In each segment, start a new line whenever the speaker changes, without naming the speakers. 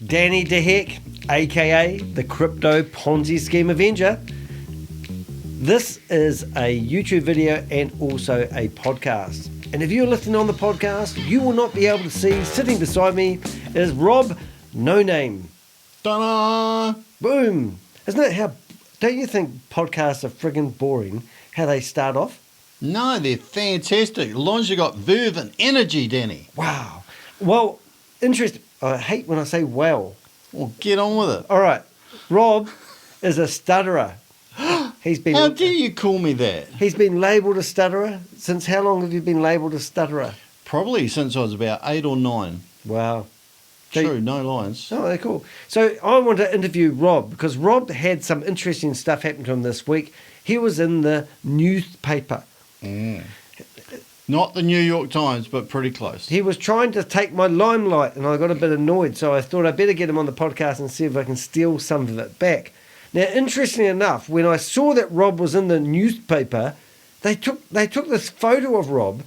Danny DeHeck, aka the Crypto Ponzi Scheme Avenger. This is a YouTube video and also a podcast. And if you're listening on the podcast, you will not be able to see, sitting beside me is Rob No Name.
Ta-da!
Boom! Isn't it how, don't you think podcasts are friggin' boring, how they start off?
No, they're fantastic. As long as you got verve and energy, Danny.
Wow. Well, interesting. I hate when I say well.
Well, get on with it.
All right. Rob is a stutterer. He's been.
How dare you call me that?
He's been labelled a stutterer. Since how long have you been labelled a stutterer?
Probably since I was about 8 or 9.
Wow.
True, no lines.
Oh, they're cool. So I want to interview Rob because Rob had some interesting stuff happen to him this week. He was in the newspaper.
Not the New York Times, but pretty close.
He was trying to take my limelight and I got a bit annoyed, so I thought I'd better get him on the podcast and see if I can steal some of it back. Now, interestingly enough, when I saw that Rob was in the newspaper, they took this photo of Rob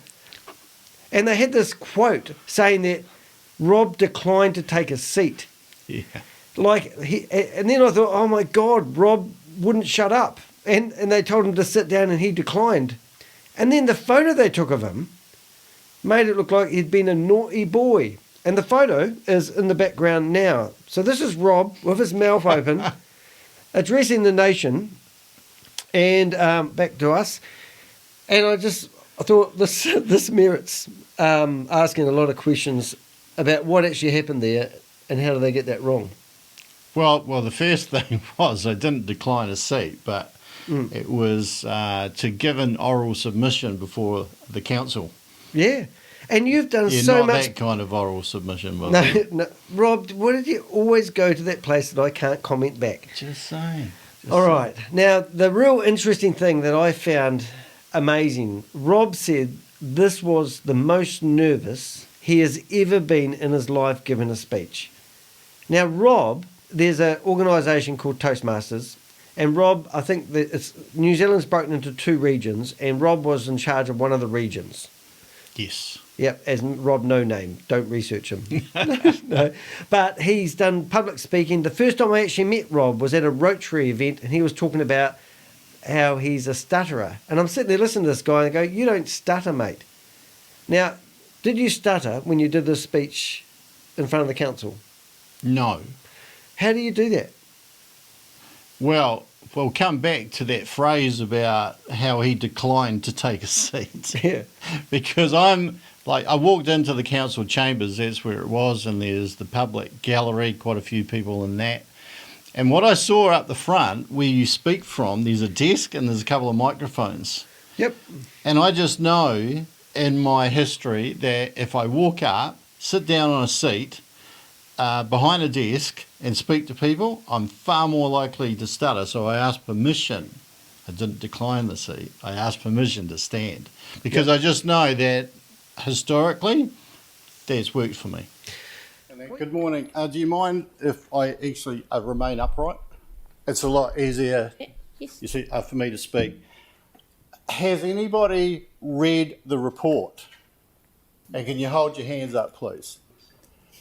and they had this quote saying that Rob declined to take a seat.
Yeah.
And then I thought, oh my God, Rob wouldn't shut up. And they told him to sit down and he declined. And then the photo they took of him made it look like he'd been a naughty boy. And the photo is in the background now. So this is Rob with his mouth open, addressing the nation and back to us. And I thought this merits asking a lot of questions about what actually happened there and how do they get that wrong.
Well, the first thing was I didn't decline a seat, but it was to give an oral submission before the council.
Yeah. And you've done
Yeah,
so
not
much.
that kind of oral submission.
No, Rob, why did you always go to that place that I can't comment back?
Just saying.
All right. Now, the real interesting thing that I found amazing, Rob said this was the most nervous he has ever been in his life giving a speech. Now, Rob, there's an organisation called Toastmasters, and Rob, I think that New Zealand's broken into 2 regions, and Rob was in charge of one of the regions.
Yes.
Yep, as Rob No Name. Don't research him. No. But he's done public speaking. The first time I actually met Rob was at a Rotary event, and he was talking about how he's a stutterer. And I'm sitting there listening to this guy, and I go, you don't stutter, mate. Now, did you stutter when you did this speech in front of the council?
No.
How do you do that?
Well, we'll come back to that phrase about how he declined to take a seat.
Yeah.
Because I walked into the council chambers, that's where it was, and there's the public gallery, quite a few people in that. And what I saw up the front, where you speak from, there's a desk and there's a couple of microphones.
Yep.
And I just know in my history that if I walk up, sit down on a seat behind a desk and speak to people, I'm far more likely to stutter. So I asked permission. I didn't decline the seat. I asked permission to stand because I just know that historically that's worked for me. Good morning. Do you mind if I actually remain upright? It's a lot easier,
Yes.
you see, for me to speak. Has anybody read the report? And can you hold your hands up, please?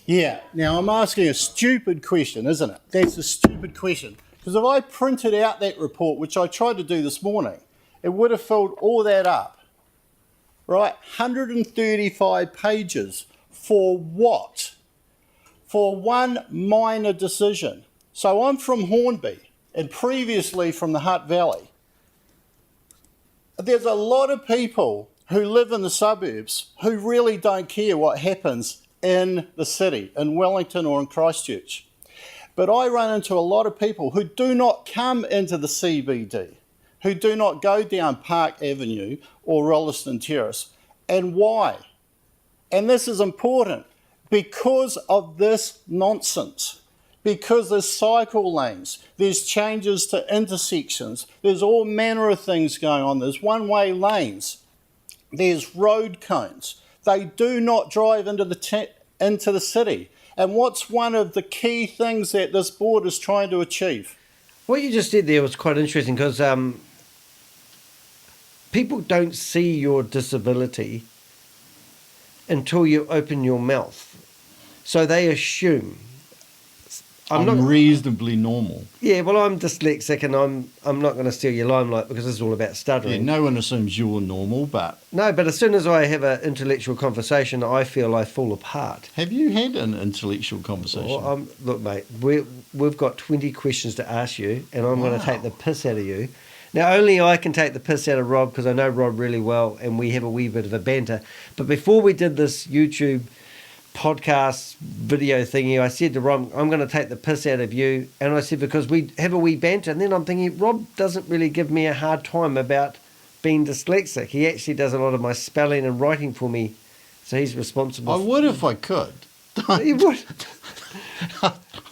Yeah. Now, I'm asking a stupid question, isn't it? That's a stupid question. Because if I printed out that report, which I tried to do this morning, it would have filled all that up. Right? 135 pages. For what? For one minor decision. So I'm from Hornby and previously from the Hutt Valley. There's a lot of people who live in the suburbs who really don't care what happens in the city, in Wellington or in Christchurch. But I run into a lot of people who do not come into the CBD, who do not go down Park Avenue or Rolleston Terrace. And why? And this is important. Because of this nonsense. Because there's cycle lanes, there's changes to intersections, there's all manner of things going on. There's one-way lanes, there's road cones. They do not drive into the city. And what's one of the key things that this board is trying to achieve?
What you just said there was quite interesting because people don't see your disability until you open your mouth. So they assume.
I'm reasonably normal.
Yeah, well, I'm dyslexic, and I'm not going to steal your limelight because this is all about stuttering.
Yeah, no one assumes you're normal, but...
No, but as soon as I have an intellectual conversation, I feel I fall apart.
Have you had an intellectual conversation?
Well, look, mate, we've got 20 questions to ask you, and I'm going to take the piss out of you. Now, only I can take the piss out of Rob because I know Rob really well, and we have a wee bit of a banter. But before we did this YouTube podcast video thingy, I said to Rob, I'm going to take the piss out of you. And I said, because we have a wee banter. And then I'm thinking, Rob doesn't really give me a hard time about being dyslexic. He actually does a lot of my spelling and writing for me. So he's responsible.
I would if I could.
You would.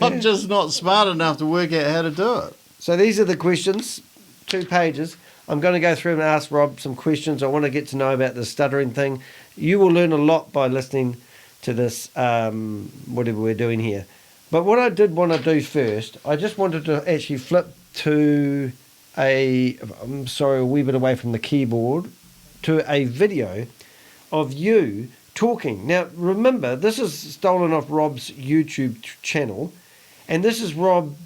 I'm just not smart enough to work out how to do it.
So these are the questions, 2 pages. I'm going to go through and ask Rob some questions. I want to get to know about the stuttering thing. You will learn a lot by listening to this, whatever we're doing here. But what I did want to do first, I just wanted to actually flip to a wee bit away from the keyboard, to a video of you talking. Now, remember, this is stolen off Rob's YouTube channel, and this is Rob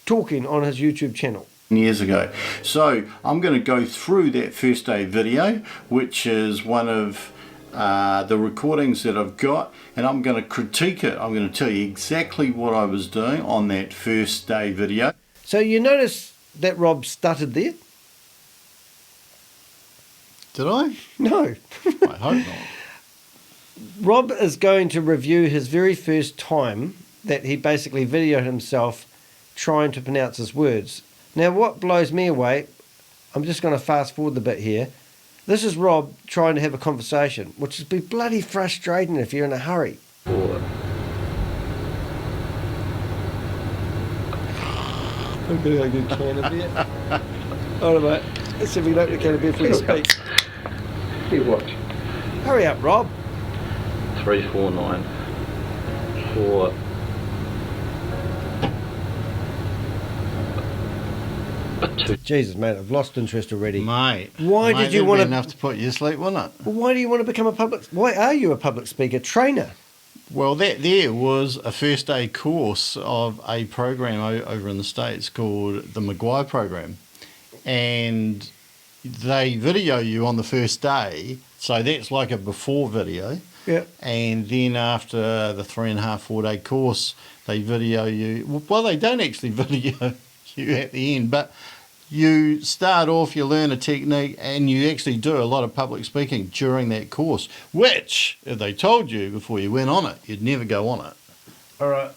talking on his YouTube channel.
Years ago. So I'm going to go through that first day video, which is one of the recordings that I've got, and I'm going to critique it. I'm going to tell you exactly what I was doing on that first day video.
So you notice that Rob stuttered there?
Did I?
No.
I hope not.
Rob is going to review his very first time that he basically videoed himself trying to pronounce his words. Now, what blows me away, I'm just going to fast forward the bit here. This is Rob trying to have a conversation, which would be bloody frustrating if you're in a hurry.
Open a good can of beer.
All right, mate. Let's see if we can open a can of beer before you speak.
You what?
Hurry up, Rob.
349 4.
Jesus, mate, I've lost interest already.
Mate,
Why did you want to...
enough to put you to sleep, wasn't it?
Well, why do you want to become a public... Why are you a public speaker trainer?
Well, that there was a first day course of a program over in the States called the Maguire program. And they video you on the first day. So that's like a before video.
Yeah.
And then after the 3.5, 4 day course, they video you. Well, they don't actually video you at the end, but you start off, you learn a technique, and you actually do a lot of public speaking during that course, which, if they told you before you went on it, you'd never go on it.
All right.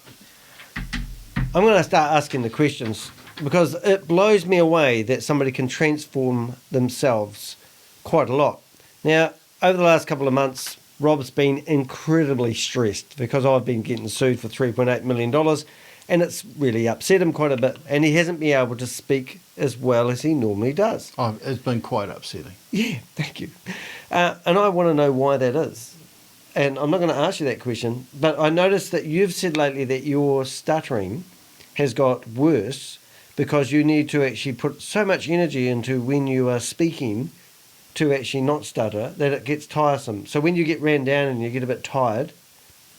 I'm going to start asking the questions because it blows me away that somebody can transform themselves quite a lot. Now, over the last couple of months, Rob's been incredibly stressed because I've been getting sued for $3.8 million, and it's really upset him quite a bit, and he hasn't been able to speak as well as he normally does.
Oh, it's been quite upsetting.
Yeah, thank you. And I want to know why that is. And I'm not going to ask you that question, but I noticed that you've said lately that your stuttering has got worse because you need to actually put so much energy into when you are speaking to actually not stutter that it gets tiresome. So when you get ran down and you get a bit tired,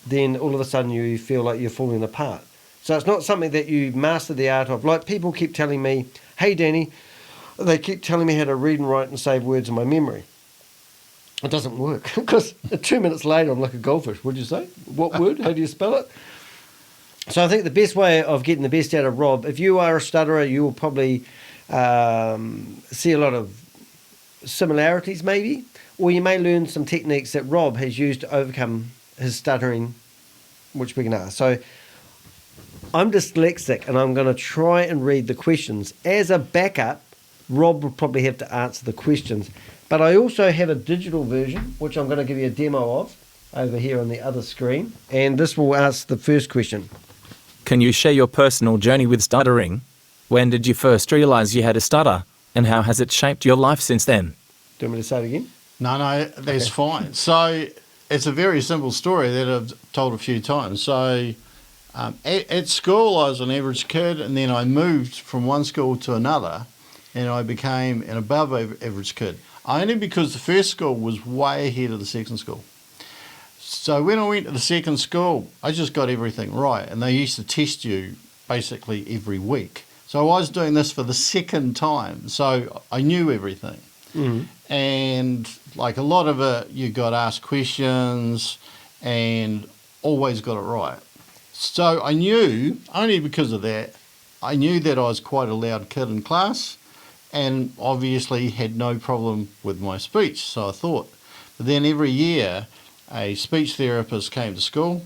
then all of a sudden you feel like you're falling apart. So it's not something that you master the art of. Like people keep telling me, hey Danny, they keep telling me how to read and write and save words in my memory. It doesn't work because 2 minutes later I'm like a goldfish. What'd you say? What word? How do you spell it? So I think the best way of getting the best out of Rob, if you are a stutterer, you will probably see a lot of similarities maybe, or you may learn some techniques that Rob has used to overcome his stuttering, which we can ask. So I'm dyslexic and I'm going to try and read the questions. As a backup, Rob will probably have to answer the questions. But I also have a digital version, which I'm going to give you a demo of over here on the other screen. And this will ask the first question.
Can you share your personal journey with stuttering? When did you first realize you had a stutter? And how has it shaped your life since then?
Do you want me to say it again?
No, that's fine. So it's a very simple story that I've told a few times. So at school, I was an average kid, and then I moved from one school to another, and I became an above average kid, only because the first school was way ahead of the second school. So when I went to the second school, I just got everything right, and they used to test you basically every week. So I was doing this for the second time, so I knew everything. And like a lot of it, you got asked questions and always got it right. So I knew, only because of that, I knew that I was quite a loud kid in class and obviously had no problem with my speech, so I thought. But then every year, a speech therapist came to school,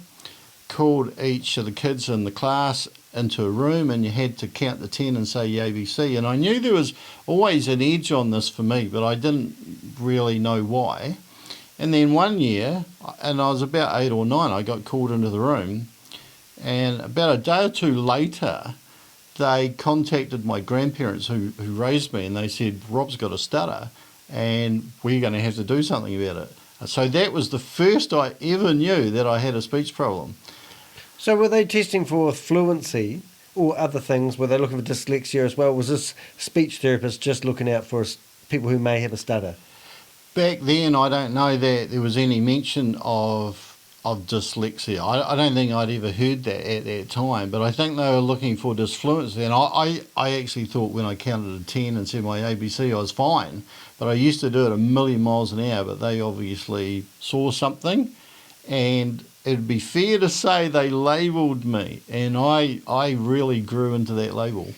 called each of the kids in the class into a room, and you had to count to 10 and say your ABC. And I knew there was always an edge on this for me, but I didn't really know why. And then one year, and I was about 8 or 9, I got called into the room, and about a day or two later, they contacted my grandparents who raised me, and they said, Rob's got a stutter, and we're going to have to do something about it. So that was the first I ever knew that I had a speech problem.
So were they testing for fluency or other things? Were they looking for dyslexia as well? Was this speech therapist just looking out for people who may have a stutter?
Back then, I don't know that there was any mention of dyslexia. I don't think I'd ever heard that at that time, but I think they were looking for dysfluency. And I actually thought when I counted to 10 and said my ABC, I was fine. But I used to do it a million miles an hour, but they obviously saw something. And it'd be fair to say they labelled me, and I really grew into that label.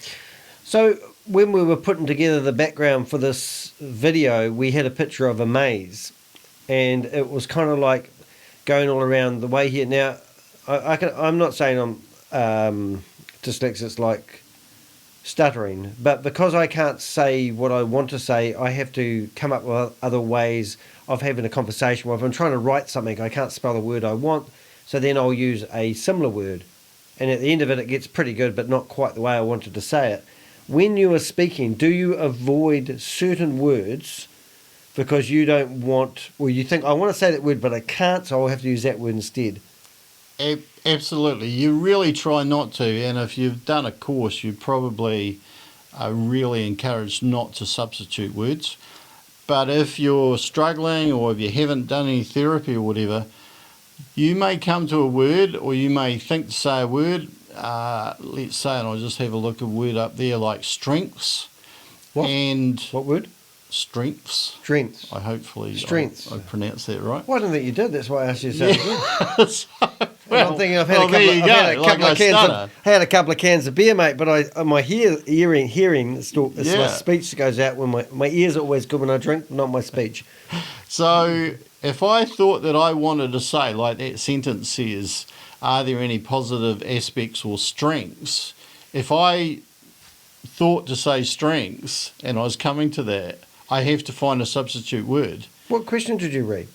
So when we were putting together the background for this video, we had a picture of a maze, and it was kind of like going all around the way here. Now, I'm not saying I'm dyslexic like stuttering, but because I can't say what I want to say, I have to come up with other ways of having a conversation. If I'm trying to write something, I can't spell the word I want, so then I'll use a similar word. And at the end of it, it gets pretty good, but not quite the way I wanted to say it. When you are speaking, do you avoid certain words because you don't want, or you think, I want to say that word, but I can't, so I'll have to use that word instead?
Absolutely. You really try not to, and if you've done a course, you probably are really encouraged not to substitute words. But if you're struggling or if you haven't done any therapy or whatever, you may come to a word or you may think to say a word. Let's say, and I'll just have a look at a word up there like strengths.
What?
And
What word?
Strengths.
Strengths.
I hopefully
Strengths.
I pronounced that right.
Well, I don't think you did. That's why I asked you to say it again.
Well,
I'm thinking I've had a couple of cans of beer, mate. But my hearing still, it's my speech that goes out when my ears are always good when I drink, not my speech.
So if I thought that I wanted to say, like that sentence says, are there any positive aspects or strengths? If I thought to say strengths and I was coming to that, I have to find a substitute word.
What question did you read?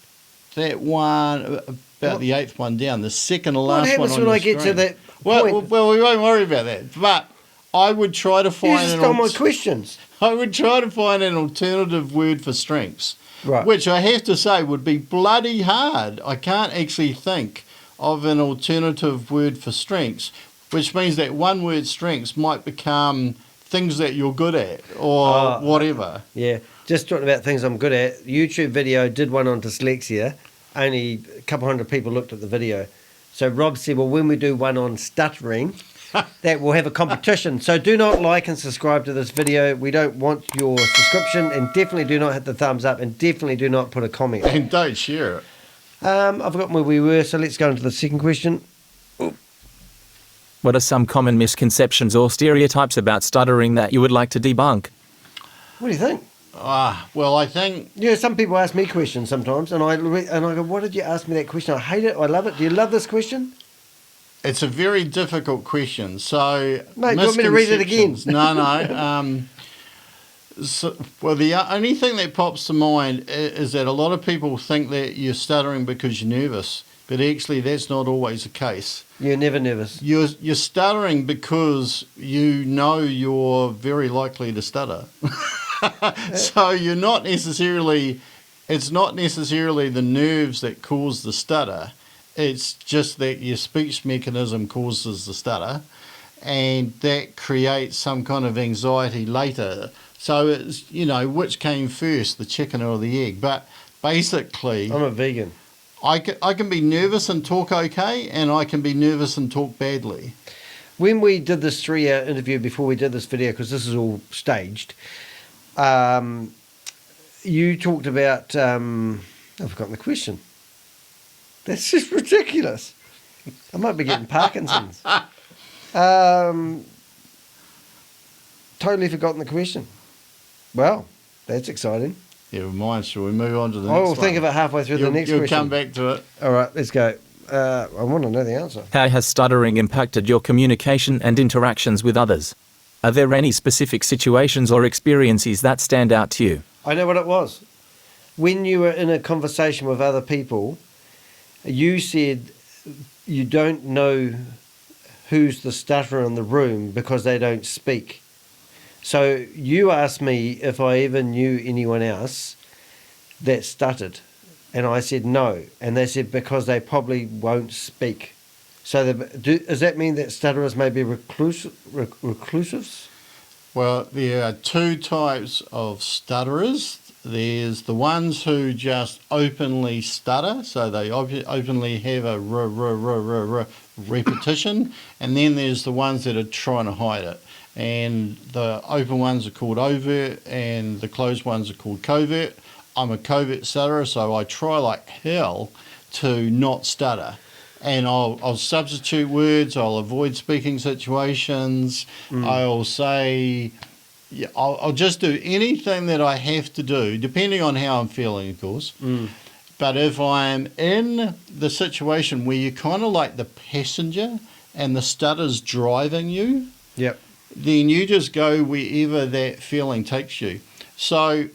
That one, about the 8th one down, the second to last one on
What happens when I get to that point?
Well, we won't worry about that. But I would try to find
You just stole my questions.
I would try to find an alternative word for strengths,
Right.
which I have to say would be bloody hard. I can't actually think of an alternative word for strengths, which means that one word strengths might become things that you're good at or whatever.
Yeah, just talking about things I'm good at. YouTube video did one on dyslexia. Only a couple hundred people looked at the video. So Rob said, well, when we do one on stuttering, that we'll have a competition. So do not like and subscribe to this video. We don't want your subscription, and definitely do not hit the thumbs up, and definitely do not put a comment.
And don't share it.
I've forgotten where we were, so let's go into the second question.
What are some common misconceptions or stereotypes about stuttering that you would like to debunk?
What do you think?
Well, I think...
Yeah, some people ask me questions sometimes, and I go, why did you ask me that question? I hate it. I love it. Do you love this question?
It's a very difficult question. So,
mate, do you want me to read it again?
No. Well, the only thing that pops to mind is that a lot of people think that you're stuttering because you're nervous, but actually that's not always the case.
You're never nervous.
You're stuttering because you know you're very likely to stutter. So you're not necessarily... It's not necessarily the nerves that cause the stutter. It's just that your speech mechanism causes the stutter, and that creates some kind of anxiety later. So it's, which came first, the chicken or the egg? But basically...
I'm a vegan.
I can be nervous and talk okay, and I can be nervous and talk badly.
when we did this 3-hour interview before we did this video, because this is all staged, you talked about, I've forgotten the question. That's just ridiculous. I might be getting Parkinson's. Totally forgotten the question. Well, that's exciting.
Yeah, mind. Shall we move on to the next one?
I'll think of it halfway through the next
You'll
question.
come back to it.
All right, let's go. I want to know the answer.
How has stuttering impacted your communication and interactions with others? Are there any specific situations or experiences that stand out to you?
I know what it was. When you were in a conversation with other people, you said you don't know who's the stutterer in the room because they don't speak. So you asked me if I ever knew anyone else that stuttered. And I said no. And they said because they probably won't speak. So does that mean that stutterers may be reclusives?
Well, there are two types of stutterers. There's the ones who just openly stutter, so they openly have a repetition, and then there's the ones that are trying to hide it. And the open ones are called overt, and the closed ones are called covert. I'm a covert stutterer, so I try like hell to not stutter. And I'll substitute words, I'll avoid speaking situations, I'll say, yeah, I'll just do anything that I have to do, depending on how I'm feeling, of course. But if I'm in the situation where you're kind of like the passenger and the stutter's driving you,
Yep.
then you just go wherever that feeling takes you. So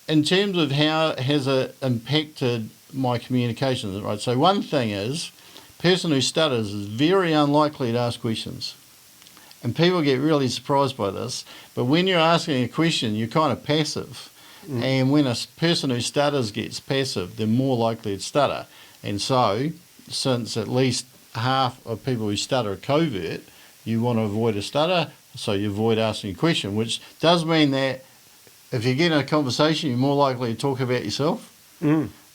in terms of how has it impacted my communications, right? So one thing is, person who stutters is very unlikely to ask questions. And people get really surprised by this. But when you're asking a question, you're kind of passive. And when a person who stutters gets passive, they're more likely to stutter. And so, since at least half of people who stutter are covert, you want to avoid a stutter, so you avoid asking a question, which does mean that if you get in a conversation, you're more likely to talk about yourself.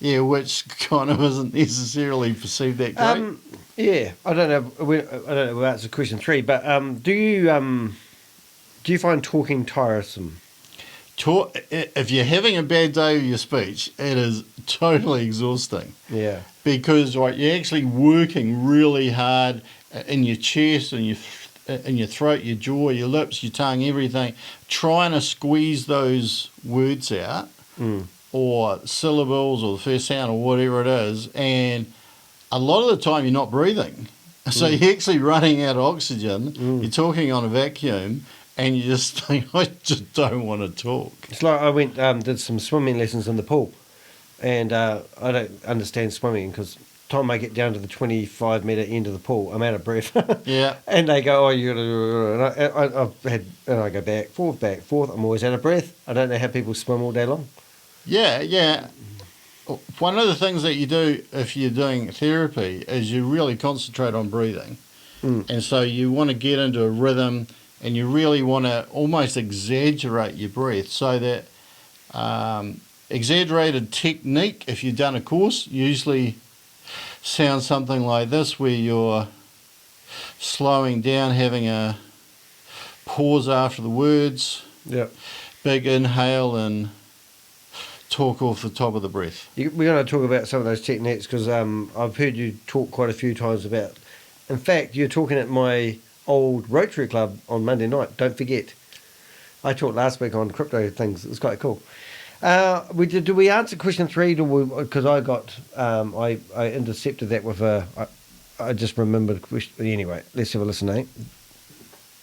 Yeah, which kind of isn't necessarily perceived that great.
Yeah, I don't know if that's question 3, but do you find talking tiresome?
If you're having a bad day with your speech, it is totally exhausting.
Yeah.
Because you're actually working really hard in your chest and your throat, your jaw, your lips, your tongue, everything, trying to squeeze those words out. Or syllables or the first sound or whatever it is, and a lot of the time you're not breathing. So you're actually running out of oxygen, you're talking on a vacuum, and you just think, I just don't want to talk.
It's like I went did some swimming lessons in the pool, and I don't understand swimming because time I get down to the 25-metre end of the pool, I'm out of breath.
Yeah.
And they go, oh, you gotta, and I go back, forth. I'm always out of breath. I don't know how people swim all day long.
Yeah. One of the things that you do if you're doing therapy is you really concentrate on breathing. And so you want to get into a rhythm and you really want to almost exaggerate your breath so that exaggerated technique, if you've done a course, usually sounds something like this, where you're slowing down, having a pause after the words, big inhale and talk off the top of the breath.
We're going to talk about some of those techniques because I've heard you talk quite a few times about. In fact, you're talking at my old Rotary Club on Monday night. Don't forget. I talked last week on crypto things. It was quite cool. Did we answer question 3? Because I got I intercepted that with I just remembered the question. Anyway, let's have a listen, eh?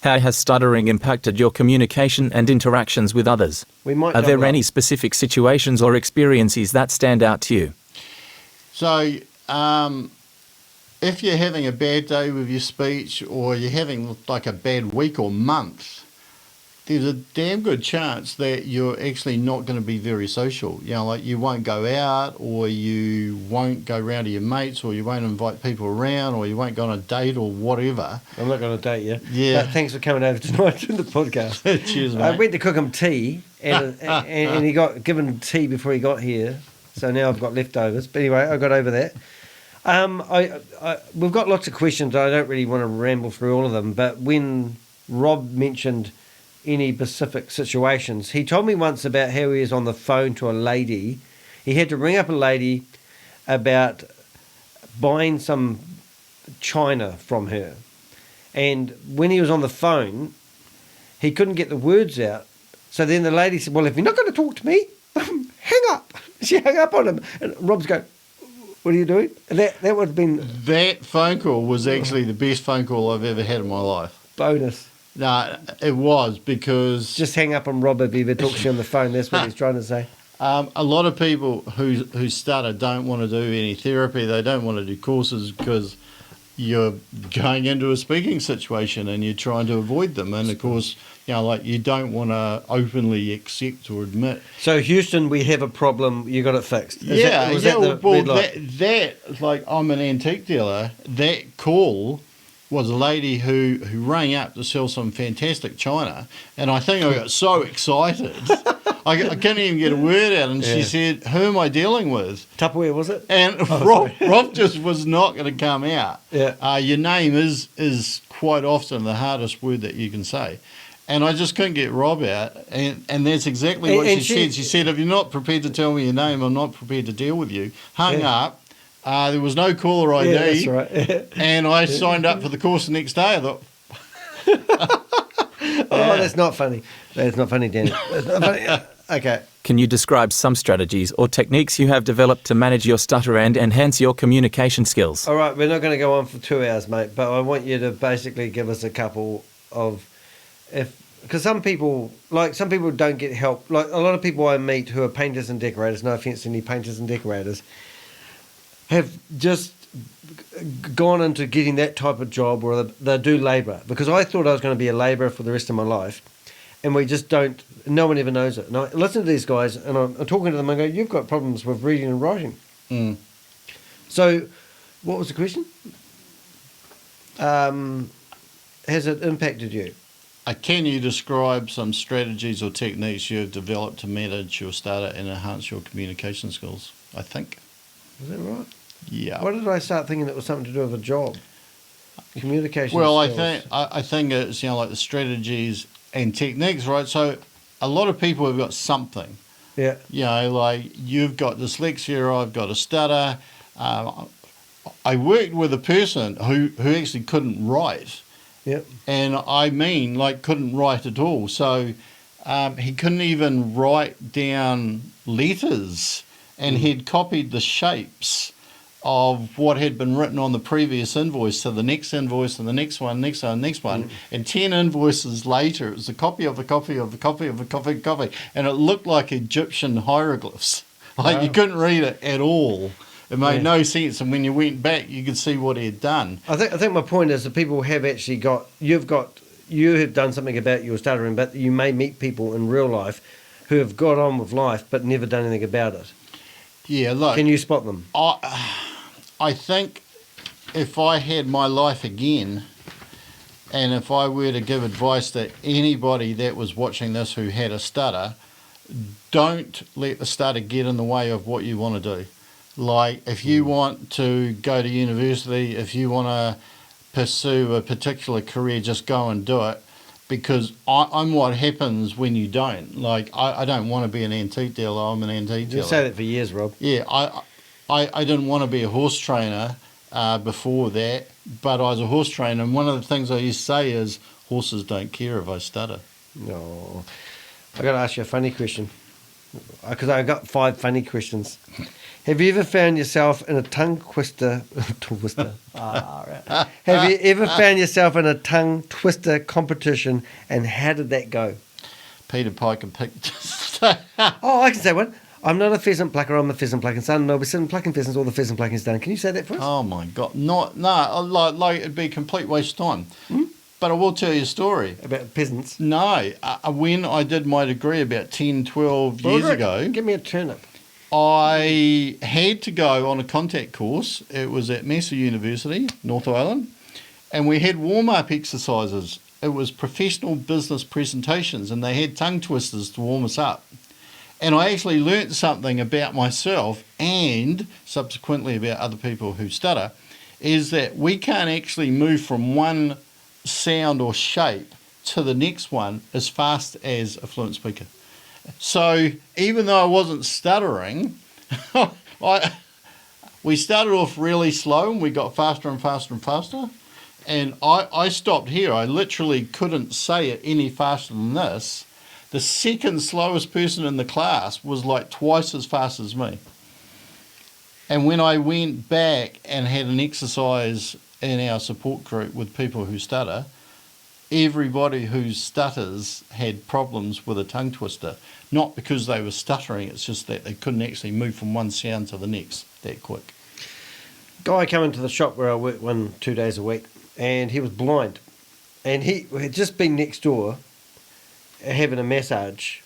How has stuttering impacted your communication and interactions with others? Are there any specific situations or experiences that stand out to you?
So, if you're having a bad day with your speech or you're having like a bad week or month, there's a damn good chance that you're actually not going to be very social. You know, like you won't go out or you won't go round to your mates or you won't invite people around or you won't go on a date or whatever.
I'm not going to date you.
Yeah.
But thanks for coming over tonight to the podcast.
Cheers, mate.
I went to cook him tea and he got given tea before he got here. So now I've got leftovers. But anyway, I got over that. We've got lots of questions. I don't really want to ramble through all of them, but when Rob mentioned any specific situations, he told me once about how he was on the phone to a lady. He had to ring up a lady about buying some china from her. And when he was on the phone, he couldn't get the words out. So then the lady said, well, if you're not going to talk to me, hang up. She hung up on him. And Rob's going, what are you doing? And that would have been...
That phone call was actually the best phone call I've ever had in my life.
Bonus.
No, it was because...
Just hang up on Rob if he ever talks to you on the phone. That's what he's trying to say.
A lot of people who stutter don't want to do any therapy. They don't want to do courses because you're going into a speaking situation and you're trying to avoid them. And, of course, like you don't want to openly accept or admit.
So, Houston, we have a problem. You got it fixed.
That, like, I'm an antique dealer. That call was a lady who rang up to sell some fantastic china. And I think I got so excited. I couldn't even get a word out, and she said, who am I dealing with?
Tupperware, was it?
And Rob just was not going to come out.
Yeah.
Your name is quite often the hardest word that you can say. And I just couldn't get Rob out, and that's exactly what she said. She said, if you're not prepared to tell me your name, I'm not prepared to deal with you. Hung up. There was no caller ID.
Yeah, that's right.
And I signed up for the course the next day. I thought...
Oh, that's not funny. That's not funny, Danny. That's not funny. Okay.
Can you describe some strategies or techniques you have developed to manage your stutter and enhance your communication skills?
All right, we're not going to go on for 2 hours, mate, but I want you to basically give us a couple of... Because some people don't get help. Like a lot of people I meet who are painters and decorators, no offence to any painters and decorators, have just gone into getting that type of job where they do labour. Because I thought I was going to be a labourer for the rest of my life, and we just don't, no one ever knows it. And I listen to these guys, and I'm talking to them, and I go, you've got problems with reading and writing.
Mm.
So, what was the question? Has it impacted you?
Can you describe some strategies or techniques you have developed to manage your stutter and enhance your communication skills? I think.
Is that right?
Yeah.
Why did I start thinking it was something to do with a job? Communication
well,
skills.
I think it's like the strategies and techniques, right? So a lot of people have got something.
Yeah.
Like you've got dyslexia, I've got a stutter. I worked with a person who actually couldn't write.
Yep.
And I mean, like, couldn't write at all. So he couldn't even write down letters, and he'd copied the shapes of what had been written on the previous invoice to the next invoice and the next one, next one, next one. And 10 invoices later, it was a copy of a copy of a copy of a copy of a copy. And it looked like Egyptian hieroglyphs. Like, you couldn't read it at all. It made no sense, and when you went back, you could see what he had done.
I think my point is that people have actually you have done something about your stuttering, but you may meet people in real life who have got on with life but never done anything about it.
Yeah, look.
Can you spot them?
I think if I had my life again, and if I were to give advice to anybody that was watching this who had a stutter, don't let the stutter get in the way of what you want to do. Like, if you want to go to university, if you want to pursue a particular career, just go and do it. Because I'm what happens when you don't. Like, I don't want to be an antique dealer. I'm an antique dealer.
You've said that for years, Rob.
Yeah, I didn't want to be a horse trainer before that, but I was a horse trainer. And one of the things I used to say is, horses don't care if I stutter.
No. I've got to ask you a funny question. Because I've got 5 funny questions. Have you ever found yourself in a tongue twister? Right. Have you ever found yourself in a tongue twister competition, and how did that go?
Peter Pike and Pick.
Oh, I can say one. I'm not a pheasant plucker, I'm a pheasant plucking son, and I'll be sitting plucking pheasants, all the pheasant plucking is done. Can you say that for us?
Oh my God. No, like it'd be a complete waste of time.
Hmm?
But I will tell you a story.
About peasants?
No. When I did my degree about 10, 12 years ago.
Give me a turnip.
I had to go on a contact course. It was at Massey University, North Island, and we had warm-up exercises. It was professional business presentations, and they had tongue twisters to warm us up. And I actually learnt something about myself and subsequently about other people who stutter, is that we can't actually move from one sound or shape to the next one as fast as a fluent speaker. So even though I wasn't stuttering, we started off really slow and we got faster and faster and faster. And I stopped here. I literally couldn't say it any faster than this. The second slowest person in the class was like twice as fast as me. And when I went back and had an exercise in our support group with people who stutter, everybody who stutters had problems with a tongue twister. Not because they were stuttering, it's just that they couldn't actually move from one sound to the next that quick.
Guy came into the shop where I work 2 days a week, and he was blind. And he had just been next door having a massage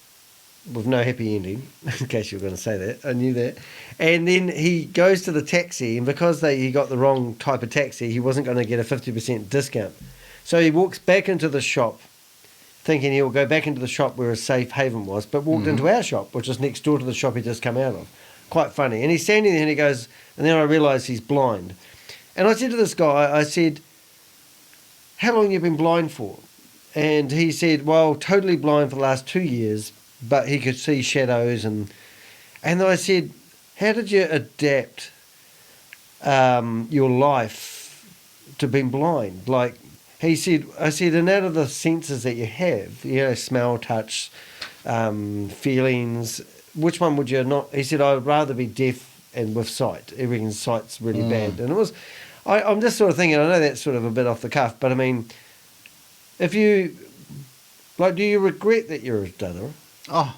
with no happy ending, in case you were going to say that. I knew that. And then he goes to the taxi, and because he got the wrong type of taxi, he wasn't going to get a 50% discount. So he walks back into the shop, thinking he'll go back into the shop where his safe haven was, but walked into our shop, which is next door to the shop he'd just come out of. Quite funny. And he's standing there and he goes, and then I realised he's blind. And I said to this guy, I said, how long have you been blind for? And he said, well, totally blind for the last 2 years, but he could see shadows. And I said, how did you adapt your life to being blind? Like, I said, and out of the senses that you have, smell, touch, feelings, which one would you not? He said, I'd rather be deaf and with sight. Everything's sight's really bad. And it was, I'm just sort of thinking, I know that's sort of a bit off the cuff, but I mean, if you, do you regret that you're a stutterer?
Oh,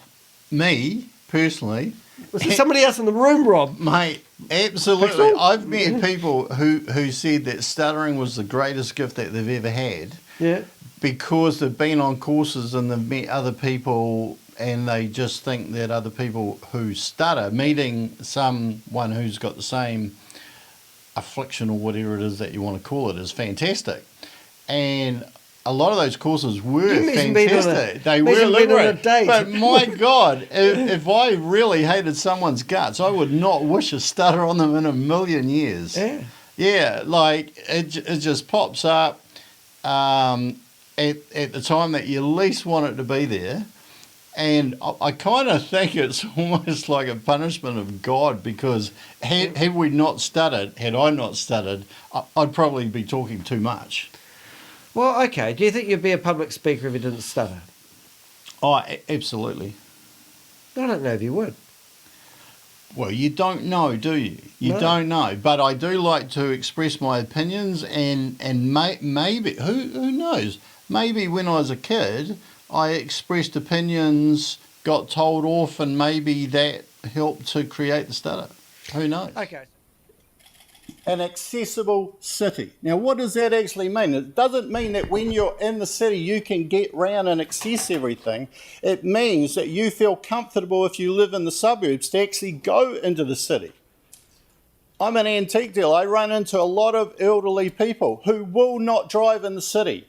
me, personally.
Was there somebody else in the room, Rob?
Mate, absolutely. I've met people who said that stuttering was the greatest gift that they've ever had.
Yeah.
Because they've been on courses and they've met other people and they just think that other people who stutter, meeting someone who's got the same affliction or whatever it is that you want to call it, is fantastic. And a lot of those courses were fantastic. They were liberating. But my God, if I really hated someone's guts, I would not wish a stutter on them in a million years.
Yeah.
Yeah, like it just pops up at the time that you least want it to be there. And I kind of think it's almost like a punishment of God, because had I not stuttered, I'd probably be talking too much.
Well, okay. Do you think you'd be a public speaker if you didn't stutter?
Oh, absolutely.
I don't know if you would.
Well, you don't know, do you? You don't know. But I do like to express my opinions, and maybe, who knows? Maybe when I was a kid, I expressed opinions, got told off, and maybe that helped to create the stutter. Who knows?
Okay.
An accessible city. Now, what does that actually mean? It doesn't mean that when you're in the city you can get round and access everything. It means that you feel comfortable if you live in the suburbs to actually go into the city. I'm an antique dealer. I run into a lot of elderly people who will not drive in the city.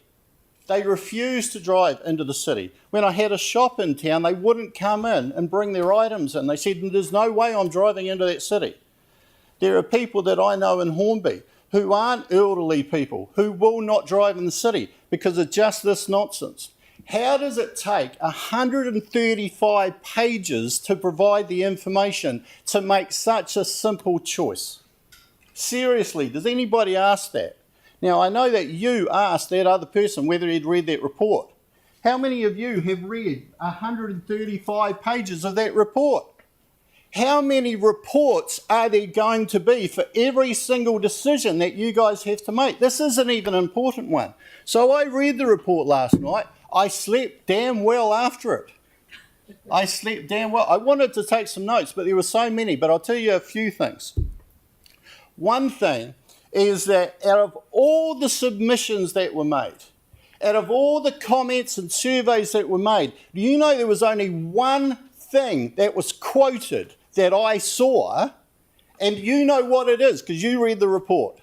They refuse to drive into the city. When I had a shop in town, they wouldn't come in and bring their items in. They said, there's no way I'm driving into that city. There are people that I know in Hornby who aren't elderly people, who will not drive in the city because of just this nonsense. How does it take 135 pages to provide the information to make such a simple choice? Seriously, does anybody ask that? Now, I know that you asked that other person whether he'd read that report. How many of you have read 135 pages of that report? How many reports are there going to be for every single decision that you guys have to make? This isn't even an important one. So I read the report last night. I slept damn well after it. I slept damn well. I wanted to take some notes, but there were so many. But I'll tell you a few things. One thing is that out of all the submissions that were made, out of all the comments and surveys that were made, do you know there was only one thing that was quoted that I saw, and you know what it is because you read the report?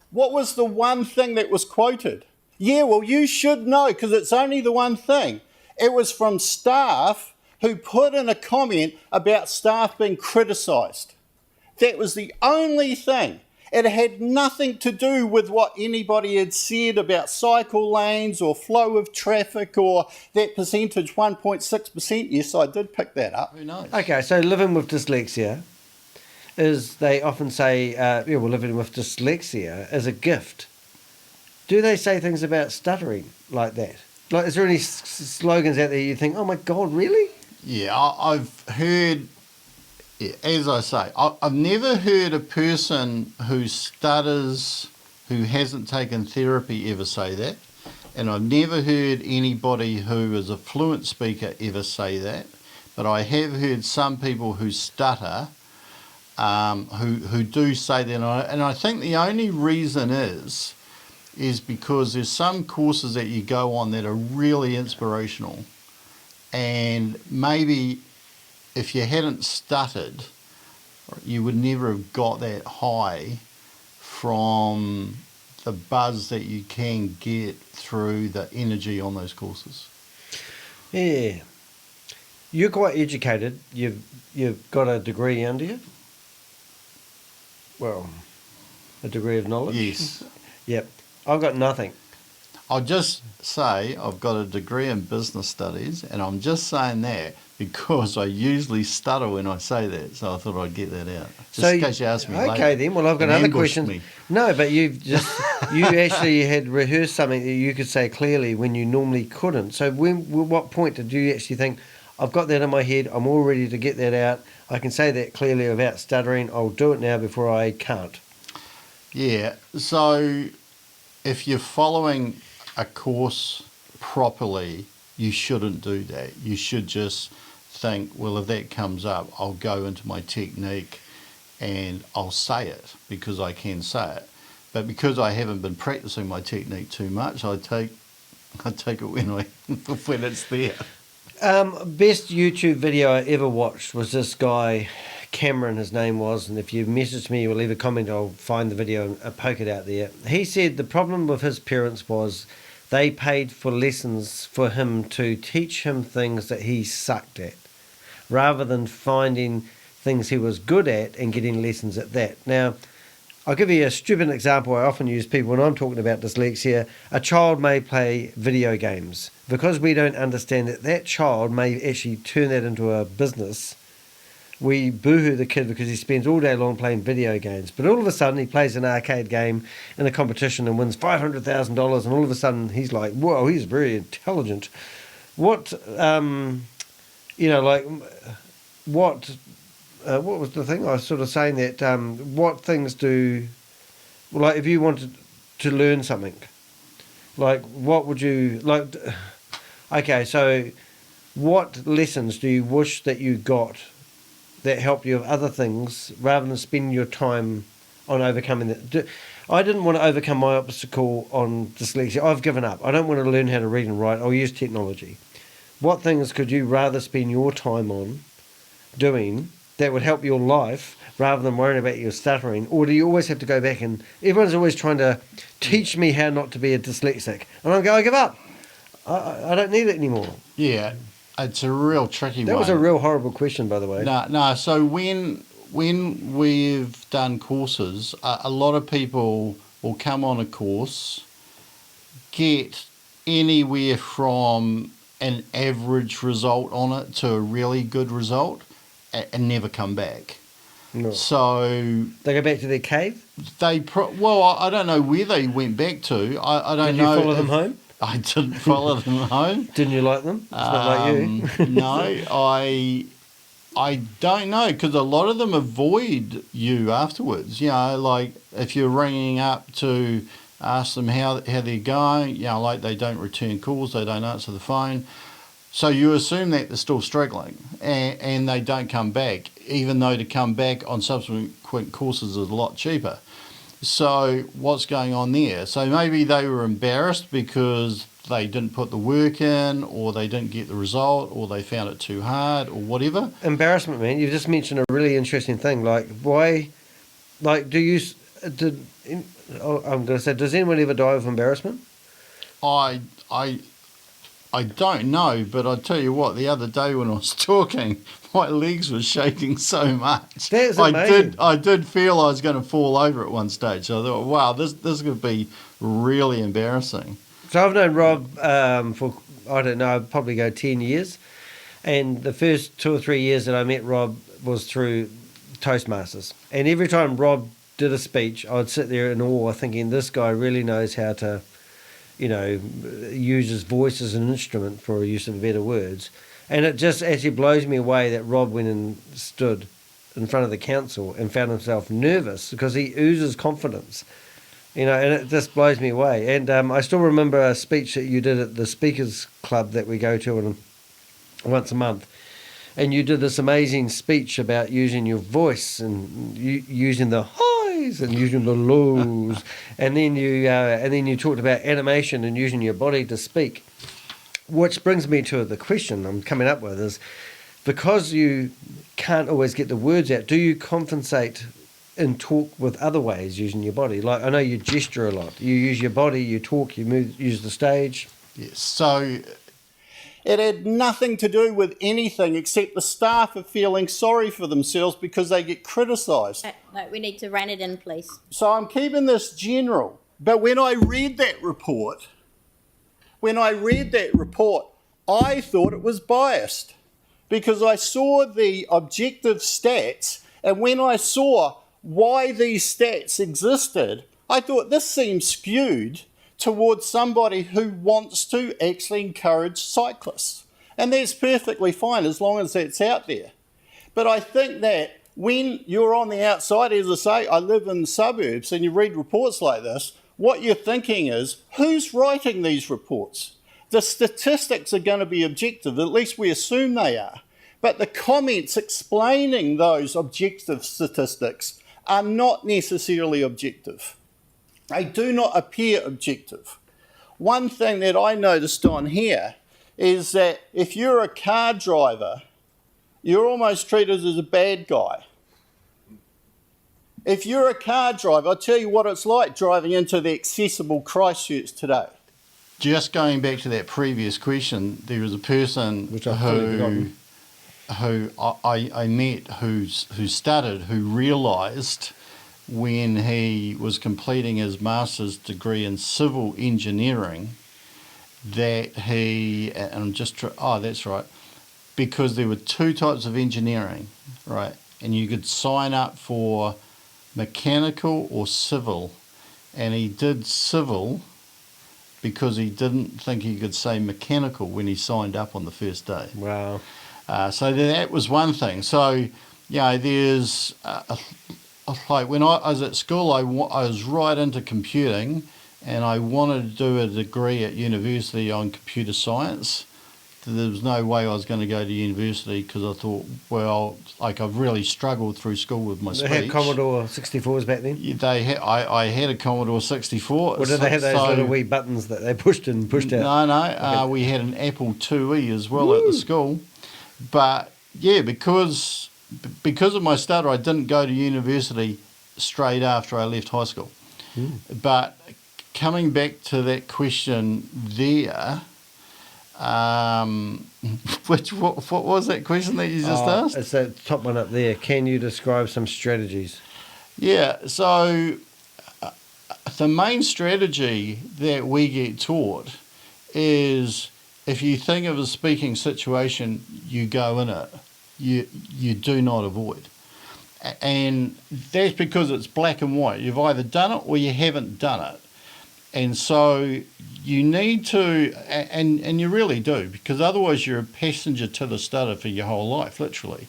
What was the one thing that was quoted? Yeah, well, you should know because it's only the one thing. It was from staff who put in a comment about staff being criticised. That was the only thing. It had nothing to do with what anybody had said about cycle lanes or flow of traffic or that percentage, 1.6%. Yes, I did pick that up. Who knows?
Okay, so living with dyslexia is, they often say, living with dyslexia is a gift. Do they say things about stuttering like that? Like, is there any slogans out there you think, oh my God, really?
Yeah, I've heard, as I say, I've never heard a person who stutters, who hasn't taken therapy, ever say that. And I've never heard anybody who is a fluent speaker ever say that. But I have heard some people who stutter, who do say that. And I think the only reason is because there's some courses that you go on that are really inspirational. And maybe if you hadn't stuttered, you would never have got that high from the buzz that you can get through the energy on those courses.
Yeah. You're quite educated. You've got a degree under you? Well, a degree of knowledge?
Yes.
Yep. I've got nothing.
I'll just say I've got a degree in business studies, and I'm just saying that because I usually stutter when I say that, so I thought I'd get that out. Just in case you ask me later.
Okay then, well I've got another question.
Me.
No, but you actually had rehearsed something that you could say clearly when you normally couldn't. So what point did you actually think, I've got that in my head, I'm all ready to get that out, I can say that clearly without stuttering, I'll do it now before I can't?
Yeah, so if you're following a course properly, you shouldn't do that. You should just think, well, if that comes up, I'll go into my technique and I'll say it because I can say it. But because I haven't been practicing my technique too much, I take it when it's there.
Best YouTube video I ever watched was this guy, Cameron his name was, and if you message me or leave a comment, I'll find the video and poke it out there. He said the problem with his parents was they paid for lessons for him to teach him things that he sucked at, rather than finding things he was good at and getting lessons at that. Now, I'll give you a stupid example I often use people when I'm talking about dyslexia. A child may play video games. Because we don't understand that that child may actually turn that into a business, we boohoo the kid because he spends all day long playing video games. But all of a sudden he plays an arcade game in a competition and wins $500,000, and all of a sudden he's like, whoa, he's very intelligent. What was the thing? I was sort of saying that, what things do, like if you wanted to learn something, like what would you, like, okay, so what lessons do you wish that you got that helped you with other things rather than spending your time on overcoming that? I didn't want to overcome my obstacle on dyslexia. I've given up. I don't want to learn how to read and write. I'll use technology. What things could you rather spend your time on doing that would help your life rather than worrying about your stuttering? Or do you always have to go back and everyone's always trying to teach me how not to be a dyslexic, and I'm going, I give up. I don't need it anymore.
Yeah, it's a real tricky one.
That was a real horrible question, by the way.
No. So when we've done courses, a lot of people will come on a course, get anywhere from an average result on it to a really good result, and never come back.
No.
So
they go back to their cave?
I don't know where they went back to. I don't know.
Did you follow them home?
I didn't follow them home.
Didn't you like them? It's not like you.
No, I don't know, because a lot of them avoid you afterwards. You know, like if you're ringing up to ask them how they're going, you know, like they don't return calls, they don't answer the phone. So you assume that they're still struggling and they don't come back, even though to come back on subsequent courses is a lot cheaper. So what's going on there? So maybe they were embarrassed because they didn't put the work in, or they didn't get the result, or they found it too hard, or whatever.
Embarrassment, man. You've just mentioned a really interesting thing. Like, why, like, I'm going to say, does anyone ever die of embarrassment?
I I don't know, but I tell you what, the other day when I was talking, my legs were shaking so much.
That's amazing.
I did feel I was going to fall over at one stage. So I thought, wow, this could be really embarrassing.
So I've known Rob for, I don't know, I'd probably go 10 years. And the first 2 or 3 years that I met Rob was through Toastmasters. And every time Rob did a speech, I'd sit there in awe thinking, this guy really knows how to, use his voice as an instrument, for use of better words. And it just actually blows me away that Rob went and stood in front of the council and found himself nervous because he oozes confidence. And it just blows me away. And I still remember a speech that you did at the Speakers Club that we go to once a month. And you did this amazing speech about using your voice and using the highs and using the lows. and then you talked about animation and using your body to speak. Which brings me to the question I'm coming up with is, because you can't always get the words out, do you compensate and talk with other ways using your body? Like, I know you gesture a lot. You use your body, you talk, you move, use the stage.
Yes, so it had nothing to do with anything except the staff are feeling sorry for themselves because they get criticised.
No, we need to rein it in, please.
So I'm keeping this general. But when I read that report, I thought it was biased because I saw the objective stats, and when I saw why these stats existed, I thought this seems skewed towards somebody who wants to actually encourage cyclists. And that's perfectly fine as long as that's out there. But I think that when you're on the outside, as I say, I live in the suburbs, and you read reports like this, what you're thinking is, who's writing these reports? The statistics are going to be objective, at least we assume they are. But the comments explaining those objective statistics are not necessarily objective. They do not appear objective. One thing that I noticed on here is that if you're a car driver, you're almost treated as a bad guy. If you're a car driver, I'll tell you what it's like driving into the accessible Christchurch today. Just going back to that previous question, there was a person who I met who stuttered, who realised when he was completing his master's degree in civil engineering that that's right, because there were two types of engineering, right, and you could sign up for mechanical or civil, and he did civil because he didn't think he could say mechanical when he signed up on the first day.
Wow.
So that was one thing. So, there's like when I was at school, I was right into computing, and I wanted to do a degree at university on computer science. There was no way I was going to go to university because I thought, well, like I've really struggled through school with my speech.
They had Commodore 64s back then?
I had a Commodore 64.
Or did they have those little wee buttons that they pushed in and pushed out?
No. Okay. We had an Apple IIe as well at the school. But, yeah, because of my stutter, I didn't go to university straight after I left high school. But coming back to that question there... what was that question that you just asked?
It's that top one up there. Can you describe some strategies?
Yeah, so the main strategy that we get taught is if you think of a speaking situation, you go in it. You do not avoid. And that's because it's black and white. You've either done it or you haven't done it. And so you need to, and you really do, because otherwise you're a passenger to the stutter for your whole life, literally.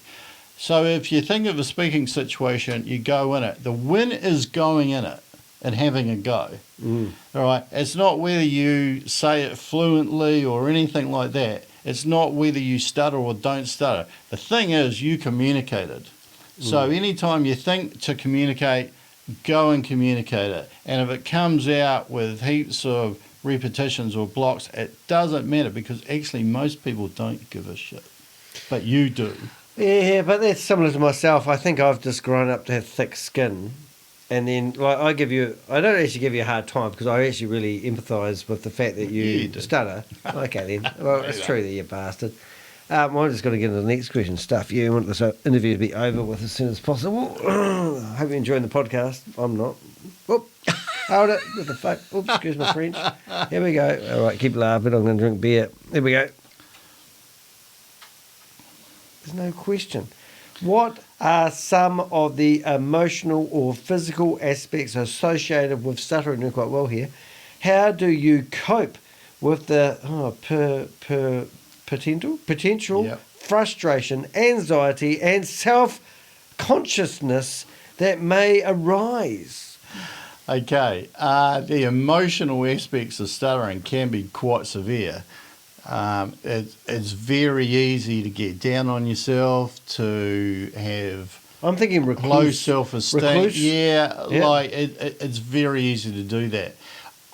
So if you think of a speaking situation, you go in it. The win is going in it and having a go. All right. It's not whether you say it fluently or anything like that. It's not whether you stutter or don't stutter. The thing is, you communicated. So anytime you think to communicate, go and communicate it. And if it comes out with heaps of repetitions or blocks, it doesn't matter, because actually most people don't give a shit. But you do.
Yeah, but that's similar to myself. I think I've just grown up to have thick skin. And then, like, I don't actually give you a hard time because I actually really empathise with the fact that you
do.
stutter. Okay, then. Well, it's true that you bastard. I'm just going to get into the next question. Stuff. You want this interview to be over with as soon as possible. Hope you're enjoying the podcast. I'm not. Whoop. Hold it. What the fuck? Oops, excuse my French. Here we go. All right, keep laughing. I'm going to drink beer. Here we go. There's no question. What are some of the emotional or physical aspects associated with stuttering? Doing quite well here. How do you cope with the potential frustration, anxiety, and self-consciousness that may arise?
Okay, the emotional aspects of stuttering can be quite severe. It's very easy to get down on yourself, to have
I'm thinking
low
recluse.
self-esteem.
Recluse?
Yeah, like it's very easy to do that.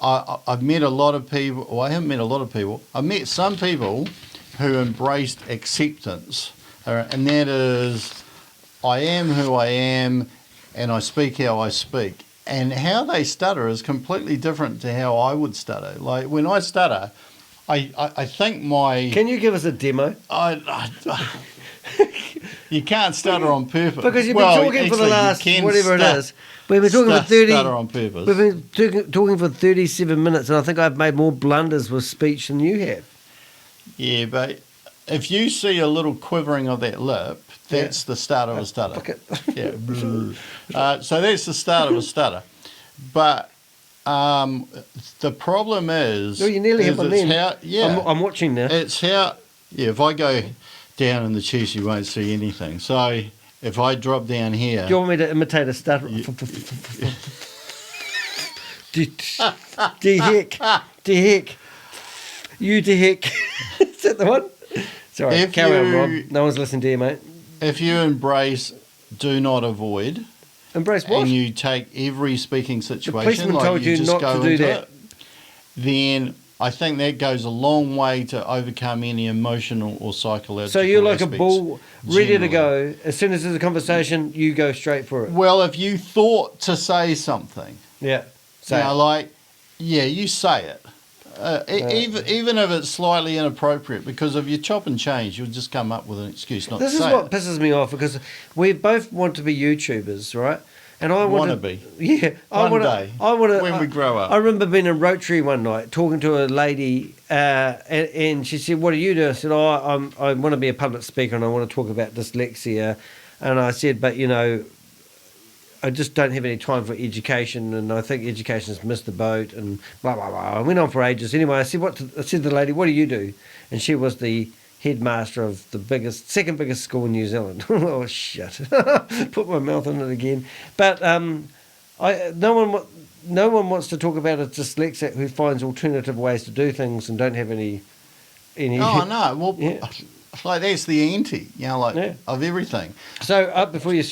I've met a lot of people. Well, I haven't met a lot of people. I've met some people who embraced acceptance, and that is, I am who I am, and I speak how I speak. And how they stutter is completely different to how I would stutter. Like when I stutter, I think my...
Can you give us a demo?
You can't stutter on purpose.
Because you've been talking for the last, whatever it is. We've been talking for 30...
Stutter on purpose.
We've been talking for 37 minutes, and I think I've made more blunders with speech than you have.
Yeah, but if you see a little quivering of that lip, that's the start of a stutter.
Okay.
Yeah. So that's the start of a stutter. But the problem is...
Oh, you nearly hit my name.
Yeah.
I'm watching now.
It's how... Yeah, if I go down in the chest, you won't see anything. So if I drop down here...
Do you want me to imitate a stutter? De heck. You de heck. Is that the one? Sorry, carry on, Rob. No one's listening to you, mate.
If you embrace, do not avoid...
Embrace what?
And you take every speaking situation,
policeman told you
just
not
go
to do
into
that.
it, then I think that goes a long way to overcome any emotional or psychological
So you're like
aspects,
a bull ready to
generally.
go. As soon as there's a conversation, you go straight for it.
Well, if you thought to say something,
Yeah.
you say it. Even if it's slightly inappropriate, because if you chop and change, you'll just come up with an excuse not
This
to
is
say
what
it.
pisses me off, because we both want to be YouTubers, right? And I want to
be.
Yeah,
One day, when we grow up.
I remember being in Rotary one night talking to a lady, and she said, "What do you do?" I said, "I want to be a public speaker and I want to talk about dyslexia." And I said, "But I just don't have any time for education, and I think education's missed the boat," and blah blah blah. I went on for ages. Anyway, I said to the lady, "What do you do?" And she was the headmaster of the second biggest school in New Zealand. Oh shit! Put my mouth on it again. But no one wants to talk about a dyslexic who finds alternative ways to do things and don't have any.
Oh no! Well,
Yeah.
like that's the anti, of everything.
So before you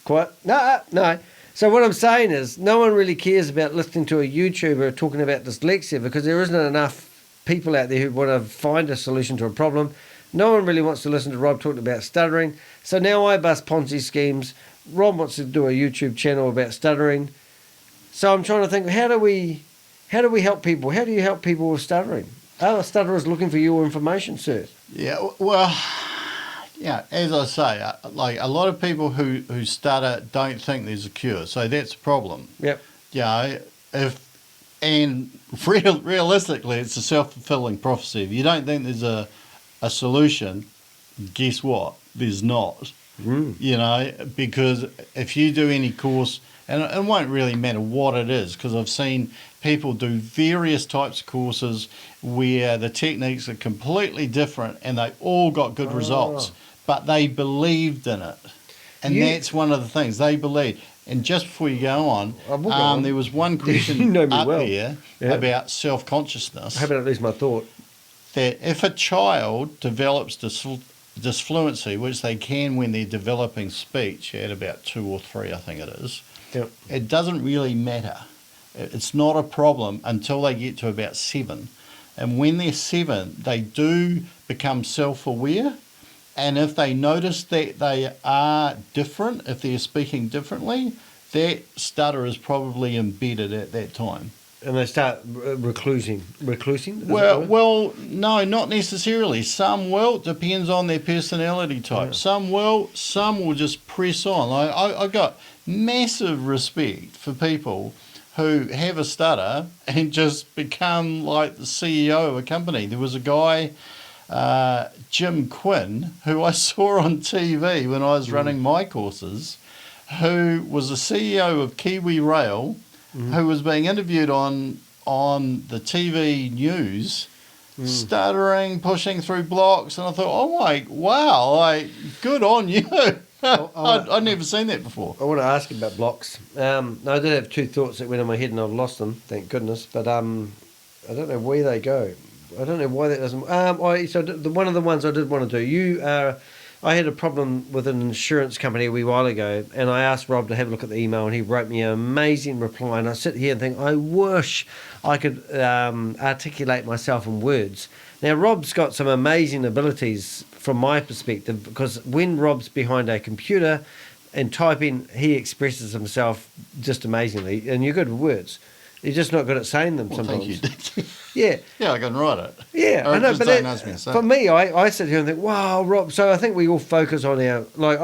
quiet. No. So what I'm saying is, no one really cares about listening to a YouTuber talking about dyslexia because there isn't enough people out there who want to find a solution to a problem. No one really wants to listen to Rob talking about stuttering. So now I bust Ponzi schemes. Rob wants to do a YouTube channel about stuttering. So I'm trying to think, how do we help people? How do you help people with stuttering? Are stutterers looking for your information, sir?
Yeah, well, as I say, like a lot of people who stutter don't think there's a cure, so that's a problem.
Yep.
Realistically, it's a self-fulfilling prophecy. If you don't think there's a solution, guess what? There's not. Because if you do any course, and it won't really matter what it is, because I've seen people do various types of courses where the techniques are completely different and they all got good results, but they believed in it. And that's one of the things, they believe. And just before you go on, there was one question
You know me
up
well.
here about self-consciousness.
I hope I don't lose my thought.
That if a child develops disfluency, which they can when they're developing speech at about 2 or 3, I think it is, it doesn't really matter. It's not a problem until they get to about 7. And when they're 7, they do become self-aware. And if they notice that they are different, if they're speaking differently, that stutter is probably embedded at that time.
And they start reclusing. Reclusing?
Well, no, not necessarily. Some will. Depends on their personality type.
Yeah.
Some will. Some will just press on. I got massive respect for people who have a stutter and just become like the CEO of a company. There was a guy, Jim Quinn, who I saw on TV when I was running my courses, who was the CEO of Kiwi Rail, who was being interviewed on the TV news, stuttering, pushing through blocks, and I thought, oh my, wow, like, good on you. I'd never seen that before.
I want to ask you about blocks. I did have two thoughts that went in my head and I've lost them, thank goodness, but I don't know where they go. I don't know why that doesn't... one of the ones I did want to do, I had a problem with an insurance company a wee while ago, and I asked Rob to have a look at the email, and he wrote me an amazing reply, and I sit here and think, I wish I could articulate myself in words. Now, Rob's got some amazing abilities from my perspective, because when Rob's behind a computer and typing, he expresses himself just amazingly, and you're good with words. You're just not good at saying them sometimes.
Thank you.
Yeah.
Yeah, I can write it.
Yeah, I know,
just
but
don't ask me to say
for
it.
me, I sit here and think, wow, Rob. So I think we all focus on our, like,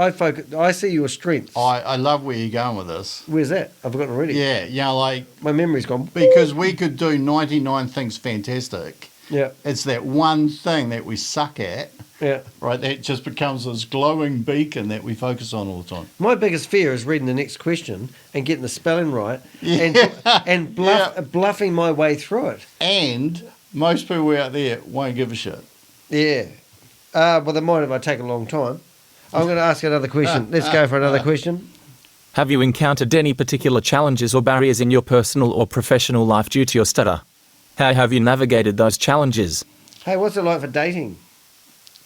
I see your strengths.
I love where you're going with this.
Where's that? I've forgotten already.
Yeah, like,
My memory's gone.
because we could do 99 things fantastic.
Yeah,
It's that one thing that we suck at,
yeah.
right? That just becomes this glowing beacon that we focus on all the time.
My biggest fear is reading the next question and getting the spelling right and bluffing my way through it.
And most people out there won't give a shit.
Yeah. Well, they might if I take a long time. I'm going to ask another question. Let's go for another question.
Have you encountered any particular challenges or barriers in your personal or professional life due to your stutter? How have you navigated those challenges?
Hey, what's it like for dating?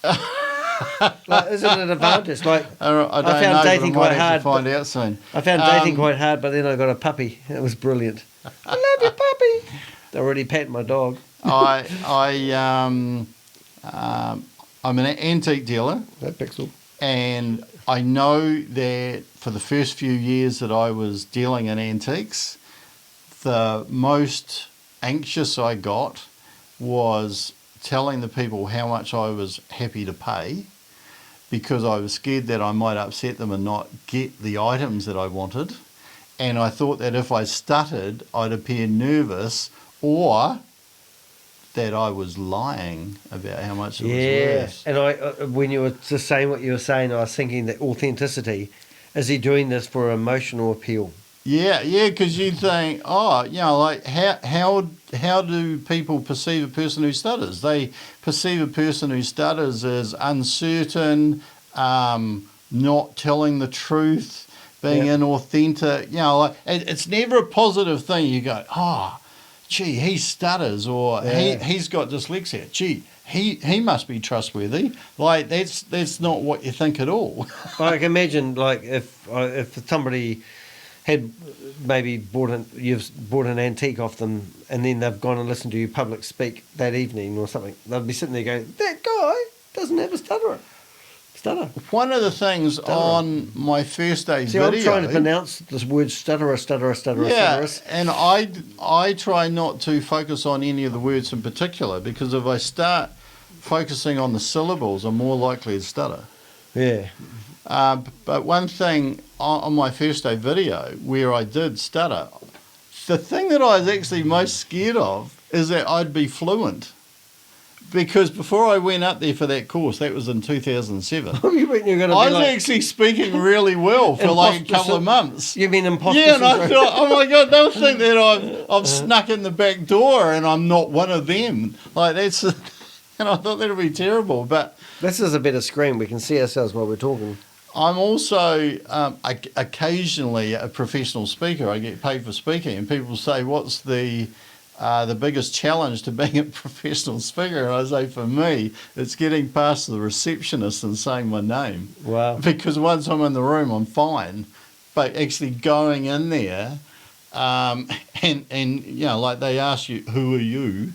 Like, isn't it an advantage? Like,
I don't
I found
know,
dating
but I might
quite
have
hard.
to find out soon.
I found dating quite hard, but then I got a puppy. It was brilliant. I love you, puppy. They're already patting my dog.
I'm an antique dealer,
That pixel.
and I know that for the first few years that I was dealing in antiques, the most anxious I got was telling the people how much I was happy to pay, because I was scared that I might upset them and not get the items that I wanted. And I thought that if I stuttered, I'd appear nervous, or that I was lying about how much it was worth.
And when you were just saying what you were saying, I was thinking that authenticity. Is he doing this for emotional appeal?
Yeah, because you think, like how do people perceive a person who stutters? They perceive a person who stutters as uncertain, not telling the truth, being inauthentic. Like it's never a positive thing. You go, gee, he stutters, or he's got dyslexia. Gee, he must be trustworthy. Like that's not what you think at all.
I can imagine, like, if somebody had maybe you've bought an antique off them, and then they've gone and listened to you public speak that evening or something, they'd be sitting there going, that guy doesn't have a stutter.
One of the things on my first day video...
I'm trying to pronounce this word stutterer.
And I try not to focus on any of the words in particular, because if I start focusing on the syllables, I'm more likely to stutter.
Yeah.
But one thing on my first day video where I did stutter, the thing that I was actually most scared of is that I'd be fluent. Because before I went up there for that course, that was in 2007,
You mean you're going to
I
be
was actually speaking really well for like a couple of months.
You mean imposter
Yeah, and I
syndrome?
thought, oh my God, they'll think that I've snuck in the back door and I'm not one of them. Like that's, and I thought that'd be terrible. But
This is a better screen. We can see ourselves while we're talking.
I'm also occasionally a professional speaker. I get paid for speaking, and people say, what's the biggest challenge to being a professional speaker? And I say, for me, it's getting past the receptionist and saying my name.
Wow.
Because once I'm in the room, I'm fine. But actually going in there, and like they ask you, who are you?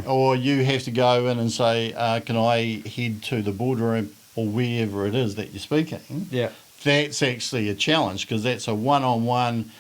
Or you have to go in and say, can I head to the boardroom or wherever it is that you're speaking?
Yeah.
that's actually a challenge because that's a one-on-one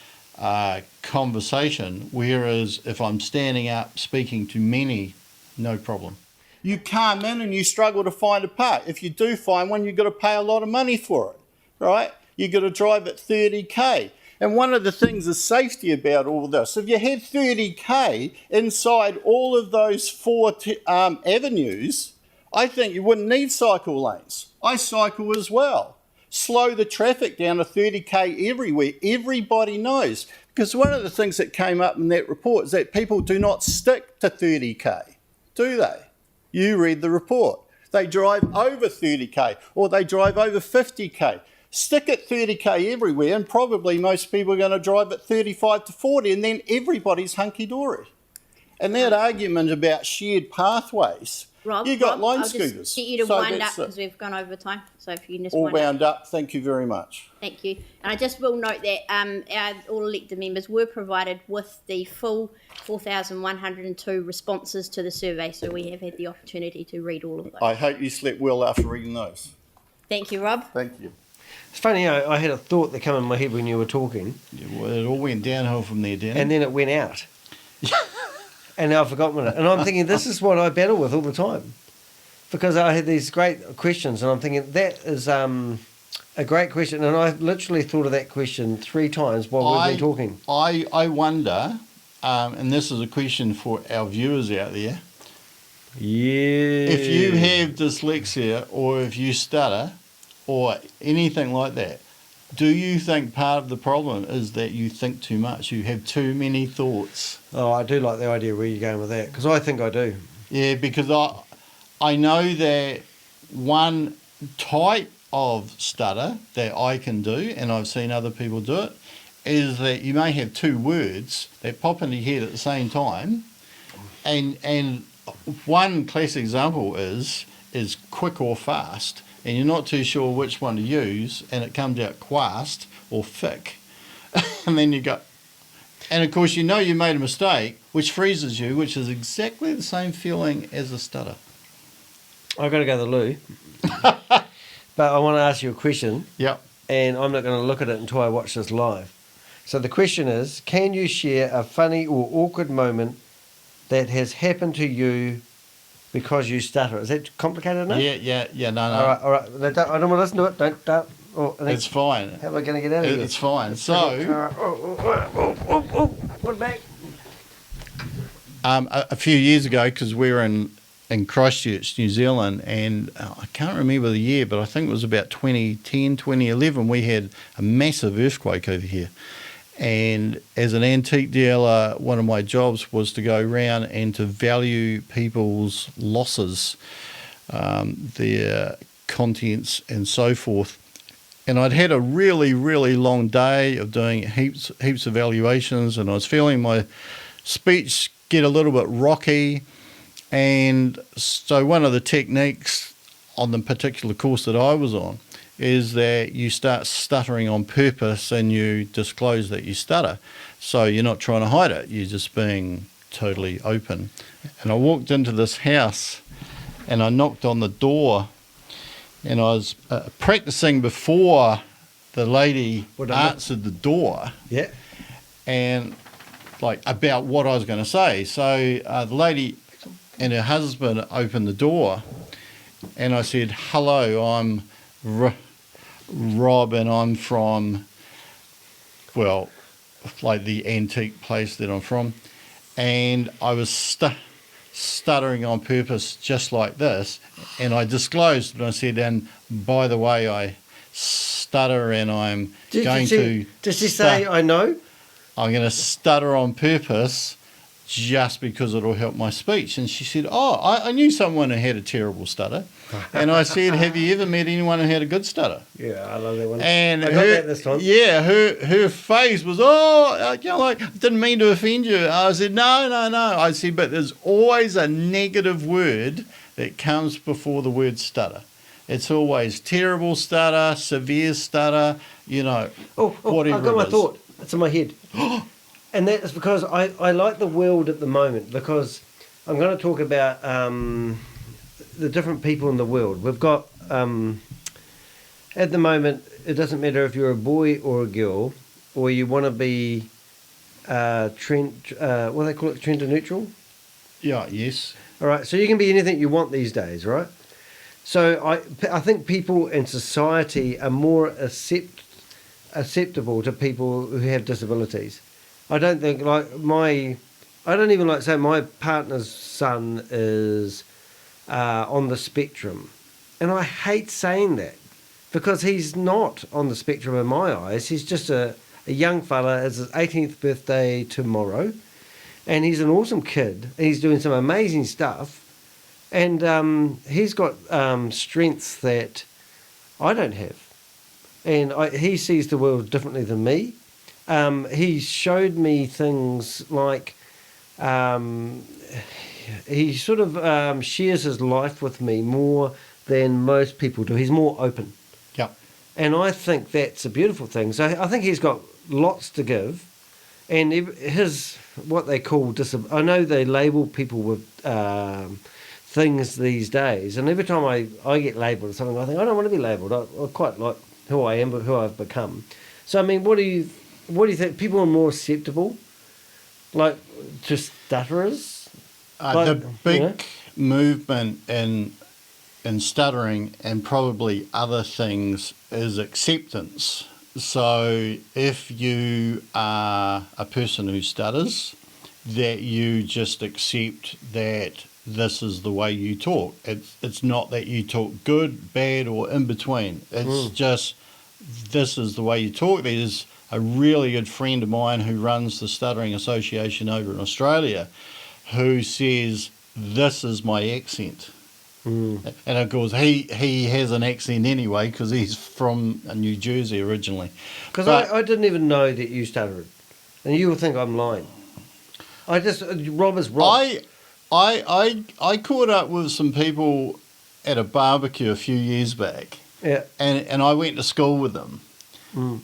conversation, whereas if I'm standing up speaking to many, no problem. You come in and you struggle to find a part. If you do find one, you've got to pay a lot of money for it, right? You've got to drive at 30k. And one of the things is safety about all this. If you had 30k inside all of those four avenues, I think you wouldn't need cycle lanes. I cycle as well. Slow the traffic down to 30k everywhere. Everybody knows. Because one of the things that came up in that report is that people do not stick to 30k, do they? You read the report. They drive over 30k or they drive over 50k. Stick at 30k everywhere and probably most people are going to drive at 35 to 40 and then everybody's hunky-dory. And that argument about shared pathways,
Rob,
you got line
I'll
scooters.
just get you to wind up because we've gone over time. So if you can just
all
wind
wound up, thank you very much.
Thank you. And I just will note that our all elected members were provided with the full 4,102 responses to the survey, so we have had the opportunity to read all of those.
I hope you slept well after reading those.
Thank you, Rob.
Thank you.
It's funny, I had a thought that came in my head when you were talking.
Yeah, well, it all went downhill from there, didn't it?
And then it went out. And now I've forgotten it. And I'm thinking, this is what I battle with all the time. Because I had these great questions, and I'm thinking, that is a great question. And I've literally thought of that question 3 times while we've been talking.
I wonder, and this is a question for our viewers out there.
Yeah.
If you have dyslexia or if you stutter or anything like that, do you think part of the problem is that you think too much? You have too many thoughts?
Oh, I do like the idea where you're going with that, because I think I do.
Yeah, because I know that one type of stutter that I can do, and I've seen other people do it, is that you may have 2 words that pop into your head at the same time, and one classic example is quick or fast, and you're not too sure which one to use, and it comes out quast or thick, and then you go, and of course you know you made a mistake, which freezes you, which is exactly the same feeling as a stutter.
I've got to go to the loo. But I want to ask you a question.
Yep.
And I'm not going to look at it until I watch this live. So the question is, can you share a funny or awkward moment that has happened to you because you stutter? Is that complicated enough?
Yeah, no.
All right. I don't want to listen to it. Don't.
It's fine.
How am I going to get out of here?
It's fine.
Put it back.
A few years ago, because we were in Christchurch, New Zealand, and I can't remember the year, but I think it was about 2010, 2011, we had a massive earthquake over here. And as an antique dealer, one of my jobs was to go around and to value people's losses, their contents and so forth. And I'd had a really, really long day of doing heaps of valuations, and I was feeling my speech get a little bit rocky. And so one of the techniques on the particular course that I was on is that you start stuttering on purpose and you disclose that you stutter. So you're not trying to hide it, you're just being totally open. And I walked into this house and I knocked on the door, and I was practicing before the lady answered the door.
Yeah.
And like about what I was going to say. So the lady and her husband opened the door, and I said, "Hello, I'm Rob, and I'm from, well, like the antique place that I'm from." And I was stuttering on purpose just like this, and I disclosed, and I said, "And by the way, I stutter, and I'm going to..."
Did she say, "I know"?
I'm going to stutter on purpose just because it'll help my speech. And she said, "Oh, I knew someone who had a terrible stutter." And I said, "Have you ever met anyone who had a good stutter?"
Yeah, I love that one.
And
I got that this time.
Yeah, her face was, like, I didn't mean to offend you. I said, no. I said, but there's always a negative word that comes before the word stutter. It's always terrible stutter, severe stutter, whatever.
I've got
it
my
is.
thought. It's in my head. And that is because I like the world at the moment, because I'm going to talk about the different people in the world. We've got at the moment, it doesn't matter if you're a boy or a girl, or you want to be what do they call it, trend neutral?
Yeah, yes.
All right, so you can be anything you want these days, right? So I think people in society are more acceptable to people who have disabilities. I don't think I don't even like saying my partner's son is on the spectrum, and I hate saying that because he's not on the spectrum in my eyes. He's just a young fella. It's his 18th birthday tomorrow, and he's an awesome kid. He's doing some amazing stuff, and he's got strengths that I don't have, and he sees the world differently than me. He showed me things like he sort of shares his life with me more than most people do. He's more open.
Yeah.
And I think that's a beautiful thing. So I think he's got lots to give. And his, what they call, I know they label people with things these days. And every time I get labelled with something, I think, I don't want to be labelled. I quite like who I am, but who I've become. So, I mean, what do you think? People are more acceptable, like, to stutterers?
The big movement in stuttering and probably other things is acceptance. So if you are a person who stutters, that you just accept that this is the way you talk. It's not that you talk good, bad, or in between. It's just this is the way you talk. There's a really good friend of mine who runs the Stuttering Association over in Australia who says, this is my accent. And of course, he has an accent anyway because he's from New Jersey originally.
Because I didn't even know that you stuttered. And you will think I'm lying. Rob is Rob.
I caught up with some people at a barbecue a few years back.
Yeah.
And I went to school with them.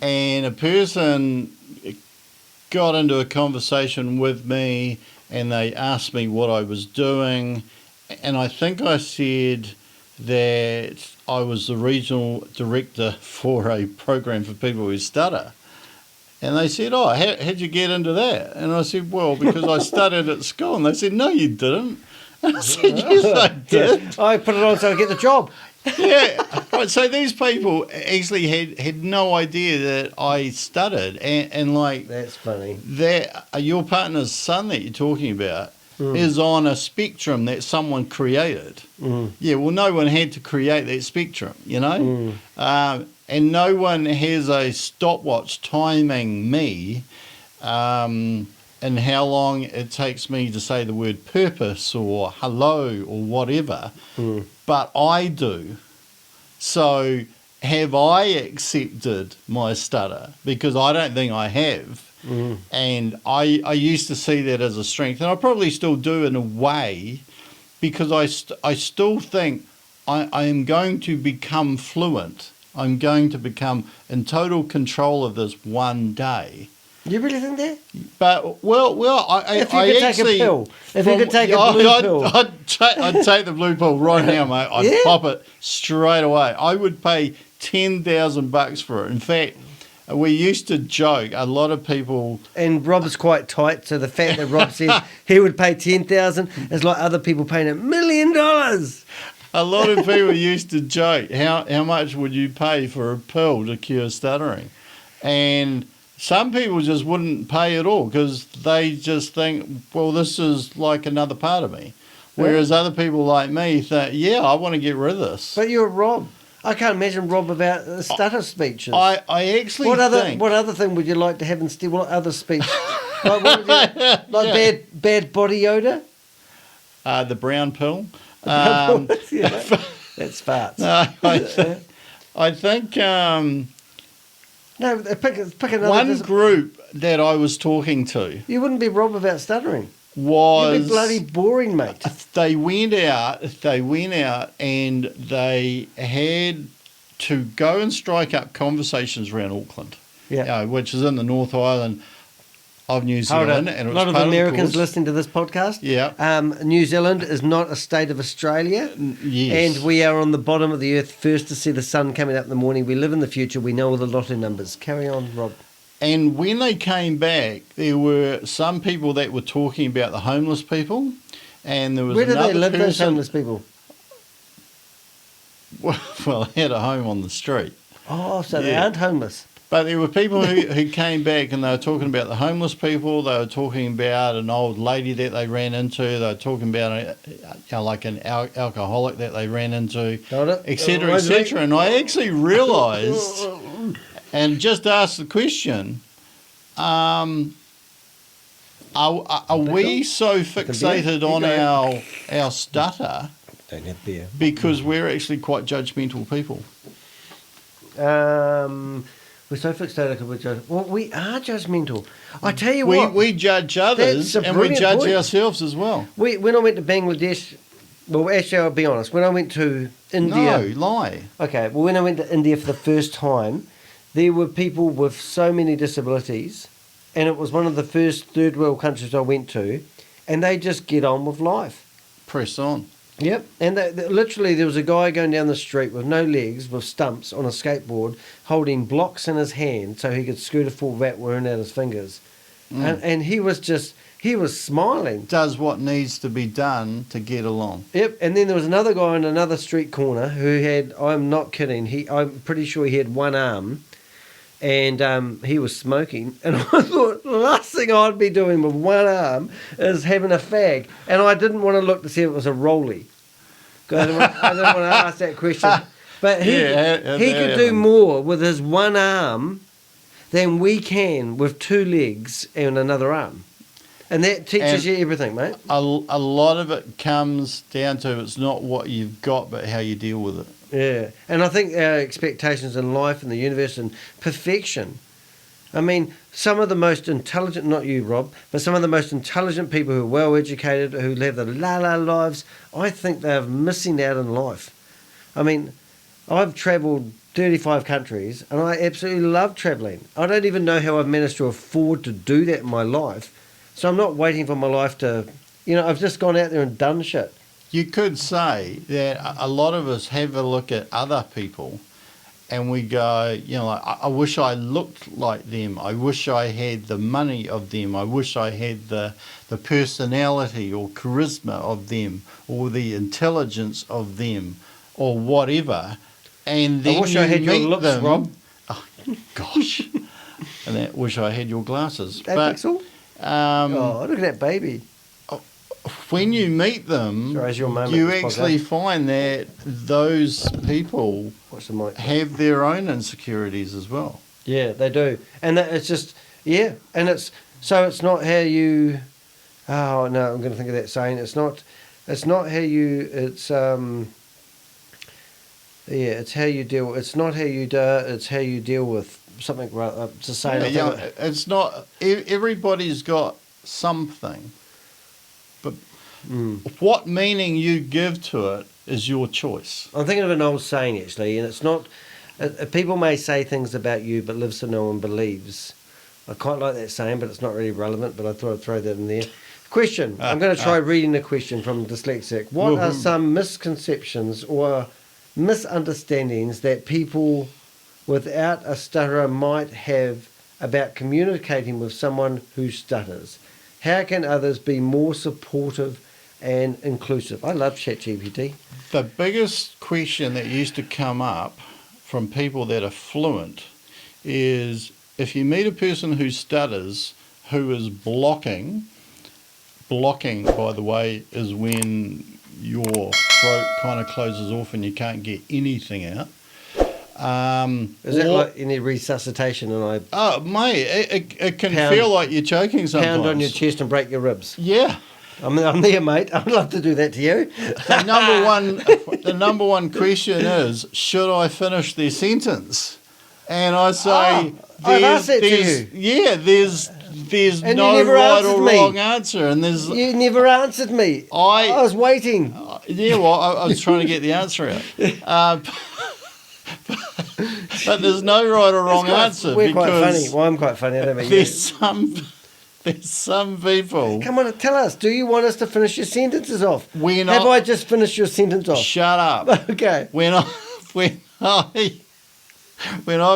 And a person got into a conversation with me and they asked me what I was doing. And I think I said that I was the regional director for a program for people who stutter. And they said, oh, how'd you get into that? And I said, well, because I studied at school. And they said, no, you didn't. And I said, yes, I did.
I put it on so I get the job.
Yeah. Right, so these people actually had no idea that I stuttered. And like...
That's funny.
Your partner's son that you're talking about is on a spectrum that someone created. Yeah, well, no one had to create that spectrum, you know? And no one has a stopwatch timing me and how long it takes me to say the word purpose or hello or whatever, but I do. So have I accepted my stutter? Because I don't think I have. And I used to see that as a strength, and I probably still do in a way, because I still think I am going to become fluent. I'm going to become in total control of this one day.
You really think that?
But
if you could take a pill, if you could take a blue pill,
I'd take the blue pill right now, mate. I'd pop it straight away. I would pay $10,000 for it. In fact, we used to joke, a lot of people... And
Rob's quite tight, so the fact that Rob says he would pay $10,000 is like other people paying $1 million.
A lot of people used to joke, how much would you pay for a pill to cure stuttering? And some people just wouldn't pay at all because they just think, well, this is like another part of me. Whereas other people like me think, yeah, I want to get rid of this.
But you're Rob. I can't imagine Rob about stutter speeches.
I actually think...
What other thing would you like to have instead? What other speech? Like bad body odour?
The brown pill.
That's farts.
No, I think...
no, pick another...
One group that I was talking to...
You wouldn't be Rob about stuttering.
Was...
You'd be bloody boring, mate.
They went out and they had to go and strike up conversations around Auckland, which is in the North Island, of New
Hold
Zealand,
on.
and it
A
was
lot of
part
Americans
the course.
listening to this podcast.
Yeah.
New Zealand is not a state of Australia.
Yes.
And we are on the bottom of the earth, first to see the sun coming up in the morning. We live in the future. We know all the lottery numbers. Carry on, Rob.
And when they came back, there were some people that were talking about the homeless people, and there was
Where do
another
they live, those
person.
homeless people?
Well, they had a home on the street.
Oh, so they
Yeah.
aren't homeless.
But there were people who came back and they were talking about the homeless people. They were talking about an old lady that they ran into. They were talking about like an alcoholic that they ran into,
Got it?
etc., etc. And I actually realised, and just asked the question, are we so fixated on our stutter
Don't have beer.
because we're actually quite judgmental people?
We're so fixated on judgment. Well, we are judgmental. I tell you what.
We judge others
That's a
and we
brilliant
judge
point.
ourselves as well.
When I went to Bangladesh, well, actually, I'll be honest. When I went to India.
No, lie.
Okay, well, when I went to India for the first time, there were people with so many disabilities, and it was one of the first third world countries I went to, and they just get on with life.
Press on.
Yep, and literally there was a guy going down the street with no legs, with stumps on a skateboard, holding blocks in his hand so he could scoot a full vat wearing out his fingers. And he was smiling.
Does what needs to be done to get along.
Yep, and then there was another guy in another street corner who had, I'm not kidding, I'm pretty sure he had one arm, and he was smoking. And I thought the last thing I'd be doing with one arm is having a fag. And I didn't want to look to see if it was a rollie. 'Cause I didn't want to ask that question. But he could do more with his one arm than we can with two legs and another arm. And that teaches you everything, mate.
A lot of it comes down to it's not what you've got, but how you deal with it.
Yeah, and I think our expectations in life and the universe and perfection. I mean, some of the most intelligent, not you, Rob, but some of the most intelligent people who are well educated, who live the la-la lives, I think they're missing out in life. I mean, I've travelled 35 countries and I absolutely love travelling. I don't even know how I've managed to afford to do that in my life. So I'm not waiting for my life to, I've just gone out there and done shit.
You could say that a lot of us have a look at other people and we go, like, I wish I looked like them. I wish I had the money of them. I wish I had the personality or charisma of them or the intelligence of them or whatever. And then
I wish I had your looks,
them,
Rob.
Oh, gosh. And that wish I had your glasses.
That
But
pixel? Look at that baby.
when you meet them,
Sorry, it's your moment,
you
this
actually
podcast.
find that those people
Watch the mic.
have their own insecurities as well.
Yeah, they do. And it's just, and it's not how you, oh no, I'm going to think of that saying. It's not how you, it's how you deal, it's not how you do, it's how you deal with something, it's a saying.
It's not, everybody's got something, but what meaning you give to it is your choice.
I'm thinking of an old saying actually, and it's not, people may say things about you, but live so no one believes. I quite like that saying, but it's not really relevant, but I thought I'd throw that in there. Question. I'm going to try reading the question from Dyslexic. What are some misconceptions or misunderstandings that people without a stutterer might have about communicating with someone who stutters? How can others be more supportive and inclusive? I love ChatGPT.
The biggest question that used to come up from people that are fluent is if you meet a person who stutters, who is blocking, by the way, is when your throat kind of closes off and you can't get anything out.
Is that like any resuscitation? And
Oh, mate, it can feel like you're choking sometimes.
pound on your chest and break your ribs.
Yeah.
I'm there, mate. I'd love to do that to you.
The number one question is, should I finish their sentence? And I say,
I've asked that to you.
Yeah, there's
And
no
you never
right or
answered me.
wrong answer, and there's
You never answered me. I was waiting.
yeah. Well, I was trying to get the answer out, but there's no right or wrong answer
We're quite funny.
because
Well, I'm quite funny. I don't know about you.
there's some There's some people.
Come on, tell us. Do you want us to finish your sentences off?
When
Have I just finished your sentence off?
Shut up.
Okay.
When I've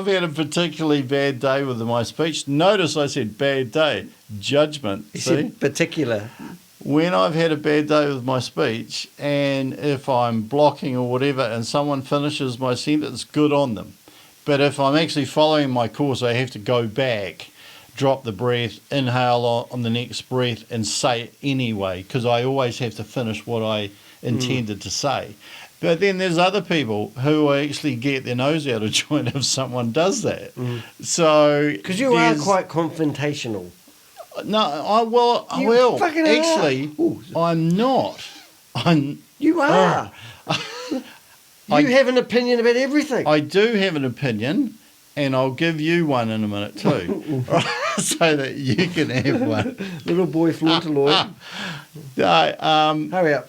had a particularly bad day with my speech, notice I said bad day, judgment.
You
see?
said particular.
When I've had a bad day with my speech, and if I'm blocking or whatever, and someone finishes my sentence, good on them. But if I'm actually following my course, I have to go back, drop the breath, inhale on the next breath, and say it anyway, because I always have to finish what I intended to say. But then there's other people who actually get their nose out of joint if someone does that. So
Because you are quite confrontational.
no, I will.
You fucking are.
Actually,
Ooh.
I'm not.
You are. You have an opinion about everything.
I do have an opinion, and I'll give you one in a minute too, so that you can have one.
Little boy flaunterloid. Hurry up.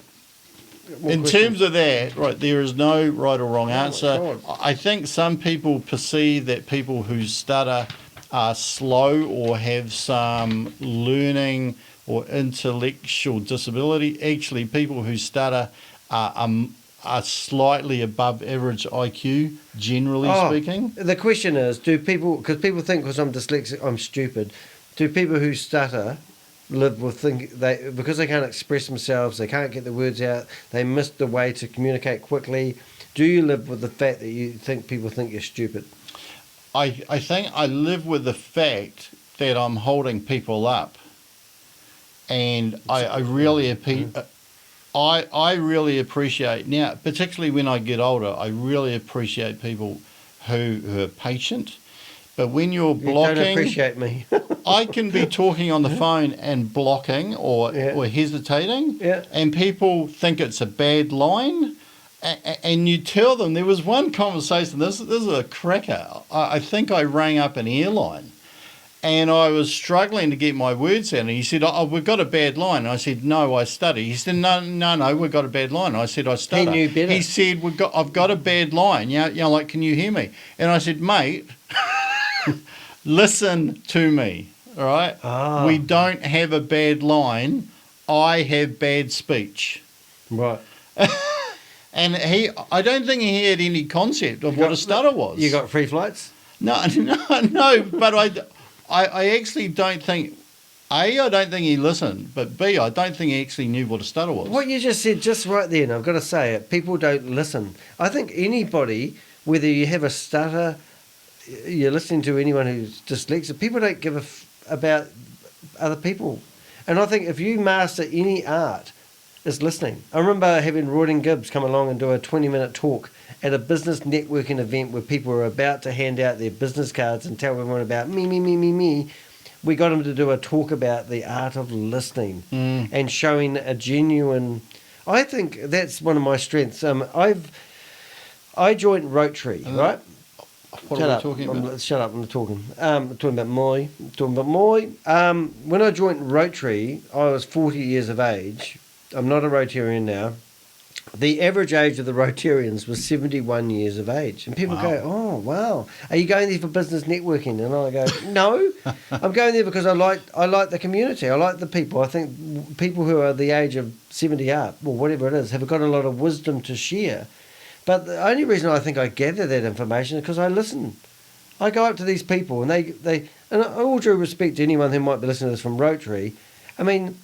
In terms of that, right, there is no right or wrong answer.
God.
I think some people perceive that people who stutter are slow or have some learning or intellectual disability. Actually, people who stutter are slightly above average IQ, generally speaking.
The question is, do people, because people think because I'm dyslexic, I'm stupid, do people who stutter live with because they can't express themselves, they can't get the words out, they miss the way to communicate quickly, do you live with the fact that you think people think you're stupid?
I think I live with the fact that I'm holding people up, and I really appreciate now, particularly when I get older, I really appreciate people who are patient. But when you're blocking,
You don't appreciate me.
I can be talking on the phone and blocking or hesitating, and people think it's a bad line. And you tell them, there was one conversation, this is a cracker. I think I rang up an airline, and I was struggling to get my words out. And he said, "Oh, we've got a bad line." And I said, "No, I stutter." He said, No, we've got a bad line. And I said, "I stutter."
He knew better.
He said, "I've got a bad line. Like, can you hear me?" And I said, "Mate, listen to me, all right? We don't have a bad line. I have bad speech."
Right.
And I don't think he had any concept of what a stutter was.
You got free flights?
No, but I actually don't think, A, I don't think he listened, but B, I don't think he actually knew what a stutter was.
What you just said just right then, I've got to say it, people don't listen. I think anybody, whether you have a stutter, you're listening to anyone who's dyslexic, people don't give about other people. And I think if you master any art, it's listening. I remember having Roydon Gibbs come along and do a 20-minute talk at a business networking event where people were about to hand out their business cards and tell everyone about me. We got him to do a talk about the art of listening and showing a genuine... I think that's one of my strengths. I joined Rotary, right?
What are we talking about?
Shut up, I'm talking. I'm talking about Moi. When I joined Rotary, I was 40 years of age. I'm not a Rotarian now. The average age of the Rotarians was 71 years of age. And people go, "Oh, wow. Are you going there for business networking?" And I go, "No, I'm going there because I like the community. I like the people. I think people who are the age of 70 up, or whatever it is, have got a lot of wisdom to share." But the only reason I think I gather that information is because I listen. I go up to these people, and they and all due respect to anyone who might be listening to this from Rotary, I mean,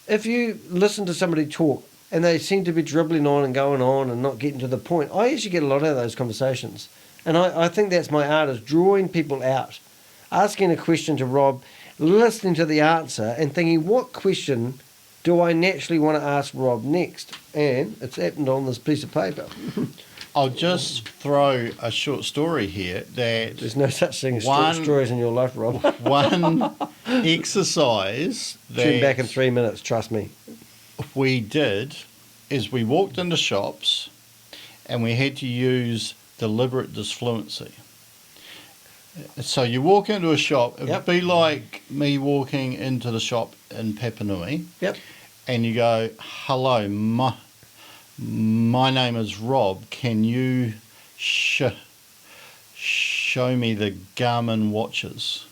if you listen to somebody talk and they seem to be dribbling on and going on and not getting to the point, I usually get a lot out of those conversations. And I think that's my art, is drawing people out, asking a question to Rob, listening to the answer and thinking, what question do I naturally want to ask Rob next? And it's happened on this piece of paper.
I'll just throw a short story here that...
There's no such thing as short stories in your life, Rob.
One exercise that...
Tune back in 3 minutes, trust me.
We did is we walked into shops and we had to use deliberate disfluency. So you walk into a shop, it would be like me walking into the shop in Papanui.
Yep.
And you go, "Hello, my name is Rob. Can you show me the Garmin watches?"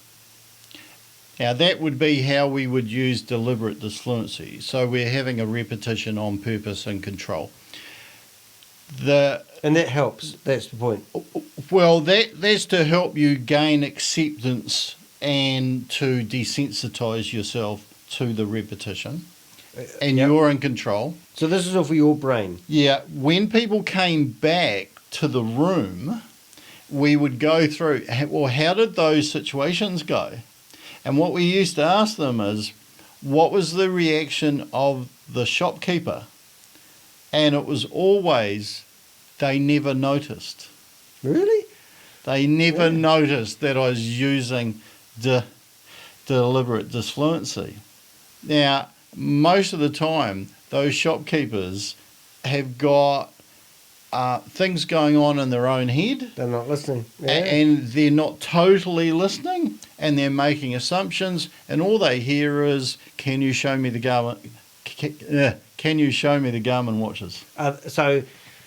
Now, that would be how we would use deliberate disfluency. So we're having a repetition on purpose and control.
And that helps. That's the point.
Well, that's to help you gain acceptance and to desensitize yourself to the repetition. And
Yep.
you're in control.
So this is all for your brain.
Yeah, when people came back to the room, we would go through, well, how did those situations go? And what we used to ask them is, what was the reaction of the shopkeeper? And it was always, they never noticed.
Really?
They never noticed that I was using deliberate disfluency. Now, most of the time, those shopkeepers have got things going on in their own head.
They're not listening. Yeah.
And they're not totally listening, and they're making assumptions, and all they hear is, can you show me the Garmin? Can you show me the Garmin watches?
So,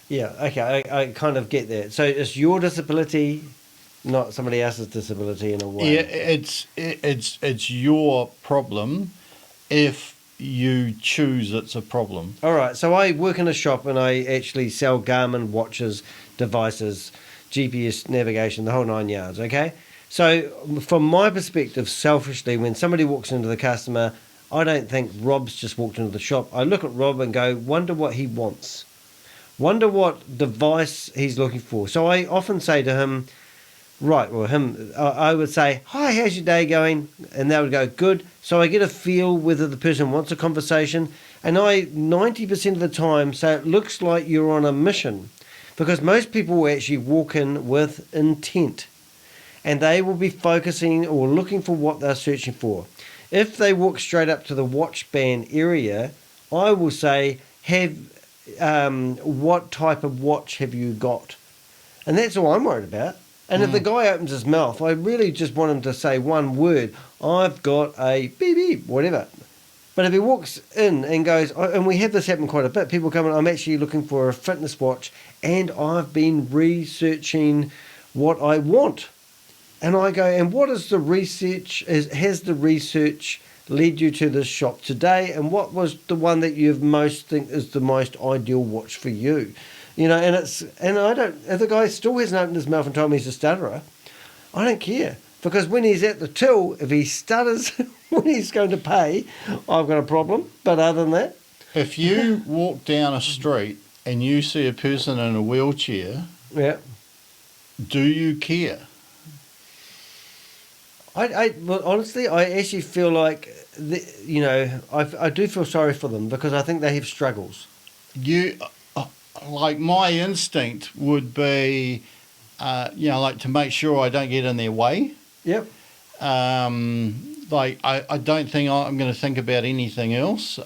yeah, okay, I kind of get that. So it's your disability, not somebody else's disability in a way.
Yeah, it's your problem if you choose it's a problem.
All right, so I work in a shop and I actually sell Garmin watches, devices, GPS navigation, the whole 9 yards, okay? So from my perspective, selfishly, when somebody walks into the customer, I don't think Rob's just walked into the shop. I look at Rob and go, wonder what he wants. Wonder what device he's looking for. So I often say to him, I would say, hi, how's your day going? And they would go, good. So I get a feel whether the person wants a conversation. And I, 90% of the time, say it looks like you're on a mission. Because most people will actually walk in with intent. And they will be focusing or looking for what they're searching for. If they walk straight up to the watch band area, I will say, what type of watch have you got? And that's all I'm worried about. And if the guy opens his mouth, I really just want him to say one word. I've got a beep beep, whatever. But if he walks in and goes, and we have this happen quite a bit, people come in, I'm actually looking for a fitness watch and I've been researching what I want. And I go, and what is the research, has the research led you to this shop today? And what was the one that you most think is the most ideal watch for you? You know, if the guy still hasn't opened his mouth and told me he's a stutterer, I don't care. Because when he's at the till, if he stutters when he's going to pay, I've got a problem. But other than that.
If you walk down a street and you see a person in a wheelchair, do you care?
Well, honestly, I actually feel like, I do feel sorry for them because I think they have struggles.
Like my instinct would be, like to make sure I don't get in their way.
Yep.
I don't think I'm going to think about anything else.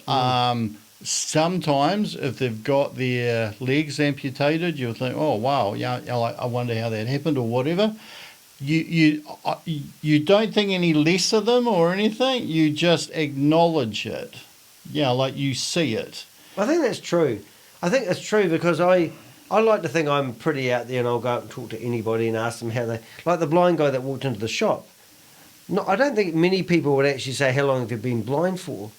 Sometimes if they've got their legs amputated, you'll think, oh wow, I wonder how that happened or whatever. You don't think any less of them or anything. You just acknowledge it. Like you see it.
I think that's true. I think that's true because I like to think I'm pretty out there and I'll go out and talk to anybody and ask them how they... Like the blind guy that walked into the shop. No, I don't think many people would actually say, how long have you been blind for?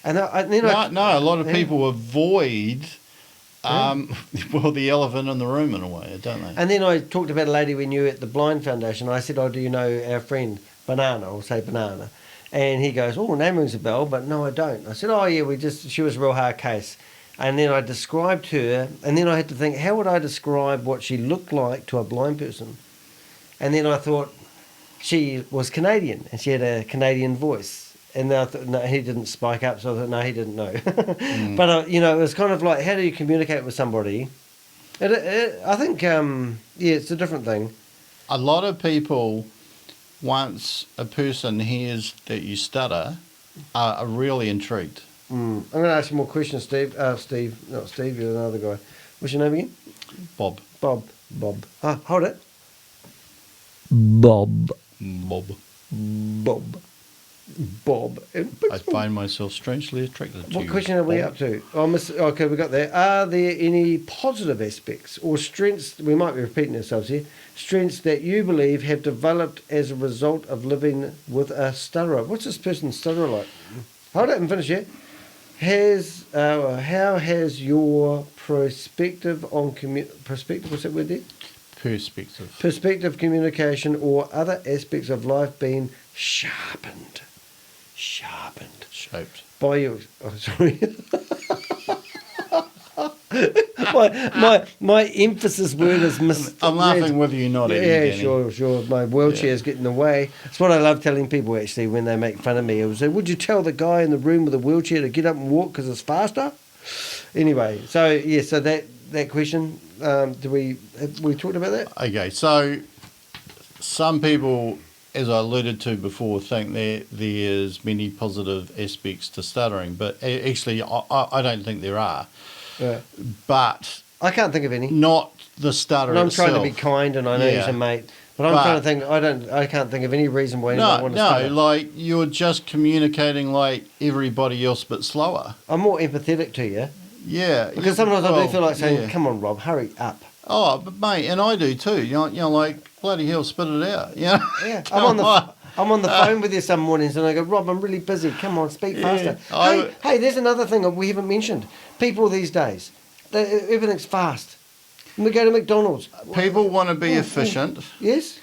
And a
lot of people avoid... the elephant in the room in a way, don't they?
And then I talked about a lady we knew at the Blind Foundation. I said, do you know our friend Banana? I'll say Banana. And he goes, name rings a bell, but no, I don't. I said, she was a real hard case. And then I described her, and then I had to think, how would I describe what she looked like to a blind person? And then I thought she was Canadian, and she had a Canadian voice. And then I thought, no, he didn't spike up, so I thought, no, he didn't know. But, it was kind of like, how do you communicate with somebody? I think, it's a different thing.
A lot of people, once a person hears that you stutter, are really intrigued.
I'm going to ask you more questions, Steve. Not Steve, you're another guy. What's your name again?
Bob.
Bob. Hold it.
Bob.
Bob. Bob. And
I find myself strangely attracted to you.
what question are we
Bob.
up to? Okay, we got there. Are there any positive aspects or strengths, we might be repeating ourselves here, strengths that you believe have developed as a result of living with a stutterer? What's this person's stutterer like? Hold it and finish it. How has your perspective on perspective, what's that word there? Perspective, communication, or other aspects of life been sharpened
Shaped.
by you? Oh, sorry. my emphasis word is
I'm laughing with you, not at you,
Yeah,
Danny.
sure. My wheelchair's getting in the way. It's what I love telling people, actually, when they make fun of me. I would say, would you tell the guy in the room with the wheelchair to get up and walk because it's faster? Anyway, so that question, have we talked about that?
Okay, so some people, as I alluded to before, think there's many positive aspects to stuttering, but actually I don't think there are.
Yeah.
But
I can't think of any.
not the stutter
And I'm
itself.
trying to be kind, and I know he's a mate, but I'm trying to think. I can't think of any reason why anyone want to stutter.
like you're just communicating like everybody else, but slower.
I'm more empathetic to you
Yeah,
because sometimes I do feel like saying,
yeah.
"Come on, Rob, hurry up."
Oh, but mate, and I do too. You know, like bloody hell, spit it out. You know?
Yeah, I'm on the phone with you some mornings, and I go, "Rob, I'm really busy. Come on, speak faster." Hey, there's another thing that we haven't mentioned. People these days, everything's fast. When we go to McDonald's,
People want to be efficient.
yes.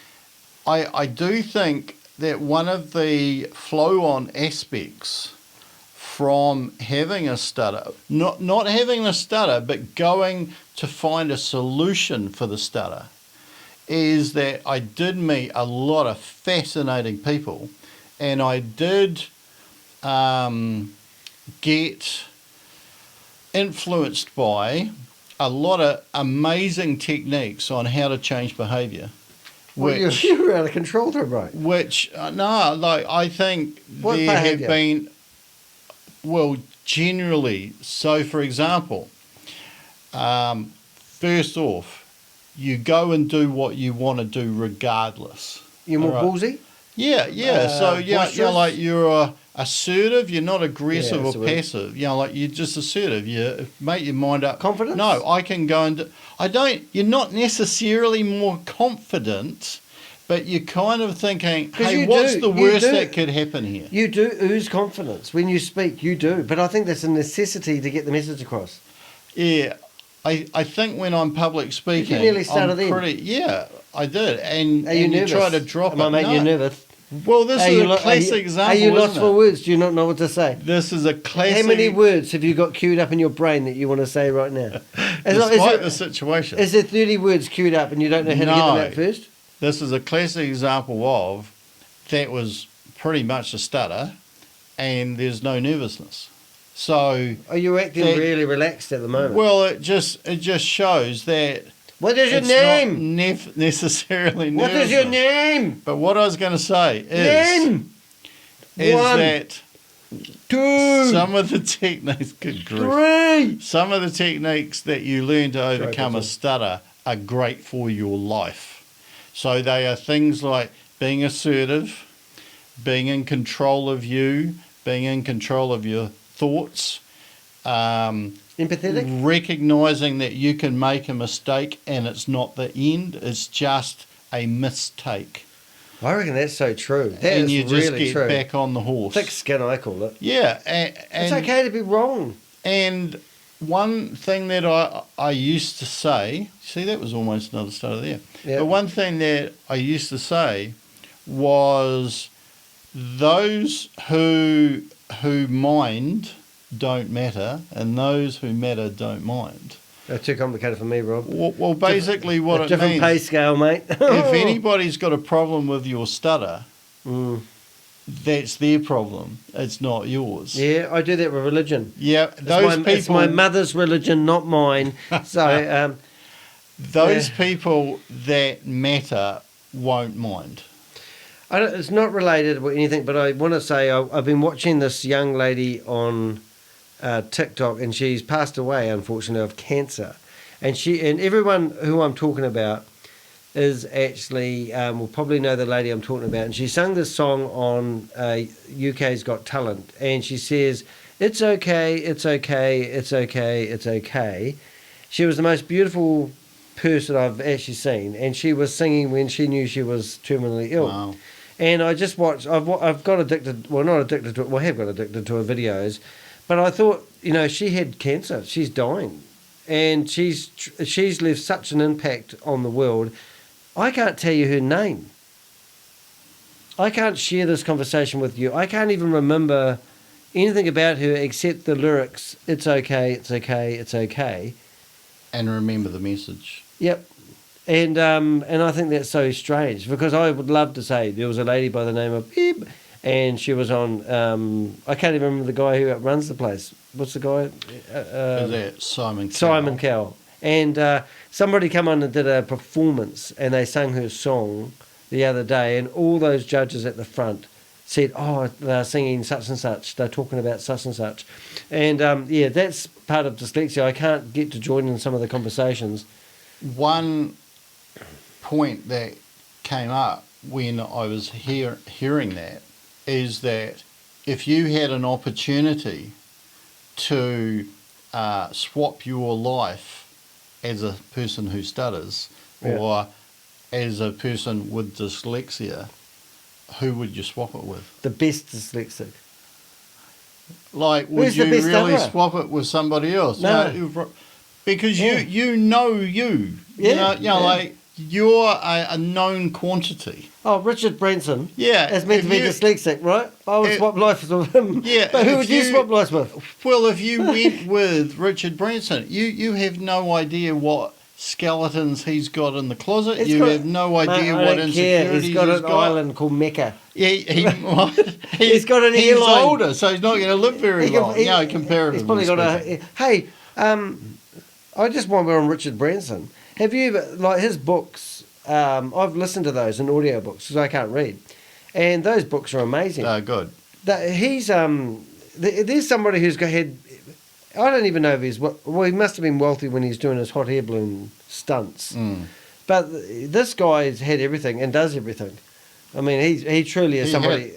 I do think that one of the flow-on aspects from having a stutter, not having a stutter, but going to find a solution for the stutter, is that I did meet a lot of fascinating people, and I did get influenced by a lot of amazing techniques on how to change behaviour.
You're out of control there, right?
I think
What
there have
behaviour?
been, generally. So, for example, first off, you go and do what you want to do regardless.
You're more
All right.
ballsy.
Yeah. So
boisterous?
like you're assertive. You're not aggressive
Yeah,
or passive. Like you're just assertive. You make your mind up.
Confidence?
No, I can go and I don't. You're not necessarily more confident, but you're kind of thinking,
'Cause
hey,
you
what's
do,
the
you
worst
do.
that could happen here?
You do ooze confidence when you speak. You do, but I think that's a necessity to get the message across.
Yeah. I think when I'm public speaking,
nearly started
I'm
then.
pretty. Yeah, I did. And
Are you
and
nervous?
you try to drop
Am
it.
I making you
No.
nervous?
Well, this
Are
is
you
a classic example.
Are you lost
isn't
for
it?
words? Do you not know what to say?
This is a classic.
How many words have you got queued up in your brain that you want to say right now?
Despite the situation.
Is there 30 words queued up and you don't know how to get them
No.
out first?
This is a classic example of that was pretty much a stutter, and there's no nervousness. So,
Are you acting really relaxed at the moment?
well, it just shows that
What is your
it's
name?
not necessarily
What is your name?
But what I was going to say is
Name. One,
that
2,
some of the techniques, good grief,
3.
some of the techniques that you learn to overcome a
Pencil.
stutter are great for your life. So they are things like being assertive, being in control of you, being in control of your thoughts,
Empathetic?
recognizing that you can make a mistake and it's not the end, it's just a mistake.
I reckon that's so true. That
And
is
you just
really
get
true.
back on the horse.
Thick skin, I call it.
Yeah.
It's
And
okay to be wrong.
And one thing that I used to say, see, that was almost another stutter there.
Yeah.
But one thing that I used to say was those who mind don't matter, and those who matter don't mind.
That's too complicated for me, Rob.
Well, basically what it
Different
means,
pay scale, mate.
if anybody's got a problem with your stutter, that's their problem. It's not yours.
Yeah, I do that with religion.
Yeah, those people.
It's my mother's religion, not mine. So,
Those people that matter won't mind.
it's not related or anything, but I want to say I've been watching this young lady on TikTok, and she's passed away, unfortunately, of cancer. And everyone who I'm talking about is actually, will probably know the lady I'm talking about. And she sang this song on UK's Got Talent. And she says, "It's okay, it's okay, it's okay, it's okay." She was the most beautiful person I've actually seen. And she was singing when she knew she was terminally ill.
Wow.
And I just watched, I've got addicted, well, not addicted to it, well, I have got addicted to her videos. But I thought, you know, she had cancer. She's dying. And she's left such an impact on the world. I can't tell you her name. I can't share this conversation with you. I can't even remember anything about her except the lyrics, "It's okay, it's okay, it's okay."
And remember the message.
Yep. And I think that's so strange, because I would love to say there was a lady by the name of Beep, and she was on, I can't even remember the guy who runs the place. What's the guy?
Is that Simon Cowell?
Simon Cowell. And somebody come on and did a performance, and they sang her song the other day, and all those judges at the front said, "Oh, they're singing such and such, they're talking about such and such." And yeah, that's part of dyslexia. I can't get to join in some of the conversations.
One point that came up when I was hearing that is that if you had an opportunity to swap your life as a person who stutters or as a person with dyslexia, who would you swap it with?
The best dyslexic.
Like, would
Who's
you
the best
really
stutterer?
swap it with somebody else?
No.
You know, because
Yeah.
you know you.
Yeah,
You know,
yeah.
like, you're a known quantity.
Oh, Richard Branson.
Yeah.
Is meant to be dyslexic, right? I would swap lives with him.
Yeah,
But who
if
would you
you-
swap lives with?
Well, if you went with Richard Branson, you have no idea what skeletons he's got in the closet.
It's
You
got-
have no idea
Mate, I
what
don't care.
insecurities
He's got an island called Mecca.
Yeah, he might.
He's got an
He's
airline.
older, so he's not going to live very long. Comparatively
He's probably got
speaking.
Hey, I just want on Richard Branson. Have you ever, like his books, I've listened to those in audio books because I can't read. And those books are amazing.
Good.
He's, there's somebody who's had, I don't even know if he's, well, he must have been wealthy when he's doing his hot air balloon stunts. But this guy's had everything and does everything. I mean, he truly is somebody.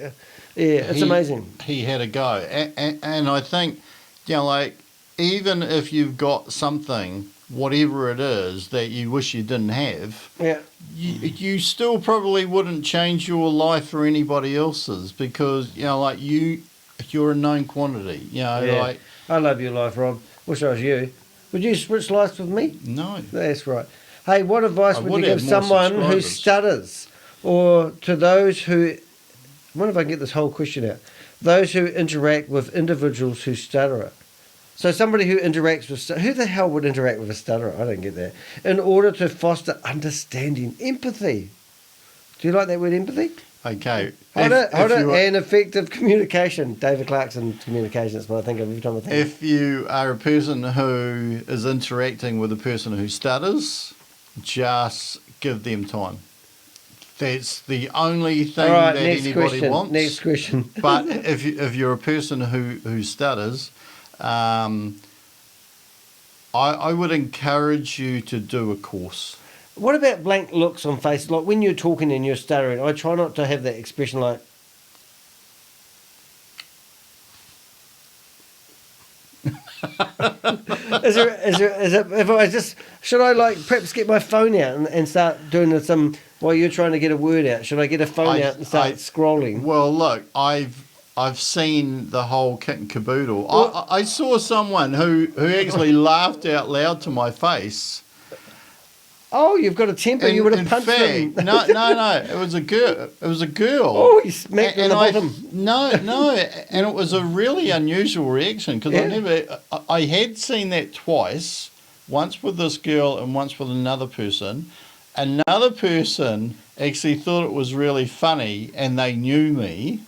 It's amazing.
He had a go. And I think, you know, like, even if you've got something, whatever it is, that you wish you didn't have, you still probably wouldn't change your life for anybody else's because, you know, like, you're a known quantity. You know, like...
I love your life, Rob. Wish I was you. Would you switch lives with me?
No.
That's right. Hey, what advice would you give
have more
someone who
subscribers.
stutters? Or to those who... I wonder if I can get this whole question out. Those who interact with individuals who stutter. So somebody who interacts with... Who the hell would interact with a stutterer? I don't get that. In order to foster understanding, empathy. Do you like that word, empathy?
Okay.
Hold it. And effective communication. David Clarkson's communication. That's what I think of every time I think.
If you are a person who is interacting with a person who stutters, just give them time. That's the only thing that anybody wants.
Next question.
But if you're a person who stutters, I would encourage you to do a course.
What about blank looks on face? Like when you're talking and you're stuttering, I try not to have that expression like... should I like perhaps get my phone out and start doing some while you're trying to get a word out? Should I get a phone out and start scrolling?
Well, look, I've seen the whole kit and caboodle. I saw someone who actually laughed out loud to my face.
Oh, you've got a temper. You would have punched him.
No. It was a girl.
Oh, you smacked her in the bottom.
No, and it was a really unusual reaction because I had seen that twice. Once with this girl and once with another person. Another person actually thought it was really funny, and they knew me.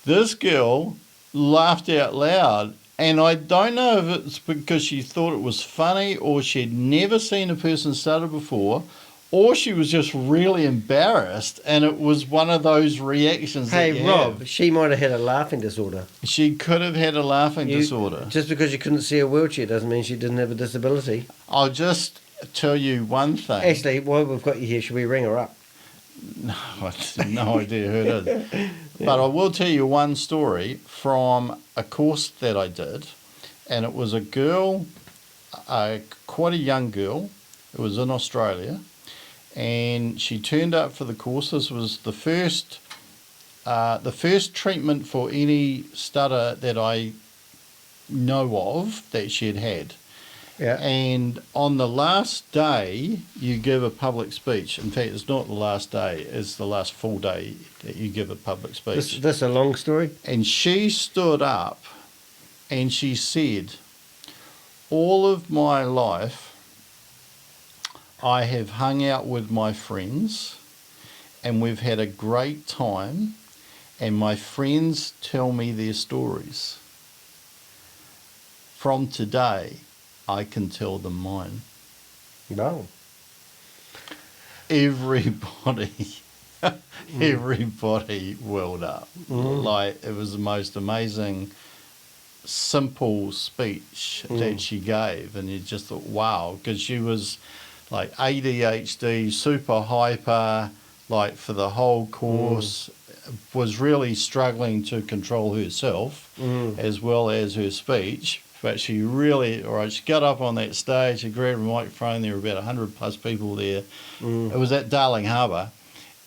This girl laughed out loud. And I don't know if it's because she thought it was funny or she'd never seen a person stutter before or she was just really embarrassed and it was one of those reactions
Hey, Rob, she might have had a laughing disorder.
She could have had a laughing disorder.
Just because you couldn't see a wheelchair doesn't mean she didn't have a disability.
I'll just tell you one thing.
Actually, while we've got you here, should we ring her up?
No, I have no idea who it is. But I will tell you one story from a course that I did, and it was a girl, quite a young girl. It was in Australia, and she turned up for the course. This was the first treatment for any stutter that I know of that she had had.
Yeah.
And on the last day, you give a public speech. In fact, it's not the last day, it's the last full day that you give a public speech.
This a long story?
And she stood up and she said, all of my life, I have hung out with my friends and we've had a great time, and my friends tell me their stories. From today, I can tell them mine.
No.
Everybody welled up. Like, it was the most amazing, simple speech that she gave, and you just thought, wow, because she was like ADHD, super hyper, like for the whole course, was really struggling to control herself as well as her speech. But she really, she got up on that stage, she grabbed a microphone, there were about 100 plus people there. It was at Darling Harbour,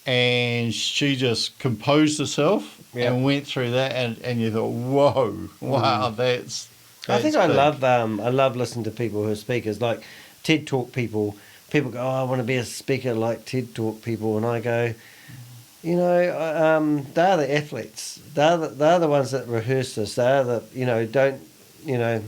and she just composed herself and went through that, and you thought, whoa, wow, that's
I think
big.
I love listening to people who are speakers, like TED Talk people. People go, oh, I want to be a speaker like TED Talk people, and I go, you know, they're the athletes. They're the ones that rehearse this. They're the, don't. I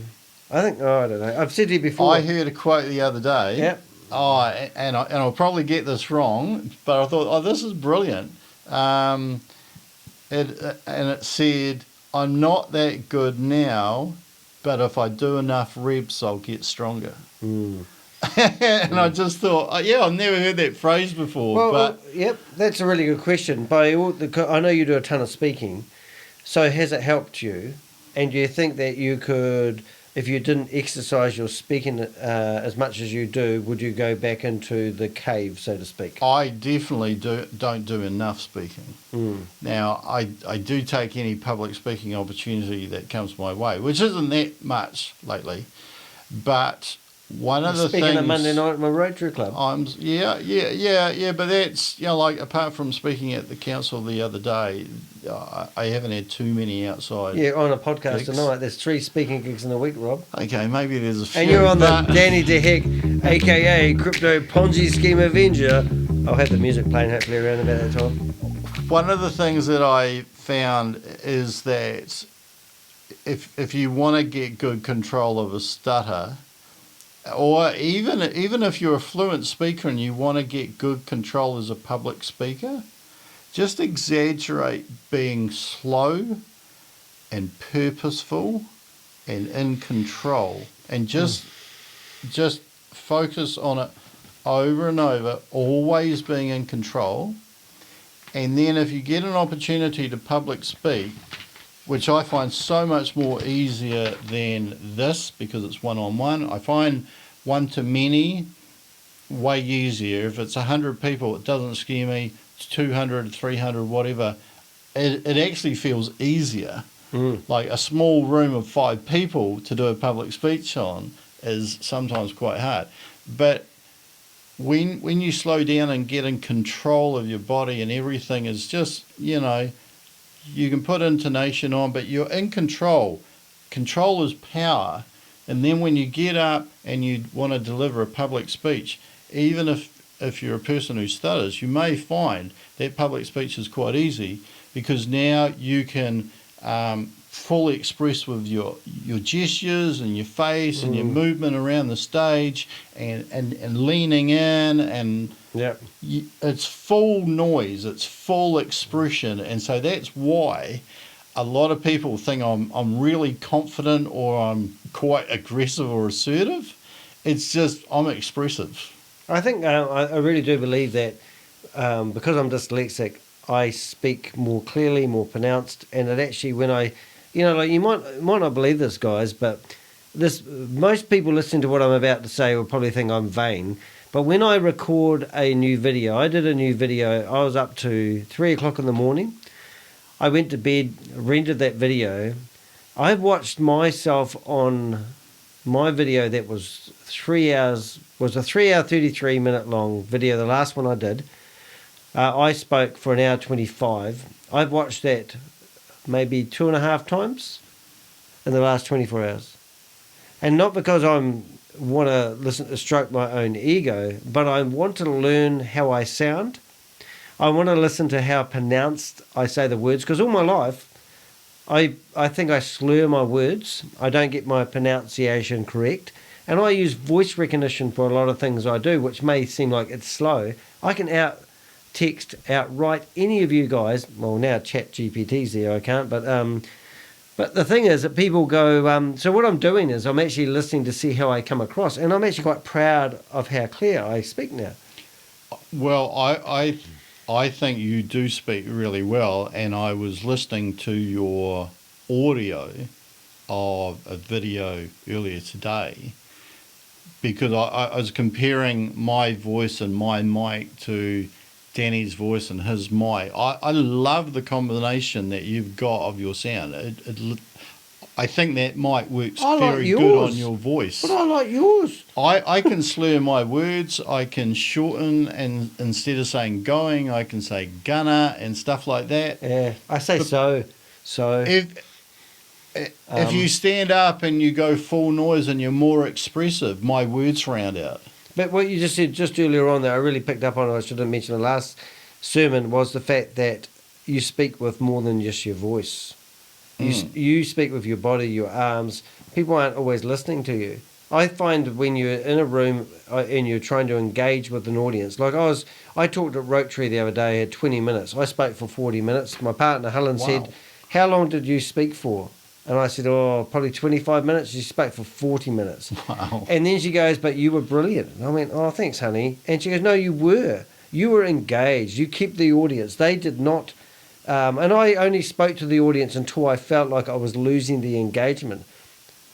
think, I don't know. I've said to you before.
I heard a quote the other day.
Yep.
And I'll probably get this wrong, but I thought, this is brilliant. And it said, I'm not that good now, but if I do enough reps, I'll get stronger. And I just thought, I've never heard that phrase before.
Yep, that's a really good question. I know you do a ton of speaking, so has it helped you? And do you think that you could, if you didn't exercise your speaking as much as you do, would you go back into the cave, so to speak?
I definitely don't do enough speaking. Now, I do take any public speaking opportunity that comes my way, which isn't that much lately, but one of the things...
Speaking on Monday night at my Rotary Club.
But that's, like, apart from speaking at the council the other day, I haven't had too many outside.
Yeah, on a podcast
gigs.
tonight. There's 3 speaking gigs in a week, Rob.
Okay, maybe there's a few.
And you're on the Danny DeHeck, a.k.a. Crypto Ponzi Scheme Avenger. I'll have the music playing hopefully around about that time.
One of the things that I found is that if you want to get good control of a stutter, or even if you're a fluent speaker and you want to get good control as a public speaker, just exaggerate being slow and purposeful and in control, and just focus on it over and over, always being in control. And then if you get an opportunity to public speak, which I find so much more easier than this because it's one-on-one, I find one-to-many way easier. If it's 100 people, it doesn't scare me. 200, 300, whatever, it actually feels easier. Like a small room of 5 people to do a public speech on is sometimes quite hard. But when you slow down and get in control of your body and everything is just, you can put intonation on, but you're in control. Control is power. And then when you get up and you want to deliver a public speech, even if you're a person who stutters, you may find that public speech is quite easy because now you can fully express with your gestures and your face and your movement around the stage and leaning in, and it's full noise, it's full expression. And so that's why a lot of people think I'm really confident or I'm quite aggressive or assertive. It's just I'm expressive.
I think I really do believe that because I'm dyslexic, I speak more clearly, more pronounced, and it actually, when I, like, you might not believe this, guys, but most people listening to what I'm about to say will probably think I'm vain. But when I record a new video, I did a new video. I was up to 3 o'clock in the morning. I went to bed, rendered that video. I've watched myself on my video that was 3 hours, was a 3 hour, 33 minute long video, the last one I did. I spoke for an hour 25. I've watched that maybe 2.5 times in the last 24 hours. And not because I want to listen to stroke my own ego, but I want to learn how I sound. I want to listen to how pronounced I say the words, because all my life, I think I slur my words. I don't get my pronunciation correct. And I use voice recognition for a lot of things I do, which may seem like it's slow. I can outright any of you guys. Well, now ChatGPT's there, I can't. But the thing is that people go, so what I'm doing is I'm actually listening to see how I come across. And I'm actually quite proud of how clear I speak now.
Well, I think you do speak really well, and I was listening to your audio of a video earlier today because I was comparing my voice and my mic to Danny's voice and his mic. I love the combination that you've got of your sound. I think that mic works very good on your voice.
But I like yours.
I can slur my words. I can shorten, and instead of saying going, I can say gonna and stuff like that.
Yeah, I say so.
If you stand up and you go full noise and you're more expressive, my words round out.
But what you just said just earlier on that I really picked up on, I should have mentioned the last sermon, was the fact that you speak with more than just your voice. You speak with your body, your arms. People aren't always listening to you. I find when you're in a room and you're trying to engage with an audience, like I talked at Rotary the other day, I had 20 minutes. I spoke for 40 minutes. My partner Helen said, "How long did you speak for?" And I said, probably 25 minutes. She spoke for 40 minutes.
Wow.
And then she goes, "But you were brilliant." And I went, "Oh, thanks, honey." And she goes, "No, you were. You were engaged. You kept the audience. They did not." And I only spoke to the audience until I felt like I was losing the engagement.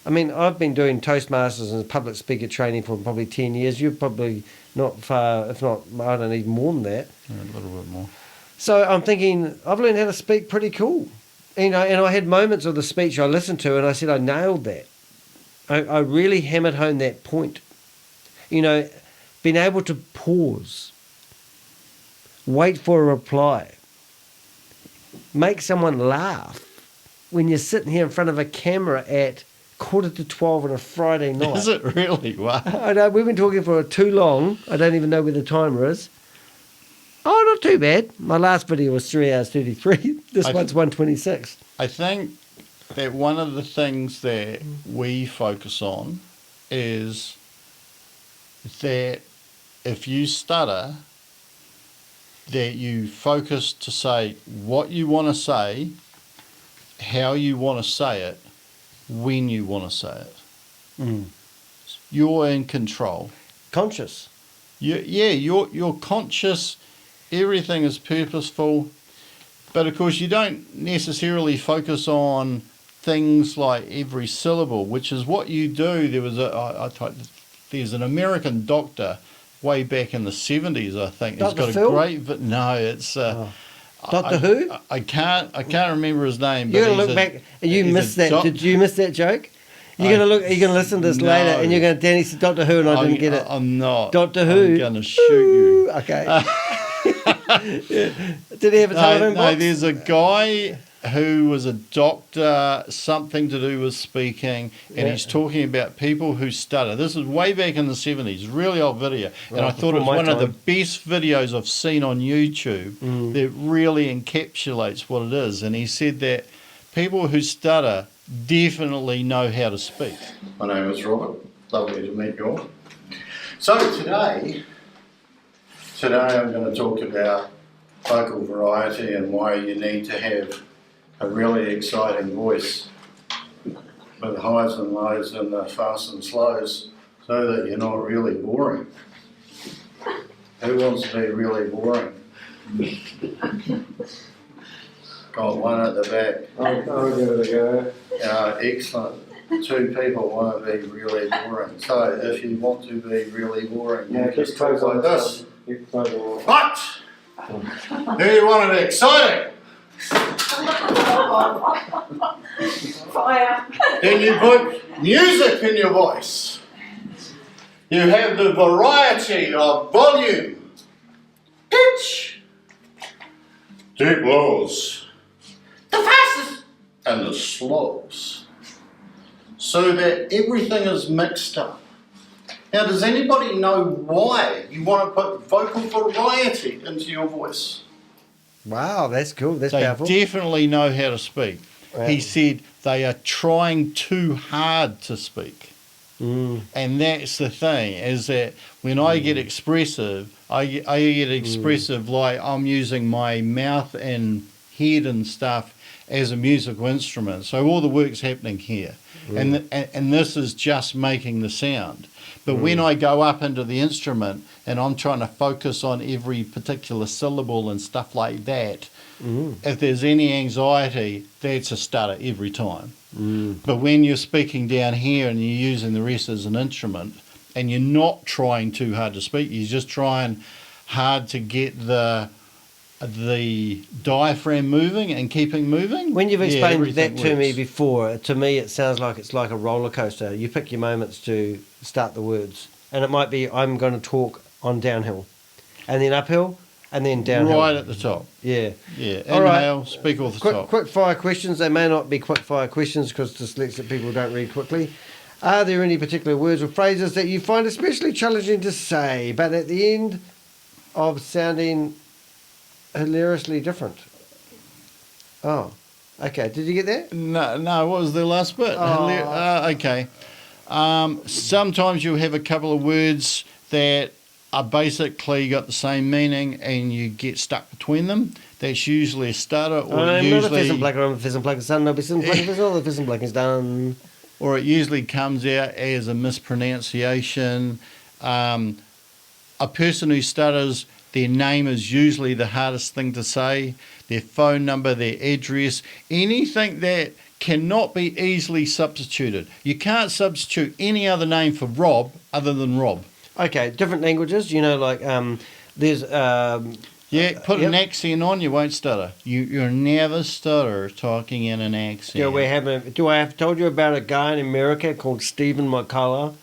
I mean, I've been doing Toastmasters and public speaker training for probably 10 years. You're probably not far, if not, I don't need more than that.
Yeah, a little bit more.
So I'm thinking, I've learned how to speak pretty cool. And I had moments of the speech I listened to and I said I nailed that. I really hammered home that point. Being able to pause, wait for a reply, make someone laugh when you're sitting here in front of a camera at 11:45 on a Friday night.
Is it really? Wow.
I know, we've been talking for too long. I don't even know where the timer is. Oh, not too bad. My last video was 3 hours 33. This one's 1:26.
I think that one of the things that we focus on is that if you stutter, that you focus to say what you want to say, how you want to say it, when you want to say it. You're in control.
Conscious.
You're conscious. Everything is purposeful. But of course you don't necessarily focus on things like every syllable, which is what you do. There's an American doctor way back in the 70s, I think.
Dr.
He's got
Phil?
a great... No, it's...
Doctor Who?
I can't remember his name.
You're going to look back and you missed that. Did you miss that joke? You're going to listen to this later and you're going to, Danny said Doctor Who and I didn't get it.
I'm not.
Doctor Who?
I'm going to shoot you.
Okay. Did he have a telephone box?
No, there's a guy who was a doctor, something to do with speaking, and he's talking about people who stutter. This is way back in the 70s, really old video. And I thought it was one of the best videos I've seen on YouTube that really encapsulates what it is. And he said that people who stutter definitely know how to speak. My name is Robert. Lovely to meet you all. So today I'm going to talk about vocal variety and why you need to have a really exciting voice with highs and lows and the fast and slows so that you're not really boring. Who wants to be really boring? Got one at the back.
I'll give it a go.
Excellent. two people want to be really boring. So if you want to be really boring, you just talk like this. But do you want to be exciting?
Fire.
Then you put music in your voice. You have the variety of volume, pitch, deep lows, the fastest, and the slows, so that everything is mixed up. Now, does anybody know why you want to put vocal variety into your voice?
Wow, that's cool. That's
They
powerful.
definitely know how to speak.
Wow.
He said they are trying too hard to speak.
Mm.
And that's the thing, is that when I get expressive, I get expressive like I'm using my mouth and head and stuff as a musical instrument. So all the work's happening here. And this is just making the sound. But when I go up into the instrument and I'm trying to focus on every particular syllable and stuff like that, if there's any anxiety, that's a stutter every time. But when you're speaking down here and you're using the rest as an instrument and you're not trying too hard to speak, you're just trying hard to get the diaphragm moving and keeping moving.
When you've explained
everything
that to me
works.
before, to me it sounds like it's like a roller coaster. You pick your moments to start the words. And it might be, I'm going to talk on downhill, and then uphill, and then downhill.
Right at the top.
Yeah.
Yeah.
All right.
Inhale, speak off the top.
Quick fire questions. They may not be quick fire questions because dyslexic people don't read quickly. Are there any particular words or phrases that you find especially challenging to say, but at the end of sounding hilariously different? Oh, okay. Did you get that?
No, what was the last bit? Okay. Sometimes you'll have a couple of words that are basically got the same meaning and you get stuck between them. That's usually a stutter, or
I'm not a pheasant
usually,
black, I'm a pheasant black, son, no pheasant black, the pheasant black is done.
or it usually comes out as a mispronunciation. A person who stutters, their name is usually the hardest thing to say. Their phone number, their address, anything that cannot be easily substituted. You can't substitute any other name for Rob other than Rob.
Okay, different languages, you know, like there's...
Yeah, put an accent on, you won't stutter. You'll never stutter talking in an accent.
Do I have told you about a guy in America called Stephen McCullough?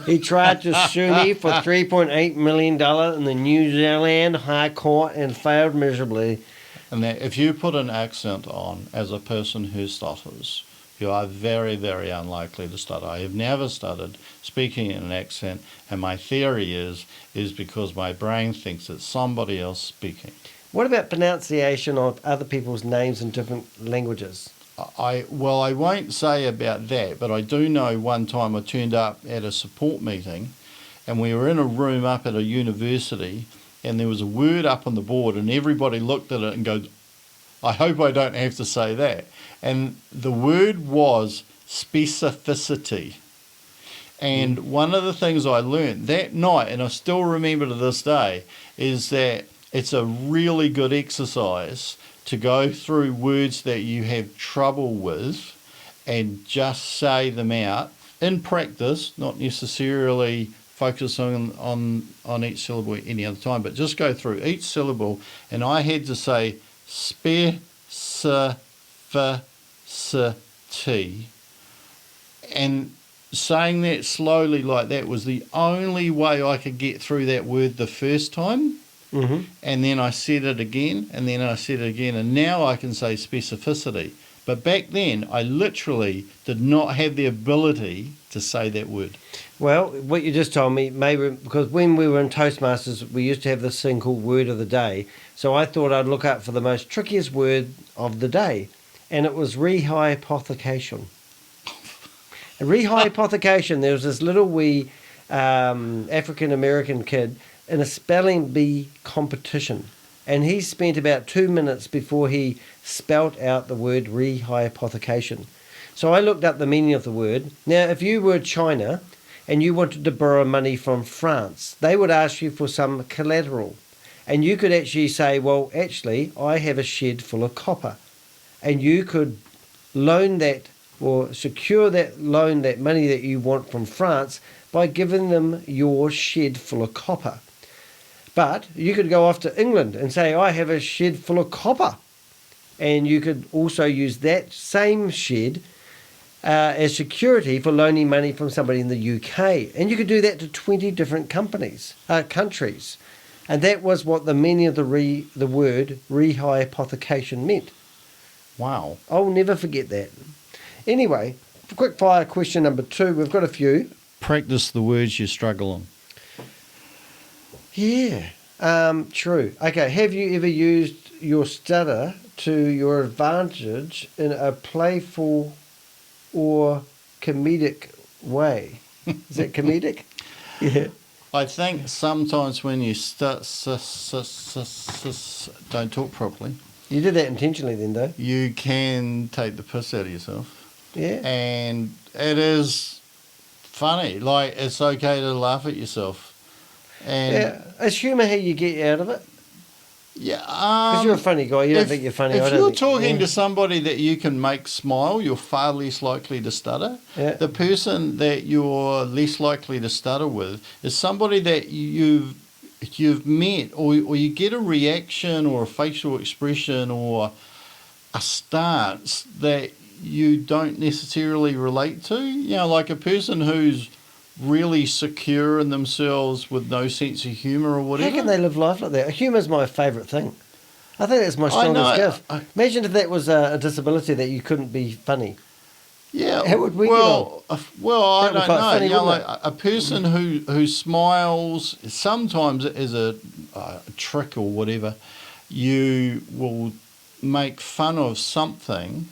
He tried to sue me for $3.8 million in the New Zealand High Court and failed miserably.
And that if you put an accent on as a person who stutters, you are very, very unlikely to stutter. I have never stuttered speaking in an accent, and my theory is because my brain thinks it's somebody else speaking.
What about pronunciation of other people's names in different languages?
I won't say about that, but I do know one time I turned up at a support meeting and we were in a room up at a university and there was a word up on the board and everybody looked at it and goes, I hope I don't have to say that. And the word was specificity. And one of the things I learned that night, and I still remember to this day, is that it's a really good exercise to go through words that you have trouble with and just say them out in practice, not necessarily focus on each syllable at any other time, but just go through each syllable. And I had to say specificity, and saying that slowly like that was the only way I could get through that word the first time. Mm-hmm. And then I said it again, and then I said it again, and now I can say specificity. But back then, I literally did not have the ability to say that word.
Well, what you just told me, maybe because when we were in Toastmasters, we used to have this thing called Word of the Day. So I thought I'd look up for the most trickiest word of the day, and it was rehypothecation. Rehypothecation, there was this little wee African-American kid in a spelling bee competition, and he spent about 2 minutes before he spelt out the word rehypothecation. So I looked up the meaning of the word. Now, if you were China and you wanted to borrow money from France, they would ask you for some collateral, and you could actually say, well, actually, I have a shed full of copper, and you could loan that or secure that loan, that money that you want from France, by giving them your shed full of copper. But you could go off to England and say, I have a shed full of copper. And you could also use that same shed as security for loaning money from somebody in the UK. And you could do that to 20 different countries. And that was what the meaning of the word rehypothecation meant.
Wow.
I'll never forget that. Anyway, quick fire question number 2. We've got a few.
Practice the words you struggle on.
Yeah, true. Okay, have you ever used your stutter to your advantage in a playful or comedic way? Is that comedic? Yeah.
I think sometimes when you don't talk properly,
You did that intentionally then, though.
you can take the piss out of yourself.
Yeah.
And it is funny. Like, it's okay to laugh at yourself. And
Yeah. Is humour how you get out of it?
yeah,
Because you're a funny guy. You don't think you're funny. I
If
don't
you're
think-
talking
yeah.
to somebody that you can make smile, you're far less likely to stutter.
Yeah.
The person that you're less likely to stutter with is somebody that you've met, or you get a reaction or a facial expression or a stance that you don't necessarily relate to. You know, like a person who's really secure in themselves with no sense of humour or whatever.
How can they live life like that? Humour's my favourite thing. I think that's my strongest gift. Imagine if that was a disability that you couldn't be funny.
Yeah,
How would we get
well, well, I
That would be
don't
quite
know.
funny,
You know,
wouldn't
like a person who smiles sometimes as a trick or whatever, you will make fun of something,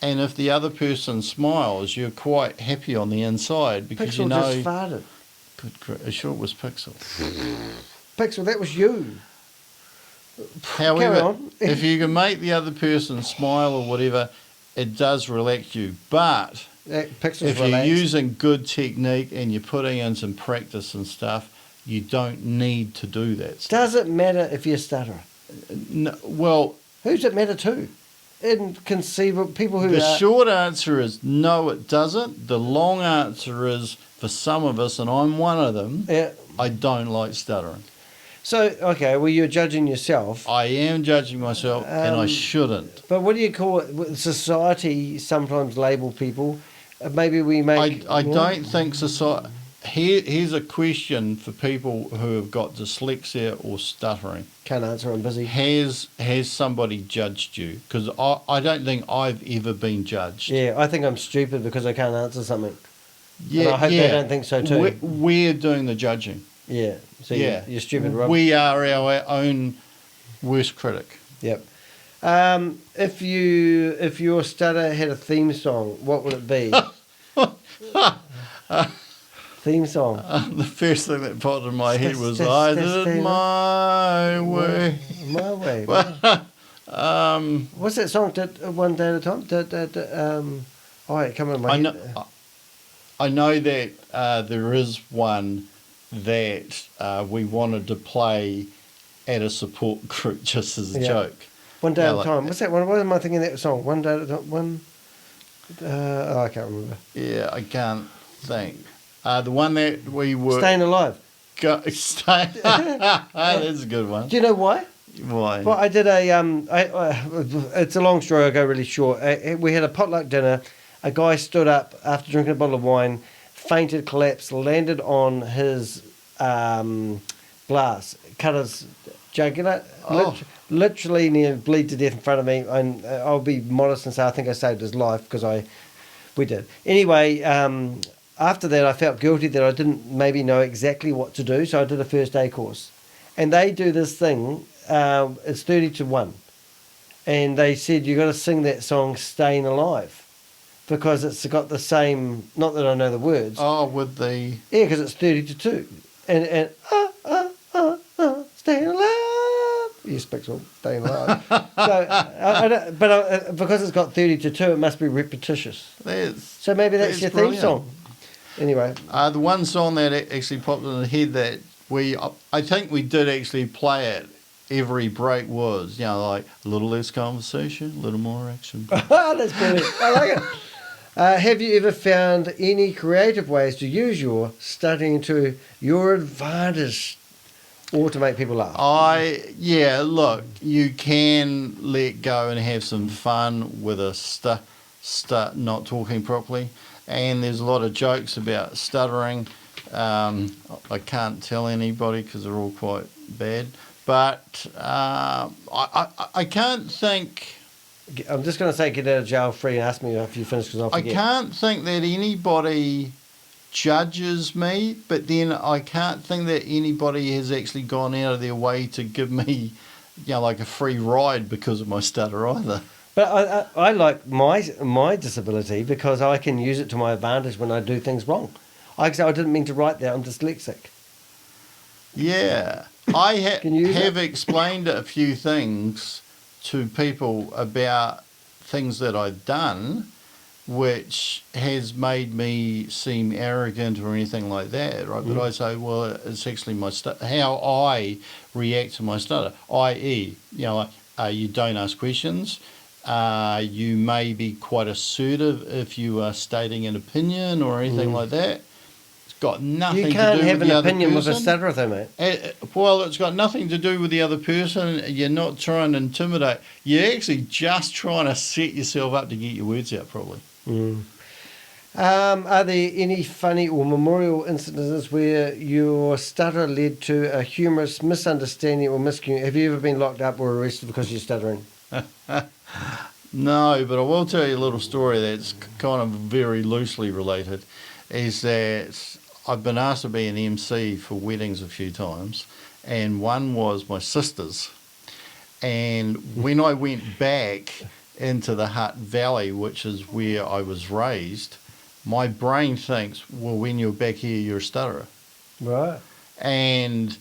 and if the other person smiles, you're quite happy on the inside because
Pixel
you know.
just farted.
Good, sure it was Pixel.
Pixel, that was you.
However,
on.
if you can make the other person smile or whatever, it does relax you. But
Pixel's
if you're
relaxed.
using good technique and you're putting in some practice and stuff, you don't need to do that stuff.
Does it matter if you're a stutterer?
No, well,
Who's it matter to? Inconceivable people who
the
are...
short answer is no, it doesn't. The long answer is, for some of us, and I'm one of them,
Yeah.
I don't like stuttering.
So, okay, well, you're judging yourself.
I am judging myself, and I shouldn't.
But what do you call it? Society sometimes label people. Maybe we make...
I don't think society... Here's a question for people who have got dyslexia or stuttering.
Can't answer, I'm busy.
Has somebody judged you? Because I don't think I've ever been judged.
Yeah, I think I'm stupid because I can't answer something.
Yeah,
And I hope they don't think so too.
We're doing the judging.
Yeah, so
Yeah.
you're stupid, Rob.
We are our own worst critic.
Yep. If your stutter had a theme song, what would it be? Theme song.
The first thing that popped in my head was,
Stas,
I
Stas,
did
Stas,
it my way.
My way.
Um,
What's that song? One day at a time. I come in my head.
I know that there is one that we wanted to play at a support group just as a
Yeah.
joke.
One day
Yeah,
at a
like-
time. What's that one? What am I thinking of that song? One day at a time. One. I can't remember.
Yeah, I can't think. The one that we were...
Staying Alive.
That's a good one.
Do you know why?
Why?
Well, I did it's a long story. I'll go really short. We had a potluck dinner. A guy stood up after drinking a bottle of wine, fainted, collapsed, landed on his glass, cut his jugular,
Oh.
literally near bleed to death in front of me. And I'll be modest and say I think I saved his life because we did. Anyway, after that I felt guilty that I didn't maybe know exactly what to do, so I did a first aid course. And they do this thing, it's 30 to 1. And they said, you got to sing that song, Staying Alive, because it's got the same, not that I know the words.
Oh, with the...
Yeah, because it's 30 to 2. And staying alive. Yes, Pixel, staying alive. So, because it's got 30 to 2, it must be repetitious. So maybe that's your theme
brilliant.
song. Anyway.
The one song that actually popped in the head that I think we did actually play it every break was, like, a little less conversation, a little more action.
That's brilliant. I like it. Have you ever found any creative ways to use your stuttering to your advantage or to make people laugh?
Look, you can let go and have some fun with a not talking properly. And there's a lot of jokes about stuttering. I can't tell anybody because they're all quite bad. But I can't think...
I'm just going to say get out of jail free and ask me if you finish because I'll forget.
I can't think that anybody judges me, but then I can't think that anybody has actually gone out of their way to give me, like a free ride because of my stutter either.
But I like my disability because I can use it to my advantage when I do things wrong. I can say I didn't mean to write that, I'm dyslexic.
Yeah. I have
it?
explained a few things to people about things that I've done, which has made me seem arrogant or anything like that, right? But I say, well, it's actually how I react to my stutter, i.e., you don't ask questions. You may be quite assertive if you are stating an opinion or anything like that. Got nothing to do with the other person. You can't have an opinion with a
stutterer though, mate.
Well, it's got nothing to do with the other person. You're not trying to intimidate. You're actually just trying to set yourself up to get your words out probably.
Are there any funny or memorial incidents where your stutter led to a humorous misunderstanding or miscommunication? Have you ever been locked up or arrested because you're stuttering?
No, but I will tell you a little story that's kind of very loosely related, is that I've been asked to be an MC for weddings a few times, and one was my sister's. And when I went back into the Hutt Valley, which is where I was raised, my brain thinks, well, when you're back here, you're a stutterer.
Right.
And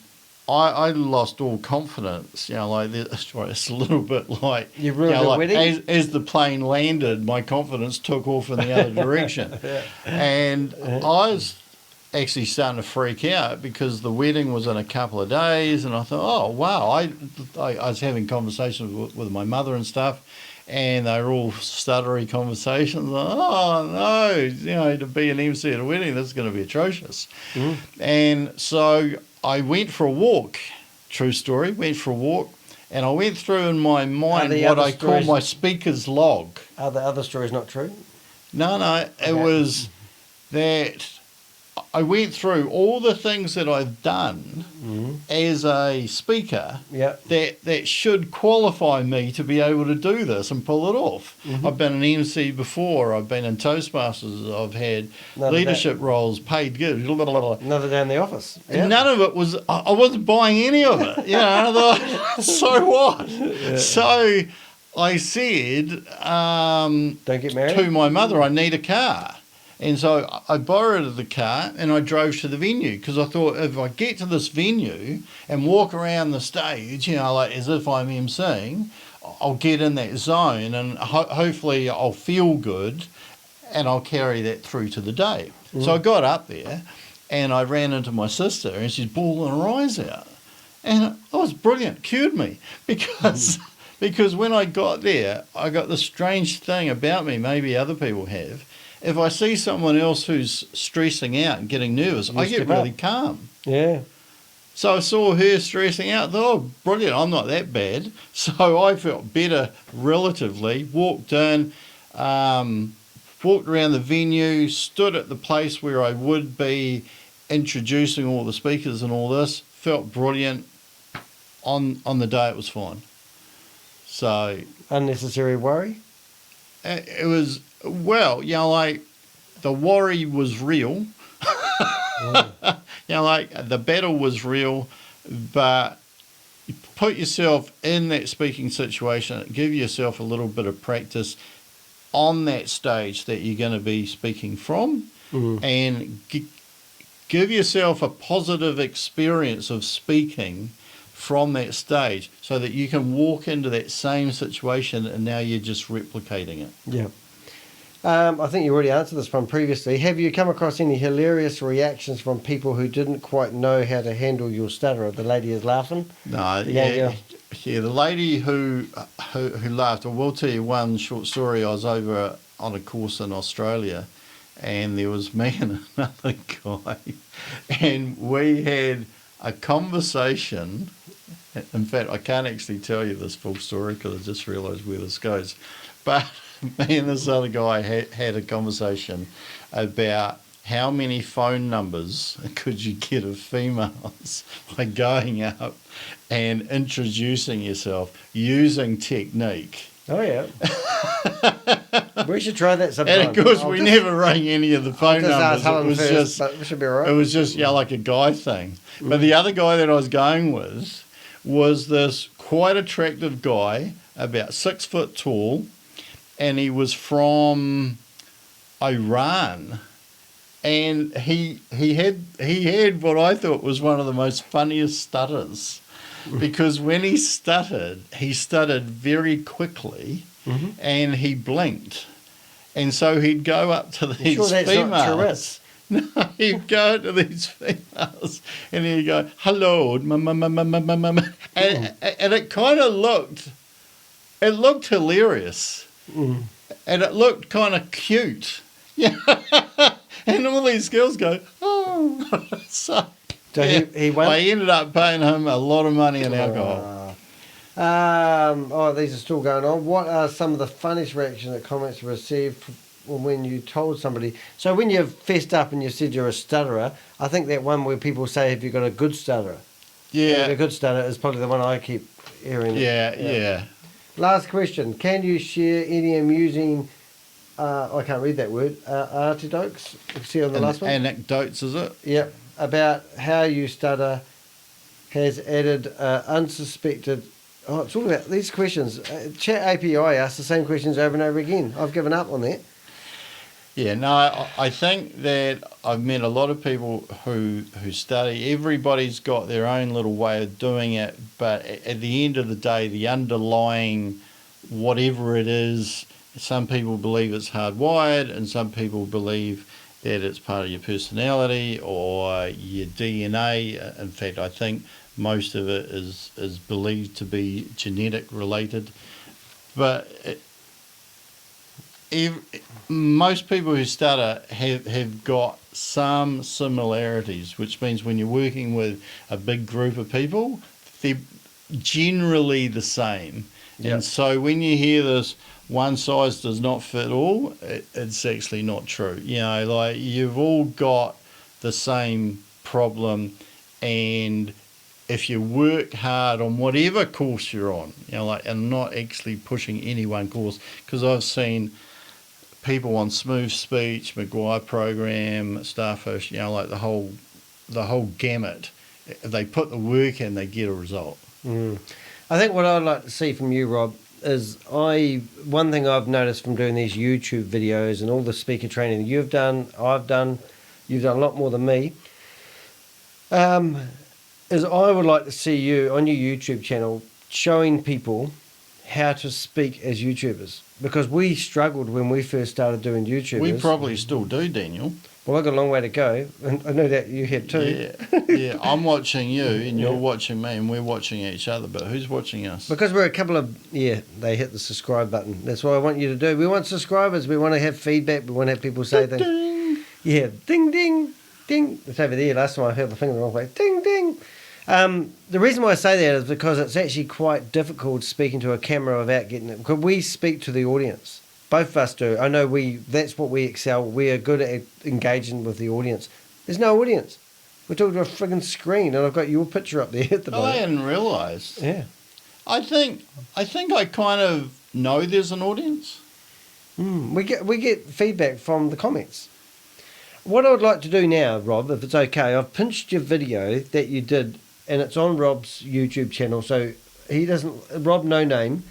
I lost all confidence, it's a little bit like,
you ruined the wedding?
As the plane landed, my confidence took off in the other direction. And I was actually starting to freak out because the wedding was in a couple of days, and I thought, oh, wow. I was having conversations with my mother and stuff, and they were all stuttery conversations. Oh, no, to be an MC at a wedding, this is going to be atrocious. And so I went for a walk, true story, and I went through in my mind what I call my speaker's log.
Are the other stories not true?
No, it was that I went through all the things that I've done as a speaker that should qualify me to be able to do this and pull it off. I've been an MC before. I've been in Toastmasters. I've had leadership roles, paid gigs.
Another day in the office.
And none of it was, I wasn't buying any of it. I thought, so what? So I said
don't get married?
To my mother, I need a car. And so I borrowed the car and I drove to the venue because I thought if I get to this venue and walk around the stage, as if I'm emceeing, I'll get in that zone and hopefully I'll feel good and I'll carry that through to the day. So I got up there and I ran into my sister and she's bawling her eyes out. And it was brilliant, cured me because when I got there, I got this strange thing about me, maybe other people have. If I see someone else who's stressing out and getting nervous, I get really calm.
Yeah.
So I saw her stressing out. Thought, oh, brilliant, I'm not that bad. So I felt better relatively, walked in, walked around the venue, stood at the place where I would be introducing all the speakers and all this, felt brilliant. On the day it was fine. So...
Unnecessary worry?
It was... Well, the worry was real. The battle was real, but you put yourself in that speaking situation, give yourself a little bit of practice on that stage that you're going to be speaking from, and give yourself a positive experience of speaking from that stage so that you can walk into that same situation and now you're just replicating it.
Yeah. I think you already answered this one previously. Have you come across any hilarious reactions from people who didn't quite know how to handle your stutter? The lady is laughing.
No, the lady who laughed. I will tell you one short story. I was over on a course in Australia, and there was me and another guy, and we had a conversation. In fact, I can't actually tell you this full story because I just realised where this goes. But me and this other guy had a conversation about how many phone numbers could you get of females by going up and introducing yourself using technique.
Oh, yeah. We should try that sometime.
And of course, we never rang any of the phone numbers.
It was first, just, but we should be all right.
It was just like a guy thing. But the other guy that I was going with was this quite attractive guy, about 6 foot tall, and he was from Iran. And he had what I thought was one of the most funniest stutters, because when he stuttered very quickly, and he blinked, and so he'd go up to these females. No, he'd go to these females, and he'd go, "Hello, and it kind of looked hilarious, and it looked kind of cute, yeah." And all these girls go, "Oh." So yeah,
he went?
I ended up paying him a lot of money in alcohol.
These are still going on. What are some of the funniest reactions that comments received when you told somebody? So when you've fessed up and you said you're a stutterer, I think that one where people say, "Have you got a good stutterer?"
Yeah.
A good stutterer is probably the one I keep hearing.
Yeah.
Last question. Can you share any amusing... I can't read that word. Anecdotes. See on the last one.
Anecdotes, is it?
Yep. About how you stutter has added unsuspected. Oh, it's all about these questions. Chat API asks the same questions over and over again. I've given up on that.
Yeah, no, I think that I've met a lot of people who study. Everybody's got their own little way of doing it, but at the end of the day, the underlying whatever it is, some people believe it's hardwired, and some people believe that it's part of your personality or your DNA. In fact, I think most of it is believed to be genetic related. But most people who stutter have got some similarities, which means when you're working with a big group of people, they're generally the same. Yep. And so when you hear this, one size does not fit all, it's actually not true. You know, like, you've all got the same problem, and if you work hard on whatever course you're on, you know, like, and not actually pushing any one course, because I've seen people on Smooth Speech, Maguire Program, Starfish, you know, like the whole gamut. If they put the work in, they get a result.
I think what I'd like to see from you, Rob, is one thing I've noticed from doing these YouTube videos and all the speaker training you've done, you've done a lot more than me, is I would like to see you on your YouTube channel showing people how to speak as YouTubers, because we struggled when we first started doing YouTubers.
We probably still do, Daniel.
Well, I've got a long way to go, and I know that you had too.
Yeah. I'm watching you, and you're watching me, and we're watching each other, but who's watching us?
Because we're a couple of... Yeah, they hit the subscribe button. That's what I want you to do. We want subscribers. We want to have feedback. We want to have people say things. Ding. Yeah, ding, ding, ding. It's over there. Last time I heard the finger the wrong way. Ding, ding. The reason why I say that is because it's actually quite difficult speaking to a camera without getting it. Because we speak to the audience. Both of us do. I know that's what we excel. We are good at engaging with the audience. There's no audience. We're talking to a friggin' screen, and I've got your picture up there at the moment.
I hadn't realised.
Yeah.
I think I kind of know there's an audience.
We get feedback from the comments. What I would like to do now, Rob, if it's okay, I've pinched your video that you did, and it's on Rob's YouTube channel. So Rob, no name.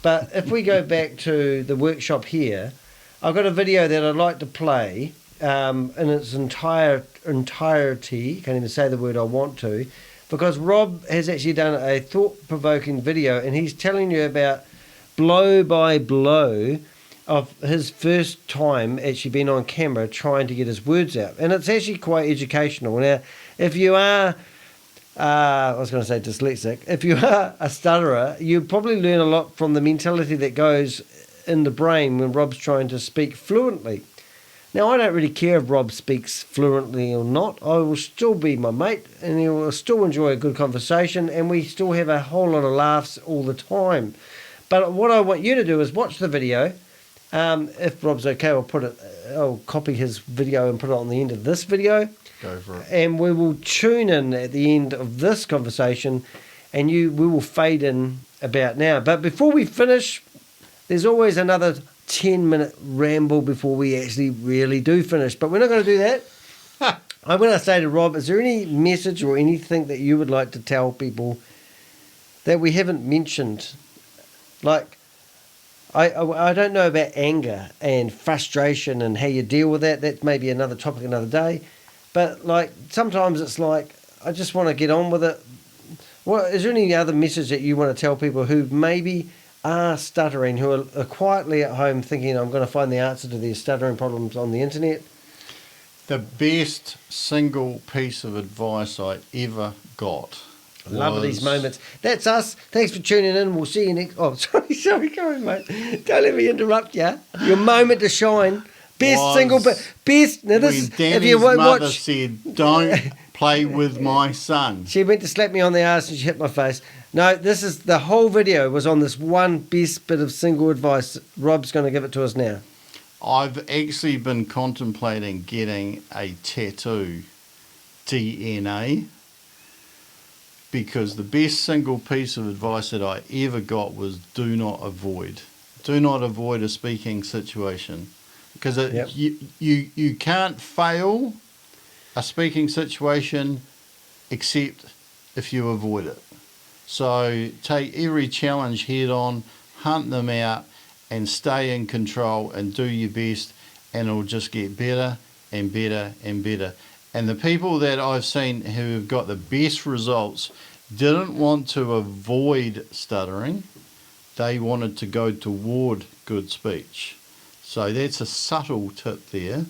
But if we go back to the workshop here, I've got a video that I'd like to play in its entirety. Can't even say the word I want to, because Rob has actually done a thought-provoking video, and he's telling you about blow by blow of his first time actually being on camera trying to get his words out. And it's actually quite educational. Now, if you are... I was going to say dyslexic. If you are a stutterer, you probably learn a lot from the mentality that goes in the brain when Rob's trying to speak fluently. Now, I don't really care if Rob speaks fluently or not. I will still be my mate, and he will still enjoy a good conversation, and we still have a whole lot of laughs all the time. But what I want you to do is watch the video. If Rob's okay, I'll copy his video and put it on the end of this video.
Go for it.
And we will tune in at the end of this conversation, and we will fade in about now. But before we finish, there's always another 10-minute ramble before we actually really do finish. But we're not going to do that. I'm going to say to Rob, is there any message or anything that you would like to tell people that we haven't mentioned? Like, I don't know about anger and frustration and how you deal with that. That's maybe another topic another day. But, like, sometimes it's like, I just want to get on with it. Is there any other message that you want to tell people who maybe are stuttering, who are quietly at home thinking, I'm going to find the answer to their stuttering problems on the internet?
The best single piece of advice I ever got.
Love these moments. That's us. Thanks for tuning in. We'll see you next. Oh, sorry, go on, mate. Don't let me interrupt you. Your moment to shine. Best. Now this is
Danny's
if you won't
mother
watch.
said, "Don't play with my son."
She went to slap me on the ass and she hit my face. No, this is the whole video was on this one best bit of single advice. Rob's going to give it to us now.
I've actually been contemplating getting a tattoo, DNA, because the best single piece of advice that I ever got was do not avoid a speaking situation, because you can't fail a speaking situation except if you avoid it. So take every challenge head on, hunt them out, and stay in control and do your best, and it'll just get better and better and better. And the people that I've seen who have got the best results didn't want to avoid stuttering, they wanted to go toward good speech. So that's a subtle tip there,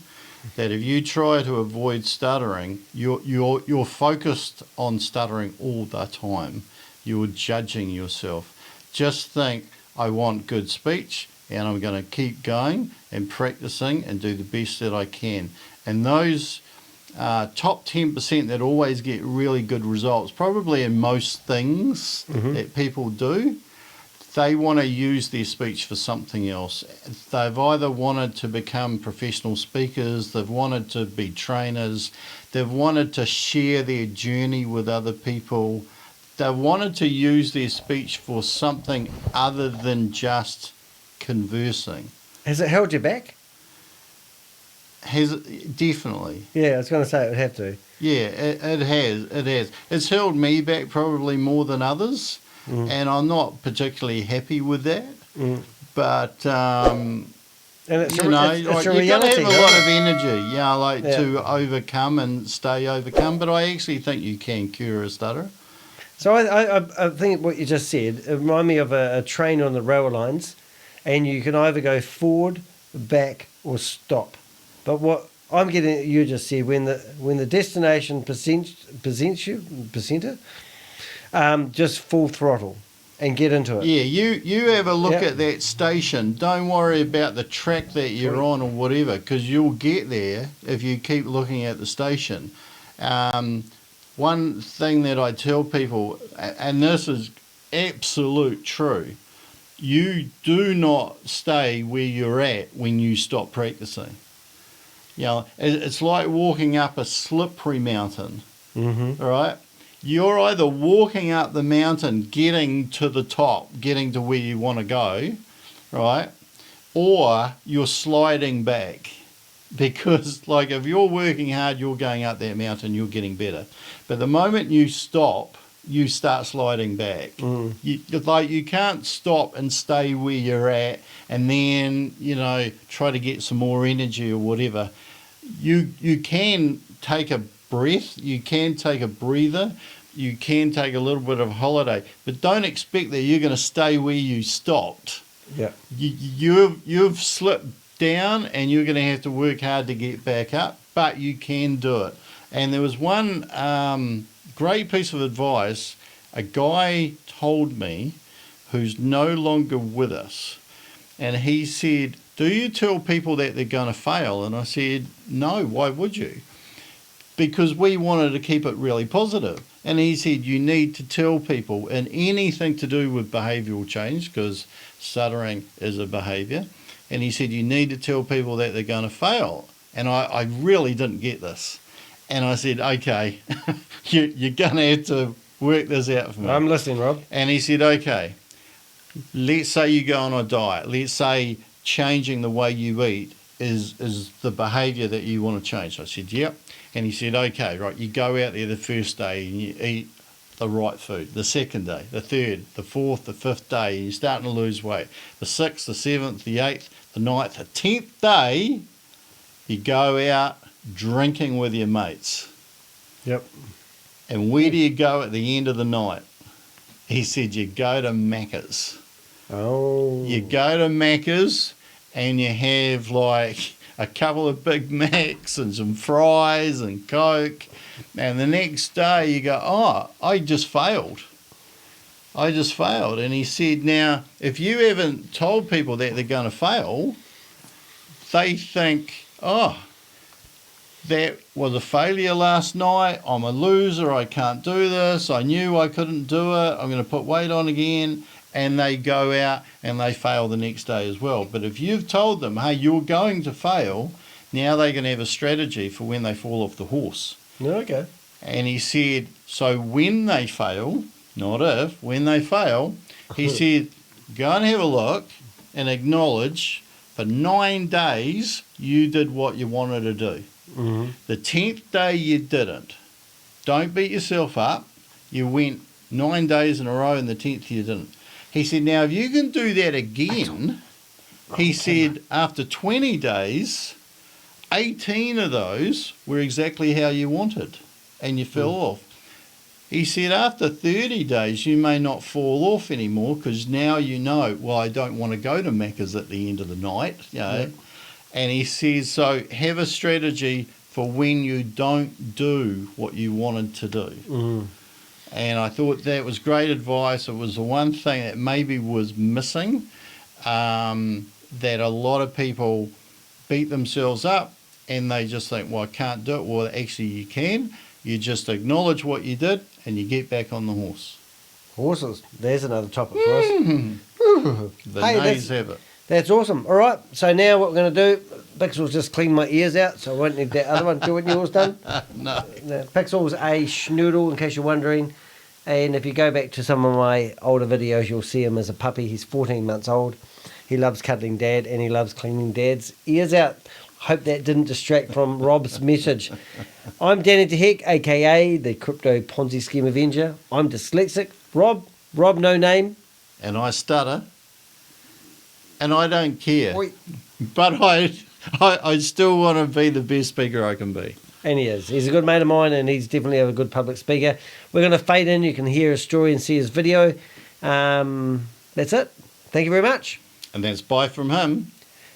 that if you try to avoid stuttering, you're focused on stuttering all the time. You're judging yourself. Just think, I want good speech, and I'm going to keep going and practicing and do the best that I can. And those top 10% that always get really good results, probably in most things that people do, they want to use their speech for something else. They've either wanted to become professional speakers, they've wanted to be trainers, they've wanted to share their journey with other people, they wanted to use their speech for something other than just conversing.
Has it held you back?
Definitely.
Yeah, I was going to say it would have to.
Yeah, it has. It's held me back probably more than others, and I'm not particularly happy with that. But
And it's
you know,
it's
like,
a
you've got to
reality,
have a lot of energy, to overcome and stay overcome. But I actually think you can cure a stutter.
So I think what you just said, it reminded me of a train on the rail lines, and you can either go forward, back, or stop. But what I'm getting, you just said, when the destination presents you, just full throttle and get into it.
Yeah, you have a look at that station. Don't worry about the track that you're on or whatever, because you'll get there if you keep looking at the station. One thing that I tell people, and this is absolute true, you do not stay where you're at when you stop practicing. You know, it's like walking up a slippery mountain, all right? You're either walking up the mountain, getting to the top, getting to where you want to go, right? Or you're sliding back. Because, like, if you're working hard, you're going up that mountain, you're getting better. But the moment you stop, you start sliding back. You can't stop and stay where you're at and then, try to get some more energy or whatever. You can take a breath, you can take a breather, you can take a little bit of a holiday, but don't expect that you're going to stay where you stopped.
Yeah.
You've slipped down and you're going to have to work hard to get back up, but you can do it. And there was one great piece of advice a guy told me who's no longer with us, And he said, do you tell people that they're going to fail? And I said, no, why would you? Because we wanted to keep it really positive. And he said, you need to tell people in anything to do with behavioural change, because stuttering is a behaviour. And he said, you need to tell people that they're going to fail. And I really didn't get this. And I said, okay, you're going to have to work this out for me.
I'm listening, Rob.
And he said, okay, let's say you go on a diet. Let's say changing the way you eat is the behaviour that you want to change. I said, yep. And he said, okay, right, you go out there the first day and you eat the right food. The second day, the third, the fourth, the fifth day, and you're starting to lose weight. The sixth, the seventh, the eighth, the ninth, the 10th day, you go out drinking with your mates.
Yep.
And where do you go at the end of the night? He said, you go to Macca's.
Oh.
You go to Macca's and you have like a couple of Big Macs and some fries and Coke. And the next day you go, oh, I just failed. I just failed. And he said, now, if you haven't told people that they're going to fail, they think, oh, that was a failure last night. I'm a loser. I can't do this. I knew I couldn't do it. I'm going to put weight on again. And they go out and they fail the next day as well. But if you've told them, hey, you're going to fail, now they can have a strategy for when they fall off the horse.
Okay.
And he said, so when they fail, not if, when they fail, he said, go and have a look and acknowledge for 9 days you did what you wanted to do.
Mm-hmm.
The 10th day you didn't. Don't beat yourself up. You went 9 days in a row and the 10th you didn't. He said, now if you can do that again, he said after 20 days, 18 of those were exactly how you wanted and you fell off. He said after 30 days you may not fall off anymore because now you know, well, I don't want to go to Macca's at the end of the night. You know?
Yeah.
And he says, so have a strategy for when you don't do what you wanted to do.
Mm-hmm.
And I thought that was great advice. It was the one thing that maybe was missing, that a lot of people beat themselves up and they just think, well, I can't do it. Well, actually you can. You just acknowledge what you did and you get back on the horse.
Horses. There's another topic for us.
The
Hey,
nays have it.
That's awesome. All right. So now what we're going to do, Pixel's just cleaned my ears out, so I won't need that other one. Do you want yours done?
No.
Pixel's a schnoodle, in case you're wondering. And if you go back to some of my older videos, you'll see him as a puppy. He's 14 months old. He loves cuddling Dad, and he loves cleaning Dad's ears out. Hope that didn't distract from Rob's message. I'm Danny DeHeck, a.k.a. the Crypto Ponzi Scheme Avenger. I'm dyslexic. Rob no name.
And I stutter. And I don't care.
Oi.
But I still want to be the best speaker I can be.
And he is. He's a good mate of mine, and he's definitely a good public speaker. We're going to fade in. You can hear his story and see his video. That's it. Thank you very much.
And that's bye from him.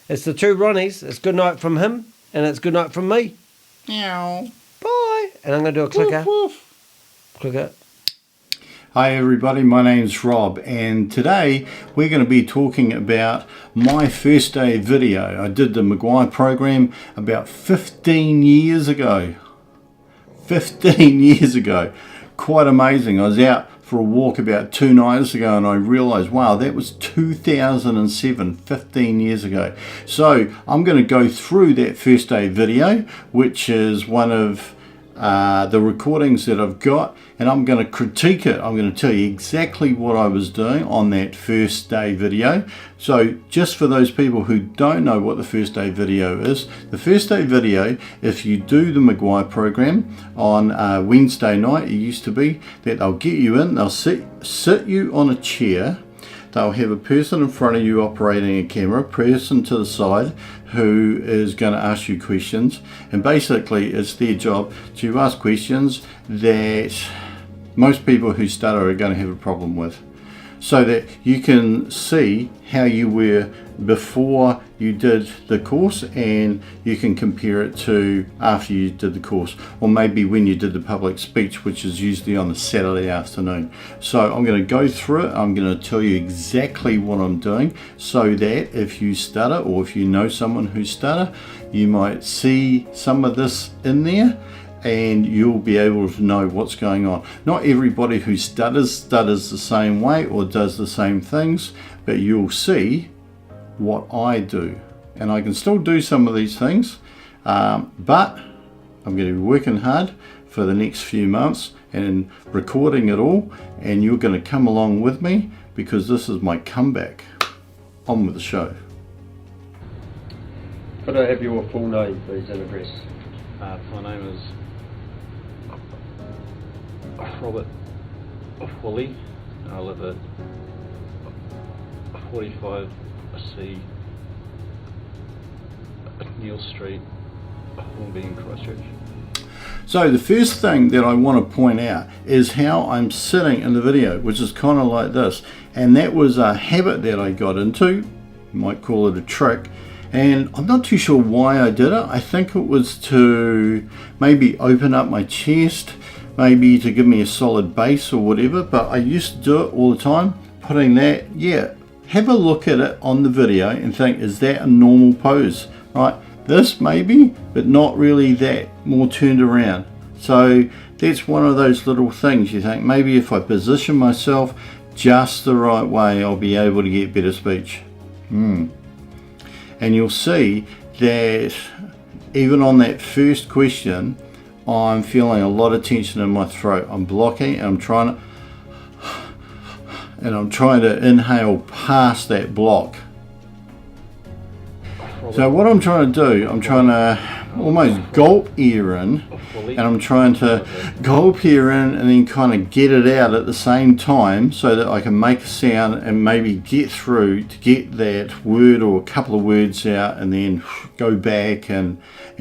It's the two Ronnies. It's good night from him, and it's good night from me.
Meow.
Bye. And I'm going to do a clicker.
Woof, woof.
Clicker.
Hi everybody, my name's Rob, and today we're going to be talking about my first day video. I did the Maguire program about 15 years ago. 15 years ago. Quite amazing. I was out for a walk about 2 nights ago and I realized, wow, that was 2007, 15 years ago. So I'm going to go through that first day video, which is one of the recordings that I've got, and I'm going to critique it. I'm going to tell you exactly what I was doing on that first day video. So just for those people who don't know what the first day video is, the first day video, if you do the Maguire program on Wednesday night, it used to be that they'll get you in, they'll sit you on a chair, they'll have a person in front of you operating a camera, person to the side who is going to ask you questions, and basically it's their job to ask questions that most people who stutter are going to have a problem with. so that you can see how you were before you did the course, and you can compare it to after you did the course, or maybe when you did the public speech, which is usually on a Saturday afternoon. So I'm going to go through it. I'm going to tell you exactly what I'm doing, so that if you stutter, or if you know someone who stutter, you might see some of this in there, and you'll be able to know what's going on. Not everybody who stutters the same way or does the same things, but you'll see what I do. And I can still do some of these things, but I'm going to be working hard for the next few months and recording it all, and you're going to come along with me, because this is my comeback. On with the show.
Could I have your full name, please, and address?
My name is Robert Woolley, and I live at 45C Neil Street, Hornby in Christchurch.
So the first thing that I want to point out is how I'm sitting in the video, which is kind of like this. And that was a habit that I got into, you might call it a trick, and I'm not too sure why I did it. I think it was to maybe open up my chest, maybe to give me a solid base or whatever, but I used to do it all the time, putting that, have a look at it on the video and think, is that a normal pose, right? This maybe, but not really that, more turned around. So that's one of those little things you think, maybe if I position myself just the right way, I'll be able to get better speech. And you'll see that even on that first question, I'm feeling a lot of tension in my throat. I'm blocking, and I'm trying to inhale past that block. So what I'm trying to do, I'm trying to almost gulp air in, and I'm trying to gulp air in and then kind of get it out at the same time, so that I can make a sound and maybe get through to get that word or a couple of words out, and then go back, and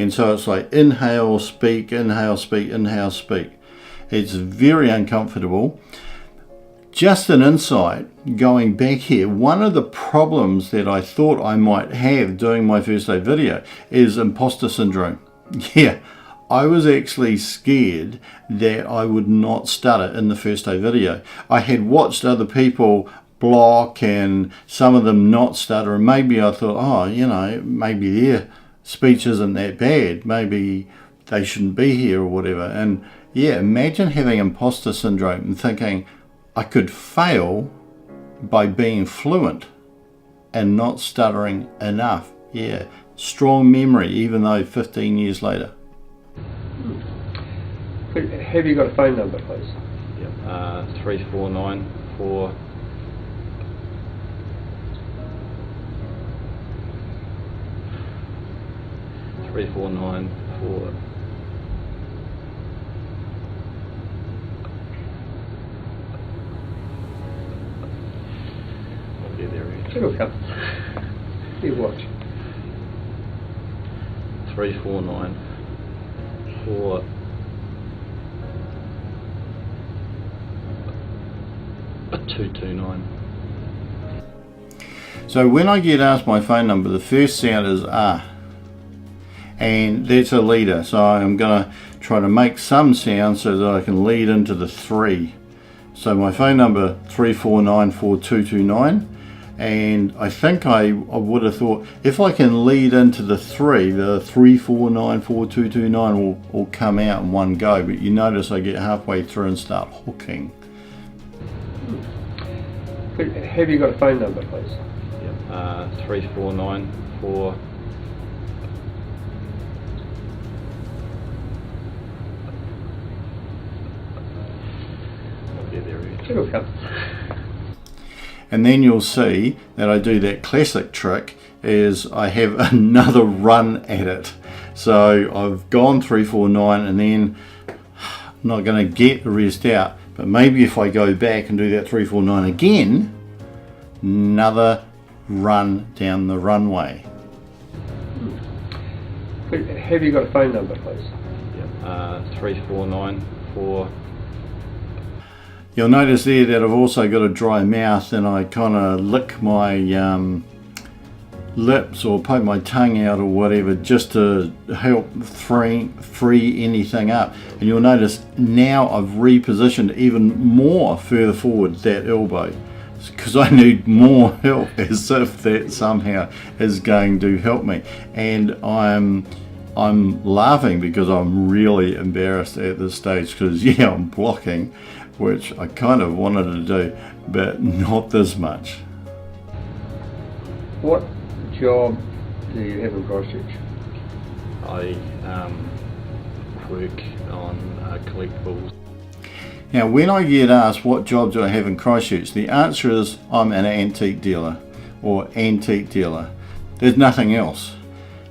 so it's like inhale, speak, inhale, speak, inhale, speak. It's very uncomfortable. Just an insight, going back here, one of the problems that I thought I might have doing my first day video is imposter syndrome. Yeah, I was actually scared that I would not stutter in the first day video. I had watched other people block and some of them not stutter, and maybe I thought, oh, you know, maybe their speech isn't that bad, maybe they shouldn't be here or whatever. And yeah, imagine having imposter syndrome and thinking, I could fail by being fluent and not stuttering enough. Yeah, strong memory, even though 15 years later.
Have you got a phone number, please?
Yeah, 3494 3494
It'll come. You watch.
3494 229.
So when I get asked my phone number, the first sound is ah, and that's a leader. So I'm going to try to make some sound so that I can lead into the 3. So my phone number 34942229, and I think I would have thought if I can lead into the 3, the 34942229 will come out in one go. But you notice I get halfway through and start hooking.
Have you got a phone number, please?
Yeah, 3494
It'll come.
And then you'll see that I do that classic trick is I have another run at it. So I've gone 349 and then I'm not going to get the rest out, but maybe if I go back and do that 349 again, another run down the runway.
Have you got a phone number, please?
Yeah, 3494
You'll notice there that I've also got a dry mouth, and I kind of lick my lips or poke my tongue out or whatever, just to help free anything up. And you'll notice now I've repositioned even more further forward that elbow, because I need more help, as if that somehow is going to help me. And I'm laughing because I'm really embarrassed at this stage, because yeah, I'm blocking, which I kind of wanted to do, but not this much.
What job do you have in Christchurch?
I work on collectibles.
Now, when I get asked what job do I have in Christchurch, the answer is I'm an antique dealer or antique dealer. There's nothing else.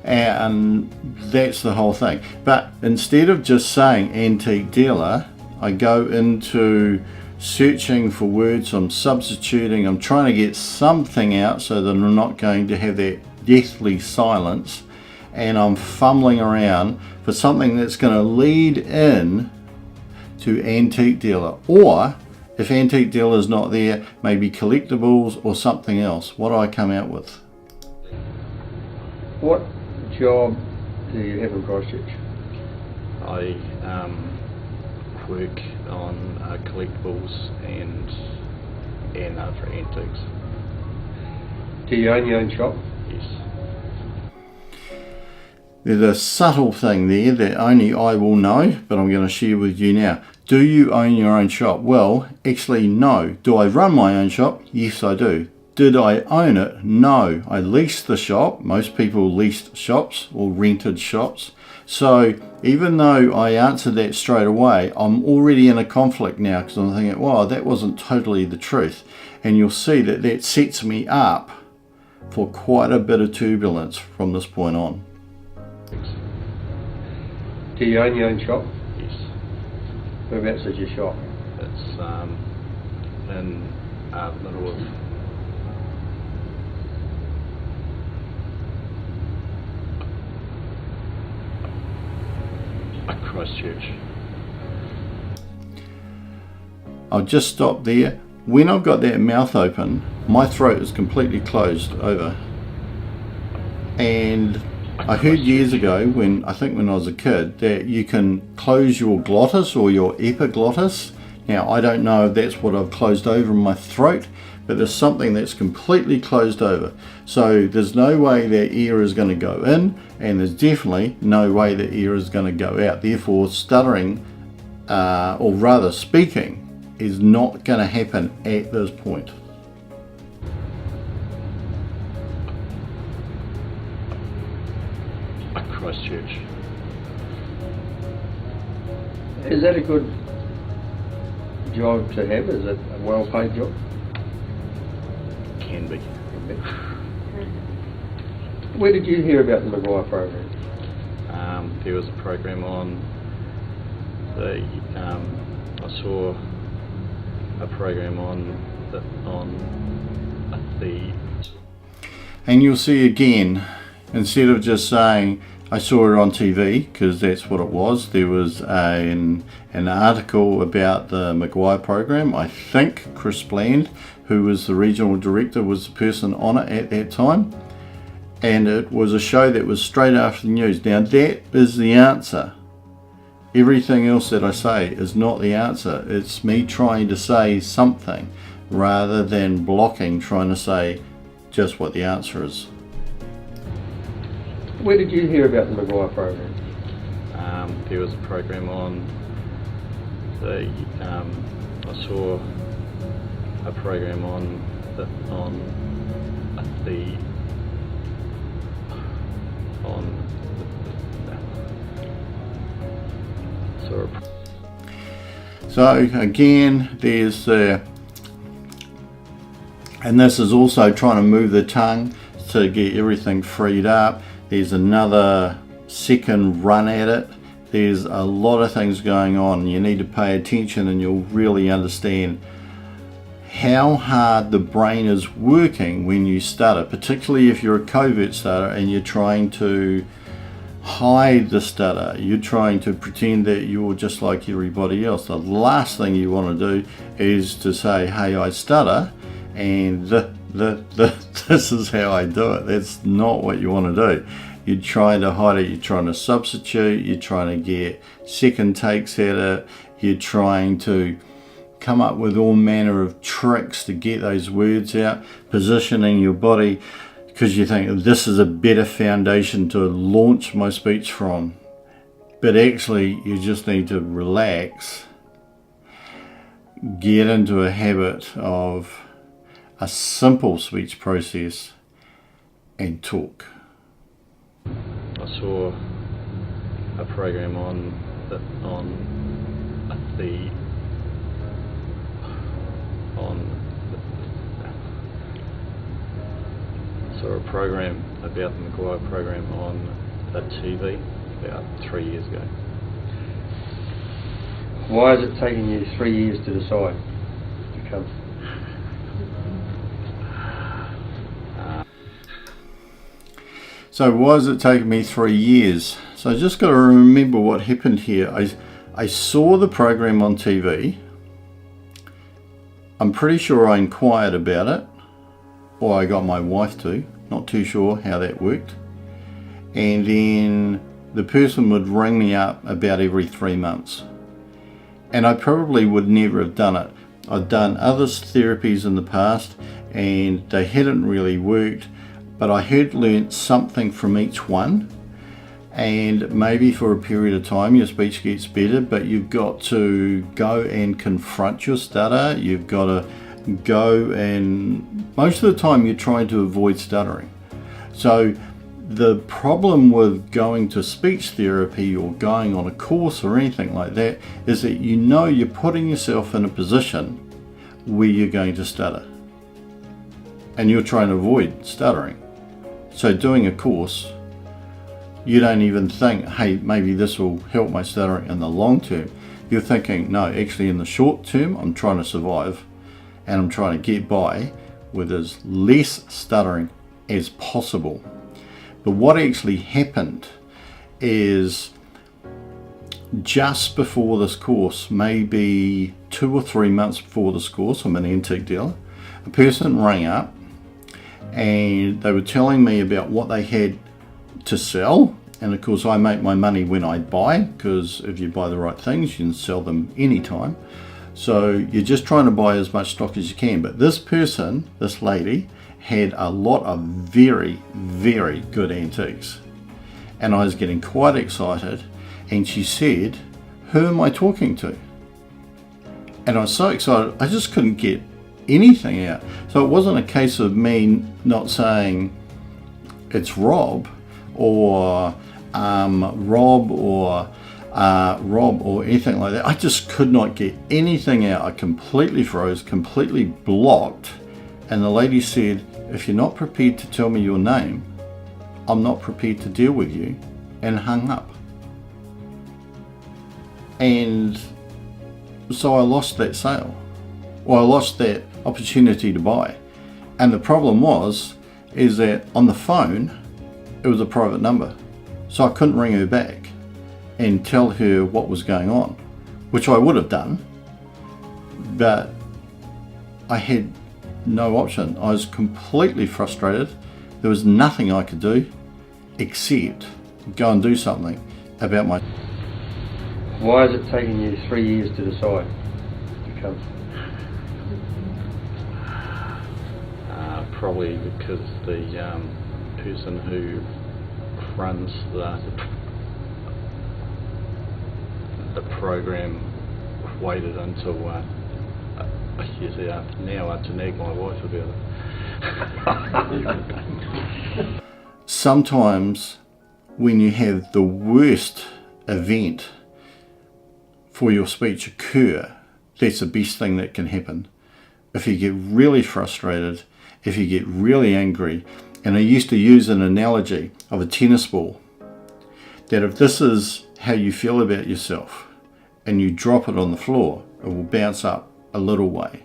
And that's the whole thing. But instead of just saying antique dealer, I go into searching for words, I'm substituting, I'm trying to get something out so that I'm not going to have that deathly silence, and I'm fumbling around for something that's going to lead in to antique dealer, or if antique dealer is not there, maybe collectibles or something else. What do I come out with?
What job do you have in Christchurch?
I work on collectibles and for antiques.
Do you own your own shop?
Yes.
There's a subtle thing there that only I will know, but I'm going to share with you now. Do you own your own shop? Well, actually no. Do I run my own shop? Yes, I do. Did I own it? No. I leased the shop. Most people leased shops or rented shops. So even though I answered that straight away, I'm already in a conflict now, because I'm thinking, wow, that wasn't totally the truth. And you'll see that that sets me up for quite a bit of turbulence from this point on.
Do you own your own shop?
Yes.
Whereabouts is your shop?
It's in the middle of Christchurch.
I'll just stop there. When I've got that mouth open, my throat is completely closed over. And I heard years ago, when I was a kid, that you can close your glottis or your epiglottis. Now, I don't know if that's what I've closed over in my throat, but there's something that's completely closed over. So there's no way that air is going to go in, and there's definitely no way that air is going to go out. Therefore, stuttering, or rather speaking, is not going to happen at this point.
Christchurch.
Is that a good job to have? Is it a well-paid job?
Can be.
Where did you hear about the Maguire program?
There was a program on the. I saw a program on the.
And you'll see again, instead of just saying I saw it on TV, because that's what it was, there was an article about the Maguire program. I think Chris Bland, who was the regional director, was the person on it at that time, and it was a show that was straight after the news. Now that is the answer. Everything else that I say is not the answer. It's me trying to say something rather than blocking, trying to say just what the answer is.
Where did you hear about the Maguire program?
There was a program on the. I saw a program on the.
So again, there's the, and this is also trying to move the tongue to get everything freed up. There's another second run at it. There's a lot of things going on. You need to pay attention and you'll really understand how hard the brain is working when you stutter, particularly if you're a covert stutter and you're trying to hide the stutter. You're trying to pretend that you're just like everybody else. The last thing you want to do is to say, hey, I stutter, and this is how I do it. That's not what you want to do. You're trying to hide it. You're trying to substitute. You're trying to get second takes at it. You're trying to come up with all manner of tricks to get those words out, positioning your body because you think this is a better foundation to launch my speech from. But actually, you just need to relax, get into a habit of a simple speech process, and talk.
I saw a program on the saw a program about the Maguire program on the TV about 3 years ago.
Why is it taking you 3 years to decide to come?
So why is it taking me 3 years? So I just got to remember what happened here. I saw the program on TV. I'm pretty sure I inquired about it, or I got my wife to, not too sure how that worked. And then the person would ring me up about every 3 months. And I probably would never have done it. I'd done other therapies in the past and they hadn't really worked, but I had learnt something from each one. And maybe for a period of time your speech gets better, but you've got to go and confront your stutter. You've got to go, and most of the time you're trying to avoid stuttering. So the problem with going to speech therapy or going on a course or anything like that is that you know you're putting yourself in a position where you're going to stutter and you're trying to avoid stuttering. So doing a course, you don't even think, hey, maybe this will help my stuttering in the long term. You're thinking, no, actually in the short term, I'm trying to survive and I'm trying to get by with as less stuttering as possible. But what actually happened is just before this course, maybe 2 or 3 months before this course, I'm an antique dealer, a person rang up and they were telling me about what they had to sell. And of course I make my money when I buy, because if you buy the right things you can sell them anytime. So you're just trying to buy as much stock as you can. But this person, this lady, had a lot of very, very good antiques. And I was getting quite excited, and she said, who am I talking to? And I was so excited, I just couldn't get anything out. So it wasn't a case of me not saying it's Rob or Rob or anything like that. I just could not get anything out. I completely froze, completely blocked. And the lady said, if you're not prepared to tell me your name, I'm not prepared to deal with you, and hung up. And so I lost that sale. Well, I lost that opportunity to buy. And the problem is that on the phone, it was a private number. So I couldn't ring her back and tell her what was going on, which I would have done, but I had no option. I was completely frustrated. There was nothing I could do except go and do something about my...
Why is it taking you 3 years to decide to come?
Probably because the person who runs the program waited until now to nag my wife about it.
Sometimes when you have the worst event for your speech occur, that's the best thing that can happen. If you get really frustrated, if you get really angry, and I used to use an analogy of a tennis ball, that if this is how you feel about yourself and you drop it on the floor, it will bounce up a little way.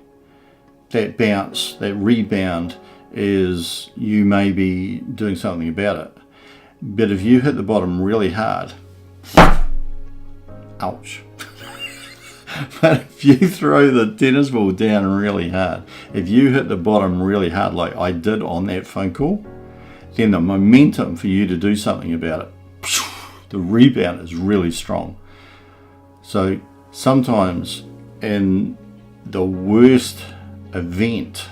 That bounce, that rebound, is you may be doing something about it. But if you hit the bottom really hard, ouch. But if you throw the tennis ball down really hard, if you hit the bottom really hard like I did on that phone call, then the momentum for you to do something about it, the rebound is really strong. So sometimes in the worst event,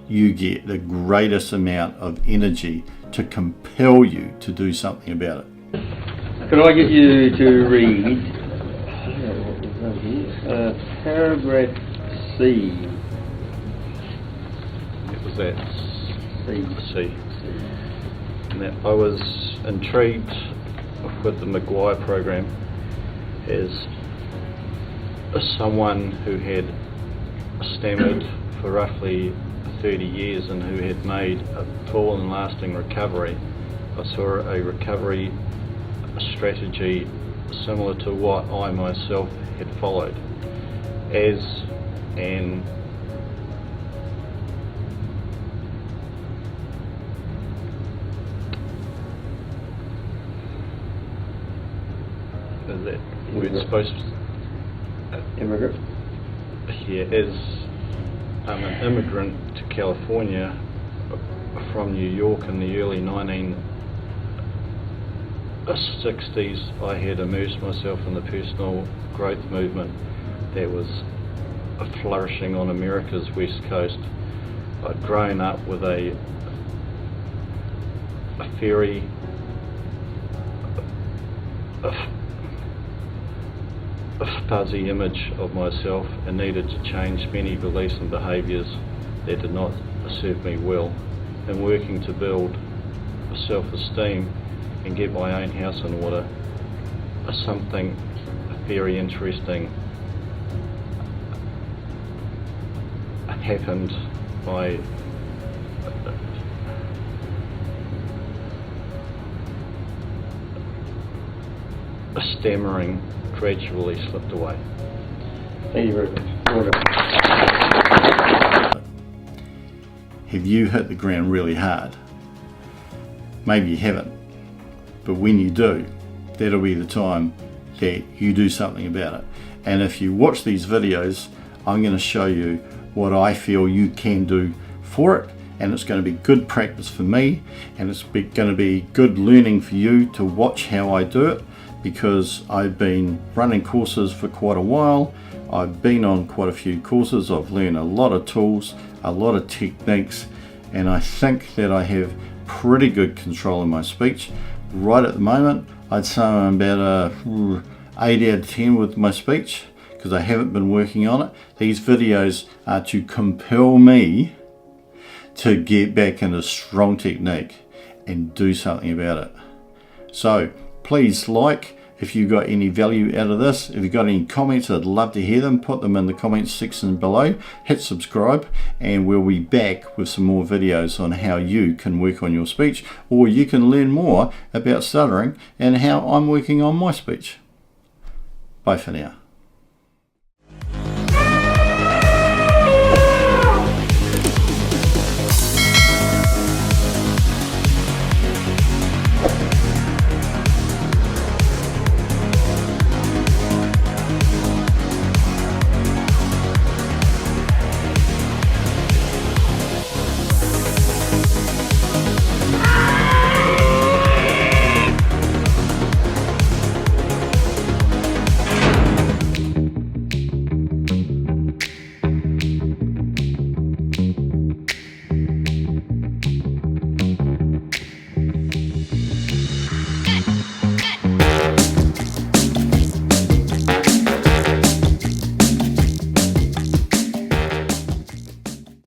you get the greatest amount of energy to compel you to do something about it.
Could I get you to read paragraph C?
It was that C.
C.
And that I was intrigued with the Maguire program as someone who had stammered for roughly 30 years and who had made a full and lasting recovery. I saw a recovery strategy similar to what I myself had followed as an is that word supposed to
Immigrant.
Yeah, as I'm an immigrant to California from New York in the early 1960s, I had immersed myself in the personal growth movement that was flourishing on America's west coast. I'd grown up with a very fuzzy image of myself and needed to change many beliefs and behaviours that did not serve me well, and working to build self-esteem and get my own house in order. Something very interesting happened. My stammering gradually slipped away.
Thank you very much.
Have you hit the ground really hard? Maybe you haven't, but when you do, that'll be the time that you do something about it. And if you watch these videos, I'm going to show you what I feel you can do for it, and it's going to be good practice for me, and it's going to be good learning for you to watch how I do it, because I've been running courses for quite a while. I've been on quite a few courses. I've learned a lot of tools, a lot of techniques, and I think that I have pretty good control of my speech. Right at the moment, I'd say I'm about a 8 out of 10 with my speech, because I haven't been working on it. These videos are to compel me to get back into strong technique and do something about it. So please like if you got any value out of this. If you got any comments, I'd love to hear them. Put them in the comments section below. Hit subscribe, and we'll be back with some more videos on how you can work on your speech, or you can learn more about stuttering and how I'm working on my speech. Bye for now.